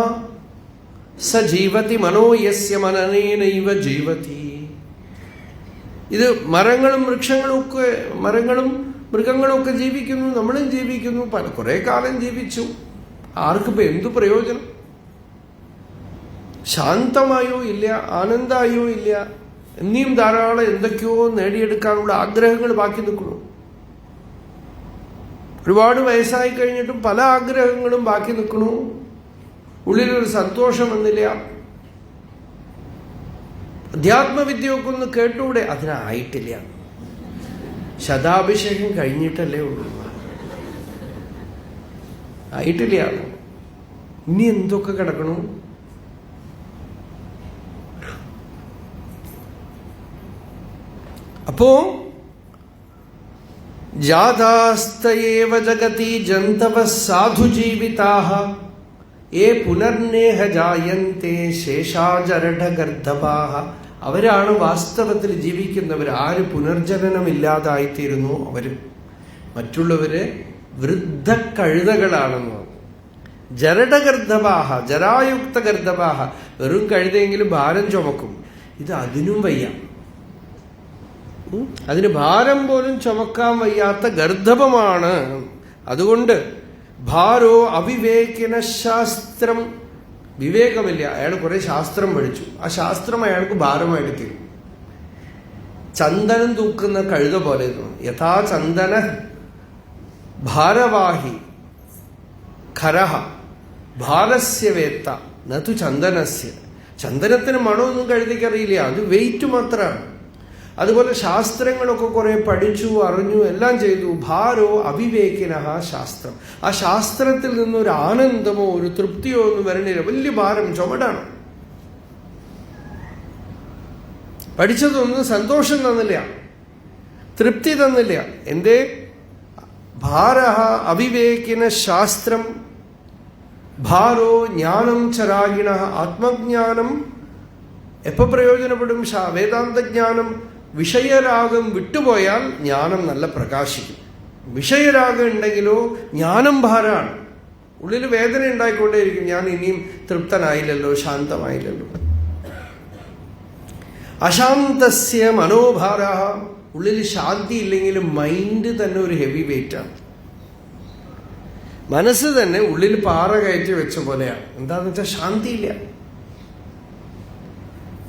സ ജീവതി മനോ യസ്യ മനനേനൈവ ജീവതി. ഇത് മരങ്ങളും മൃഗങ്ങളും ഒക്കെ ജീവിക്കുന്നു, നമ്മളും ജീവിക്കുന്നു. കുറെ കാലം ജീവിച്ചു. ആർക്കിപ്പോ എന്തു പ്രയോജനം? ശാന്തമായോ ഇല്ല, ആനന്ദമായോ ഇല്ല. ഇനിയും ധാരാളം എന്തൊക്കെയോ നേടിയെടുക്കാനുള്ള ആഗ്രഹങ്ങൾ ബാക്കി നിൽക്കുന്നു. ഒരുപാട് വയസ്സായി കഴിഞ്ഞിട്ടും പല ആഗ്രഹങ്ങളും ബാക്കി നിൽക്കണു. ഉള്ളിലൊരു സന്തോഷം വന്നില്ല. അധ്യാത്മവിദ്യയൊക്കെ ഒന്ന് കേട്ടൂടെ? അതിനായിട്ടില്ല. ശതാഭിഷേകം കഴിഞ്ഞിട്ടല്ലേ ഉള്ളൂ, ആയിട്ടില്ല. ഇനി എന്തൊക്കെ കിടക്കണു? അപ്പോ ജാതാസ്തയേവ ജഗതി ജന്തവ സാധു ജീവിതാഃ യേ പുനർനേഹ ജായന്തെ ശേഷാജരഠഗർദ്ധപാഃ. അവരാണ് വാസ്തവത്തിൽ ജീവിക്കുന്നവർ. ആര് പുനർജനനമില്ലാതായിത്തീരുന്നു അവർ. മറ്റുള്ളവര് വൃദ്ധ കഴുതകളാണെന്ന്. ജരഠഗർദ്ധപാഃ, ജരായുക്ത ഗർദ്ധപാഃ. വെറും കഴുതെങ്കിലും ഭാരം ചുമക്കും. ഇത് അതിനും വയ്യ. അതിന് ഭാരം പോലും ചുമക്കാൻ വയ്യാത്ത ഗർദ്ധപമാണ്. അതുകൊണ്ട് ഭാരോ അവിവേകിന ശാസ്ത്രം. വിവേകമില്ല. അയാൾ കുറെ ശാസ്ത്രം പഠിച്ചു. ആ ശാസ്ത്രം അയാൾക്ക് ഭാരമായിട്ട് തീരും. ചന്ദനം തൂക്കുന്ന കഴുത പോലെ. യഥാ ചന്ദന ഭാരവാഹി ഖരഹ ഭാരസ്യ വേത്ത നതു ചന്ദനസ്യ. ചന്ദനത്തിന് മണമൊന്നും കഴുതിക്കറിയില്ല, അത് വെയിറ്റ് മാത്രമാണ്. അതുപോലെ ശാസ്ത്രങ്ങളൊക്കെ കുറെ പഠിച്ചു, അറിഞ്ഞു, എല്ലാം ചെയ്തു. ഭാരോ അവിവേകിന ശാസ്ത്രം. ആ ശാസ്ത്രത്തിൽ നിന്നൊരു ആനന്ദമോ ഒരു തൃപ്തിയോ ഒന്നും വരണില്ല. വലിയ ഭാരം, ചുമടാണ്. പഠിച്ചതൊന്നും സന്തോഷം തന്നില്ല, തൃപ്തി തന്നില്ല. എന്തേ? ഭാരഃ അവിവേകിന ശാസ്ത്രം ഭാരോ ജ്ഞാനം ചരാഗിണ. ആത്മജ്ഞാനം എപ്പോ പ്രയോജനപ്പെടും? വേദാന്തജ്ഞാനം. വിഷയരാഗം വിട്ടുപോയാൽ ജ്ഞാനം നല്ല പ്രകാശിക്കും. വിഷയരാഗം ഉണ്ടെങ്കിലോ ജ്ഞാനം ഭാരമാണ്. ഉള്ളിൽ വേദന ഉണ്ടായിക്കൊണ്ടേയിരിക്കും. ഞാൻ ഇനിയും തൃപ്തനായില്ലല്ലോ, ശാന്തമായില്ലല്ലോ. അശാന്തസ്യ മനോഭാര. ഉള്ളിൽ ശാന്തി ഇല്ലെങ്കിലും മൈൻഡ് തന്നെ ഒരു ഹെവി വെയിറ്റാണ്. മനസ്സ് തന്നെ ഉള്ളിൽ പാറ കയറ്റി വെച്ച പോലെയാണ്. എന്താന്ന് വെച്ചാൽ ശാന്തിയില്ല.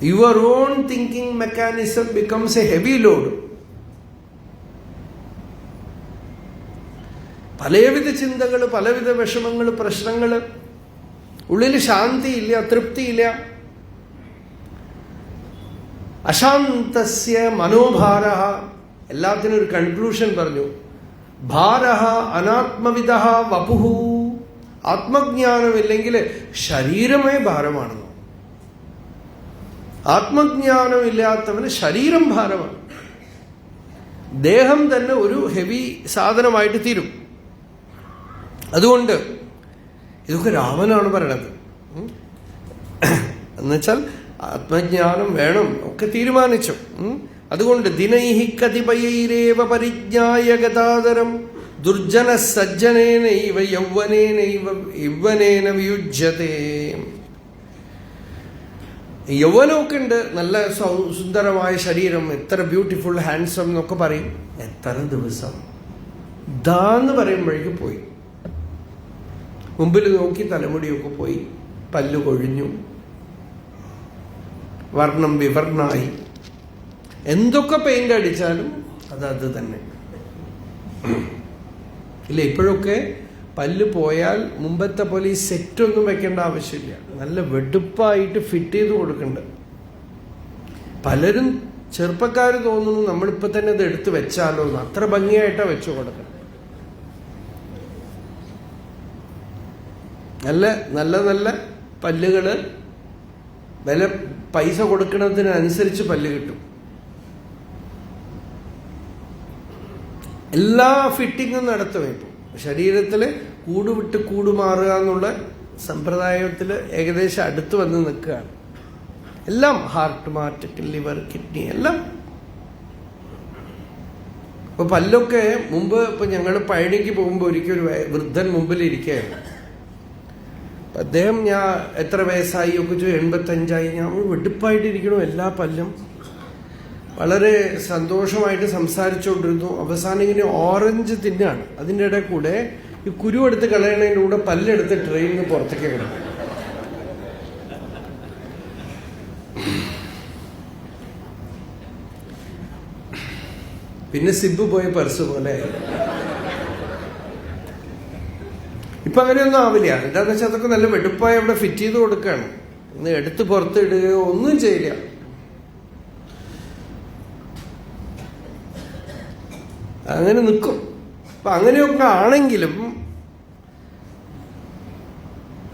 Your own thinking mechanism becomes a heavy load. പലവിധ ചിന്തകൾ, പലവിധ വിഷമങ്ങൾ, പ്രശ്നങ്ങൾ. ഉള്ളിൽ ശാന്തിയില്ല, തൃപ്തിയില്ല. അശാന്തസ്യ മനോഭാര. എല്ലാത്തിനും ഒരു കൺക്ലൂഷൻ പറഞ്ഞു. ഭാരഃ അനാത്മവിദഃ വപുഃ. ആത്മജ്ഞാനമില്ലെങ്കിൽ ശരീരമേ ഭാരമാണെന്ന്. ആത്മജ്ഞാനമില്ലാത്തവന് ശരീരം ഭാരമാണ്. ദേഹം തന്നെ ഒരു ഹെവി സാധനമായിട്ട് തീരും. അതുകൊണ്ട് ഇതൊക്കെ രാമനാണ് പറയണത്. എന്നുവെച്ചാൽ ആത്മജ്ഞാനം വേണം, ഒക്കെ തീരുമാനിച്ചു. അതുകൊണ്ട് ദിനൈഹി കതിപയൈരേവ പരിജ്ഞായ ഗതാദരം ദുർജന സജ്ജനേനൈവ യൗവനേന വിയുജ്യതേ. യൗവനമൊക്കെ ഉണ്ട്, നല്ല സുന്ദരമായ ശരീരം, എത്ര ബ്യൂട്ടിഫുൾ ഹാൻഡ്സം എന്നൊക്കെ പറയും. എത്ര ദിവസം ദാന്ന് പറയുമ്പോഴേക്ക് പോയി. മുമ്പിൽ നോക്കി തലമുടിയൊക്കെ പോയി, പല്ലു കൊഴിഞ്ഞു, വർണ്ണം വിവർണായി. എന്തൊക്കെ പെയിന്റ് അടിച്ചാലും അത് തന്നെ ഇല്ല. ഇപ്പോഴൊക്കെ പല്ല് പോയാൽ മുമ്പത്തെ പോലെ ഈ സെറ്റൊന്നും വെക്കേണ്ട ആവശ്യമില്ല. നല്ല വെടുപ്പായിട്ട് ഫിറ്റ് ചെയ്ത് കൊടുക്കണ്ട. പലരും ചെറുപ്പക്കാർ തോന്നുന്നു നമ്മളിപ്പോൾ തന്നെ അത് എടുത്ത് വെച്ചാലോ എന്ന്. അത്ര ഭംഗിയായിട്ടാണ് വെച്ചു കൊടുക്കണം. നല്ല നല്ല നല്ല പല്ലുകൾ പൈസ കൊടുക്കുന്നതിനനുസരിച്ച് പല്ല് കിട്ടും. എല്ലാ ഫിറ്റിങ്ങും നടത്തും. ഇപ്പോൾ ശരീരത്തിൽ കൂട് വിട്ട് കൂട് മാറുക എന്നുള്ള സമ്പ്രദായത്തിൽ ഏകദേശം അടുത്ത് വന്ന് നിൽക്കുകയാണ്. എല്ലാം ഹാർട്ട് മാറ്റ്, ലിവർ, കിഡ്നി എല്ലാം. ഇപ്പൊ പല്ലൊക്കെ മുമ്പ് ഇപ്പൊ ഞങ്ങൾ പഴനിക്ക് പോകുമ്പോൾ ഒരിക്കൽ ഒരു വൃദ്ധൻ മുമ്പിൽ ഇരിക്കുകയാണ്. അദ്ദേഹം ഞാൻ എത്ര വയസ്സായി ഒക്കെ ചോദിച്ചു. 85. ഞാൻ വെടുപ്പായിട്ടിരിക്കണു, എല്ലാ പല്ലും. വളരെ സന്തോഷമായിട്ട് സംസാരിച്ചുകൊണ്ടിരുന്നു. അവസാനം ഇങ്ങനെ ഓറഞ്ച് തിന്നാണ്. അതിൻ്റെ ഇടയിൽ കൂടെ ഈ കുരു എടുത്ത് കളയണതിൻ്റെ കൂടെ പല്ലെടുത്ത് ട്രെയിനിൽ നിന്ന് പുറത്തേക്ക് കിടക്കും. പിന്നെ സിബ് പോയ പർസ് പോലെ. ഇപ്പൊ അങ്ങനെയൊന്നും ആവില്ല. എന്താന്ന് വെച്ചാൽ അതൊക്കെ നല്ല വെടുപ്പായി അവിടെ ഫിറ്റ് ചെയ്ത് കൊടുക്കുകയാണ്. ഇന്ന് എടുത്ത് പുറത്ത് ഇടുകയോ ഒന്നും ചെയ്യില്ല. അങ്ങനെ നിൽക്കും. അപ്പൊ അങ്ങനെയൊക്കെ ആണെങ്കിലും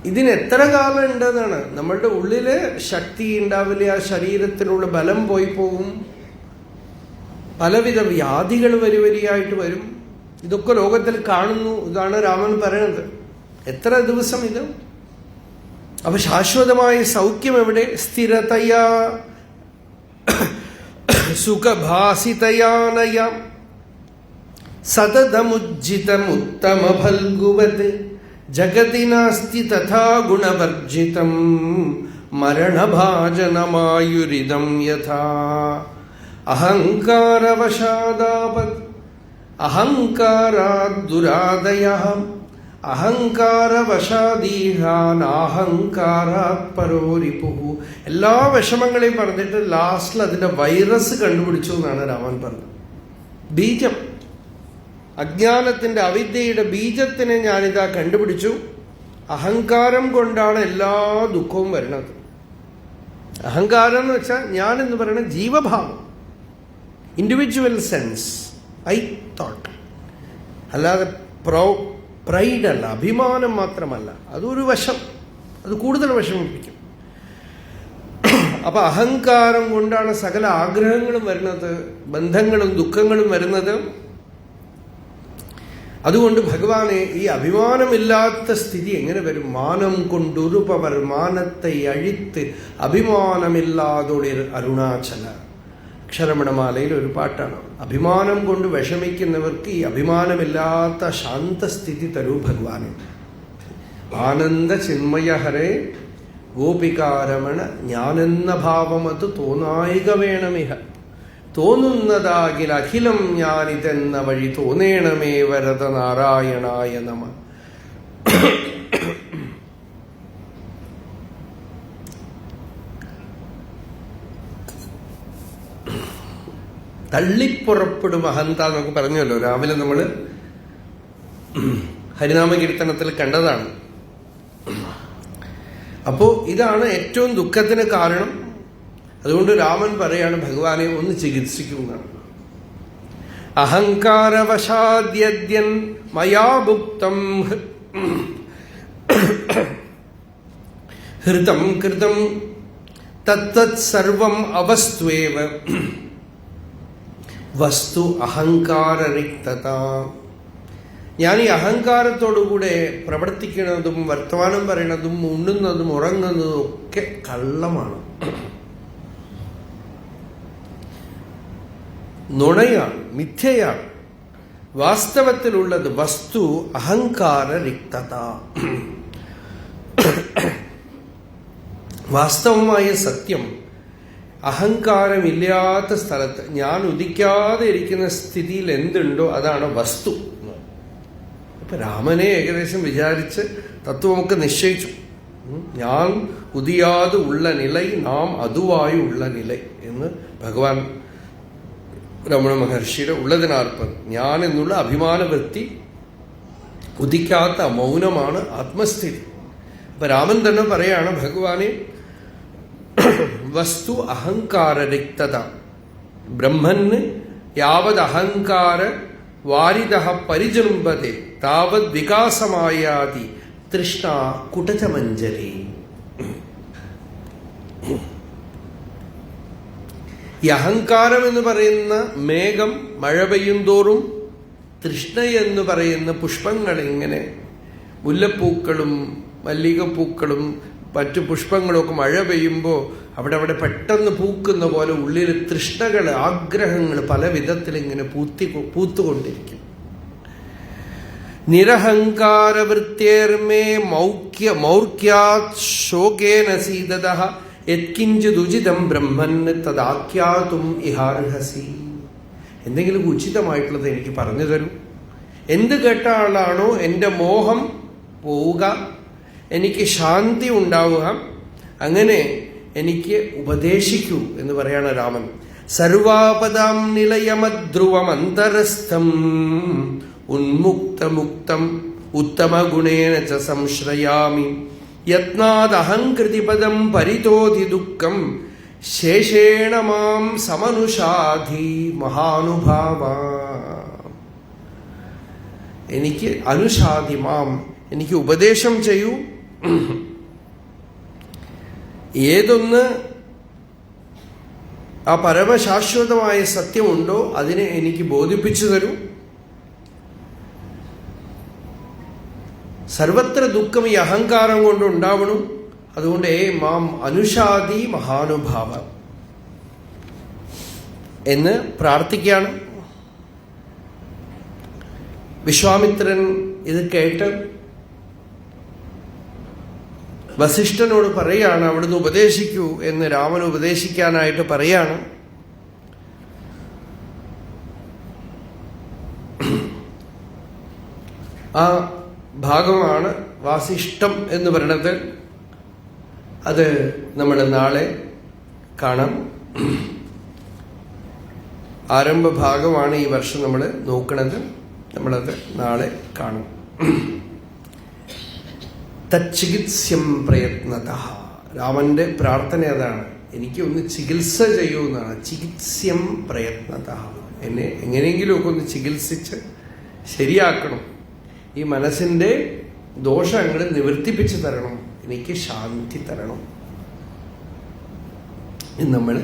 ഇതിന് എത്ര കാലം ഉണ്ടെന്നാണ്. നമ്മളുടെ ഉള്ളില് ശക്തി ഉണ്ടാവില്ല, ശരീരത്തിനുള്ള ബലം പോയി പോകും, പലവിധ വ്യാധികൾ വരിവരിയായിട്ട് വരും. ഇതൊക്കെ ലോകത്തിൽ കാണുന്നു. ഇതാണ് രാമൻ പറയുന്നത്. എത്ര ദിവസം ഇത്? അപ്പൊ ശാശ്വതമായ സൗഖ്യം എവിടെ? സ്ഥിരതയാ സുഖഭാസിതയാനയ സതതമുജ്ജിതമുത്തമ ഫൽഗുവത് ജഗതി നാസ്തി തഥാ ഗുണവർജിതം മരണഭാജനമായുരിദം യഥാ അഹങ്കാരവശാദാപത് അഹങ്കാരാദുരാദയഃ അഹങ്കാരവശാദീഹാനാഹങ്കാരാത് പരോരിപുഃ. എല്ലാ വിഷമങ്ങളെയും പറഞ്ഞിട്ട് ലാസ്റ്റിൽ അതിന്റെ വൈറസ് കണ്ടുപിടിച്ചു എന്നാണ് രാമൻ പറഞ്ഞത്. ബീജം, അജ്ഞാനത്തിന്റെ അവിദ്യയുടെ ബീജത്തിനെ ഞാനിതാ കണ്ടുപിടിച്ചു. അഹങ്കാരം കൊണ്ടാണ് എല്ലാ ദുഃഖവും വരുന്നത്. അഹങ്കാരം എന്ന് വെച്ചാൽ ഞാൻ എന്ന് പറയുന്ന ജീവഭാവം, ഇൻഡിവിജ്വൽ സെൻസ്, ഐ തോട്ട്. അല്ലാതെ പ്രൈഡ് അല്ല, അഭിമാനം മാത്രമല്ല. അതൊരു വശം, അത് കൂടുതൽ വിഷമിപ്പിക്കും. അപ്പൊ അഹങ്കാരം കൊണ്ടാണ് സകല ആഗ്രഹങ്ങളും വരുന്നത്, ബന്ധങ്ങളും ദുഃഖങ്ങളും വരുന്നത്. അതുകൊണ്ട് ഭഗവാനെ ഈ അഭിമാനമില്ലാത്ത സ്ഥിതി എങ്ങനെ വരും? മാനം കൊണ്ടുരുപവർ മാനത്തെ അഴിത്ത് അഭിമാനമില്ലാതൊരു അരുണാചല. അക്ഷരമണമാലയിൽ ഒരു പാട്ടാണ്. അഭിമാനം കൊണ്ട് വിഷമിക്കുന്നവർക്ക് ഈ അഭിമാനമില്ലാത്ത ശാന്തസ്ഥിതി തരൂ ഭഗവാനെ. ആനന്ദ ചിന്മയ ഹരേ ഗോപികാരമണ ഞാനെന്ന ഭാവമത് തോന്നായിക വേണമിഹ. തോന്നുന്നതാകിൽ അഖിലം ഞാനിതെന്ന വഴി തോന്നേണമേ വരദ നാരായണായ നമ. തള്ളിപ്പുറപ്പെടും അഹന്ത എന്നൊക്കെ പറഞ്ഞല്ലോ. രാവിലെ നമ്മൾ ഹരിനാമ കീർത്തനത്തിൽ കണ്ടതാണ്. അപ്പോ ഇതാണ് ഏറ്റവും ദുഃഖത്തിന് കാരണം. അതുകൊണ്ട് രാമൻ പറയാണ് ഭഗവാനെ ഒന്ന് ചികിത്സിക്കുന്നതാണ്. അഹങ്കാരവശാദ്യദ്യൻ മയാഭുക്തം ഹൃതം കൃതം തത്തത് സർവം അവസ്ത്വേവ വസ്തു അഹങ്കാരരിക്തത. ഞാൻ ഈ അഹങ്കാരത്തോടുകൂടെ പ്രവർത്തിക്കുന്നതും വർത്തമാനം പറയുന്നതും ഉണ്ണുന്നതും ഉറങ്ങുന്നതും ഒക്കെ കള്ളമാണ്, നുണയാണ്, മിഥ്യയാണ്. വാസ്തവത്തിലുള്ളത് വസ്തു അഹങ്കാരരിക്തത. വാസ്തവമായ സത്യം അഹങ്കാരമില്ലാത്ത സ്ഥലത്ത്, ഞാൻ ഉദിക്കാതെ ഇരിക്കുന്ന സ്ഥിതിയിൽ എന്തുണ്ടോ അതാണ് വസ്തു. ഇപ്പൊ രാമനെ ഏകദേശം വിചാരിച്ച് തത്വമൊക്കെ നിശ്ചയിച്ചു. ഞാൻ ഉദിയാതെ ഉള്ള നില, നാം അതുവായി ഉള്ള നില എന്ന് ഭഗവാൻ രമണ മഹർഷിയുടെ ഉള്ളതിനർപ്പത്. ഞാൻ എന്നുള്ള അഭിമാനവൃത്തി ഉദിക്കാത്ത മൗനമാണ് ആത്മസ്ഥിതി. അപ്പൊ രാമൻ തന്നെ പറയാണ് ഭഗവാനെ, വസ്തു അഹങ്കാരരിക്തത. ബ്രഹ്മന് യാവത് അഹങ്കാര വാരിദഃ പരിജൃംഭത്തെ താവത് വികാസമായാതി തൃഷ്ണ കുടജമഞ്ജരി. ഈ അഹങ്കാരം എന്ന് പറയുന്ന മേഘം മഴ പെയ്യും തോറും തൃഷ്ണ എന്ന് പറയുന്ന പുഷ്പങ്ങൾ ഇങ്ങനെ മുല്ലപ്പൂക്കളും മല്ലികപ്പൂക്കളും മറ്റു പുഷ്പങ്ങളൊക്കെ മഴ പെയ്യുമ്പോൾ അവിടെ പെട്ടെന്ന് പൂക്കുന്ന പോലെ ഉള്ളിൽ തൃഷ്ണകൾ, ആഗ്രഹങ്ങൾ പല വിധത്തിൽ ഇങ്ങനെ പൂത്തുകൊണ്ടിരിക്കും. നിരഹങ്കാരവൃത്തേർമേ മൗർക്യാത് ശോകേന സീതതഃ യത്കിഞ്ചിദുചിതം ബ്രഹ്മൻ തദാഖ്യാതും ഇഹാർഹസി. എന്തെങ്കിലും ഉചിതമായിട്ടുള്ളത് എനിക്ക് പറഞ്ഞു തരൂ. എന്ത് കേട്ട ആളാണോ എൻ്റെ മോഹം പോവുക, എനിക്ക് ശാന്തി ഉണ്ടാവുക, അങ്ങനെ എനിക്ക് ഉപദേശിക്കൂ എന്ന് പറയാണ് രാമൻ. സർവാപദാം നിലയമധ്രുവമന്തരസ്ഥം ഉന്മുക്തമുക്തം ഉത്തമഗുണേന ച സംശ്രയാമി യത്നാദഹംകൃതിപദം പരിതോധി ദുഃഖം ശേഷേണ മാം സമനുഷാധി മഹാനുഭാവ. എനിക്ക് അനുഷാധി മാം, എനിക്ക് ഉപദേശം ചെയ്യൂ. ഏതൊന്ന് ആ പരമശാശ്വതമായ സത്യമുണ്ടോ അതിനെ എനിക്ക് ബോധിപ്പിച്ചു തരൂ. സർവത്ര ദുഃഖം ഈ അഹങ്കാരം കൊണ്ട് ഉണ്ടാവണം. അതുകൊണ്ട് മാം അനുഷാദി മഹാനുഭാവ എന്ന് പ്രാർത്ഥിക്കുകയാണ്. വിശ്വാമിത്രൻ ഇത് കേട്ട് വസിഷ്ഠനോട് പറയാണ്, അവിടുന്ന് ഉപദേശിക്കൂ എന്ന് രാമൻ ഉപദേശിക്കാനായിട്ട് പറയാണ്. ആ ഭാഗമാണ് വാസിഷ്ഠം എന്ന് പറയുന്നത്. അത് നമ്മൾ നാളെ കാണാം. ആരംഭ ഭാഗമാണ് ഈ വർഷം നമ്മൾ നോക്കുന്നത്. നമ്മളത് നാളെ കാണും. തച്ചികിത്സ്യം പ്രയത്നതഃ. രാമന്റെ പ്രാർത്ഥന അതാണ്, എനിക്ക് ഒന്ന് ചികിത്സ ചെയ്യൂ എന്നാണ്. ചികിത്സ്യം പ്രയത്നതഃ. എന്നെ എങ്ങനെയെങ്കിലുമൊക്കെ ഒന്ന് ചികിത്സിച്ച് ശരിയാക്കണം. ഈ മനസ്സിന്റെ ദോഷങ്ങൾ നിവർത്തിപ്പിച്ച് തരണം, എനിക്ക് ശാന്തി തരണം. ഇന്ന് നമ്മൾ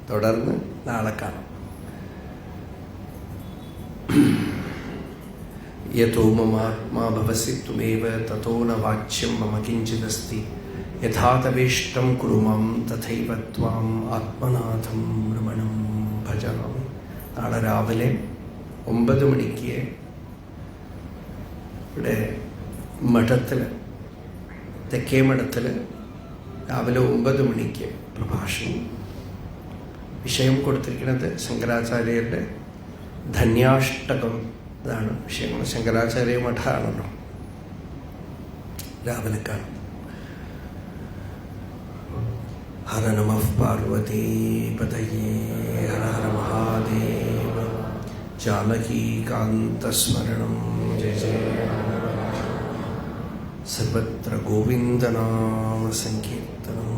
തുടർന്ന് നാളെ കാണാം. യതോ മമാത്മാ ഭവസി ത്വമേവ തതോ ന വാച്യം മമ കിഞ്ചിദസ്തി യഥാ തവേഷ്ടം കുരു മാം തഥൈവ ത്വാം ആത്മനാഥം രമണം ഭജാമി. നാളെ രാവിലെ 9 മണിക്ക് ഇവിടെ മഠത്തിൽ, തെക്കേ മഠത്തിൽ രാവിലെ 9 മണിക്ക് പ്രഭാഷണം. വിഷയം കൊടുത്തിരിക്കുന്നത് ശങ്കരാചാര്യരുടെ ധന്യാഷ്ടകം. അതാണ് വിഷയങ്ങൾ. ശങ്കരാചാര്യ മഠമാണല്ലോ. രാവിലെ കാണും. ഹര നമഃ പാർവതീപതയേ ഹര ഹര മഹാദേവ. ജാനകീകാന്തസ്മരണം ജയ ജയ. സർവത്ര ഗോവിന്ദനാമ സങ്കീർത്തനം.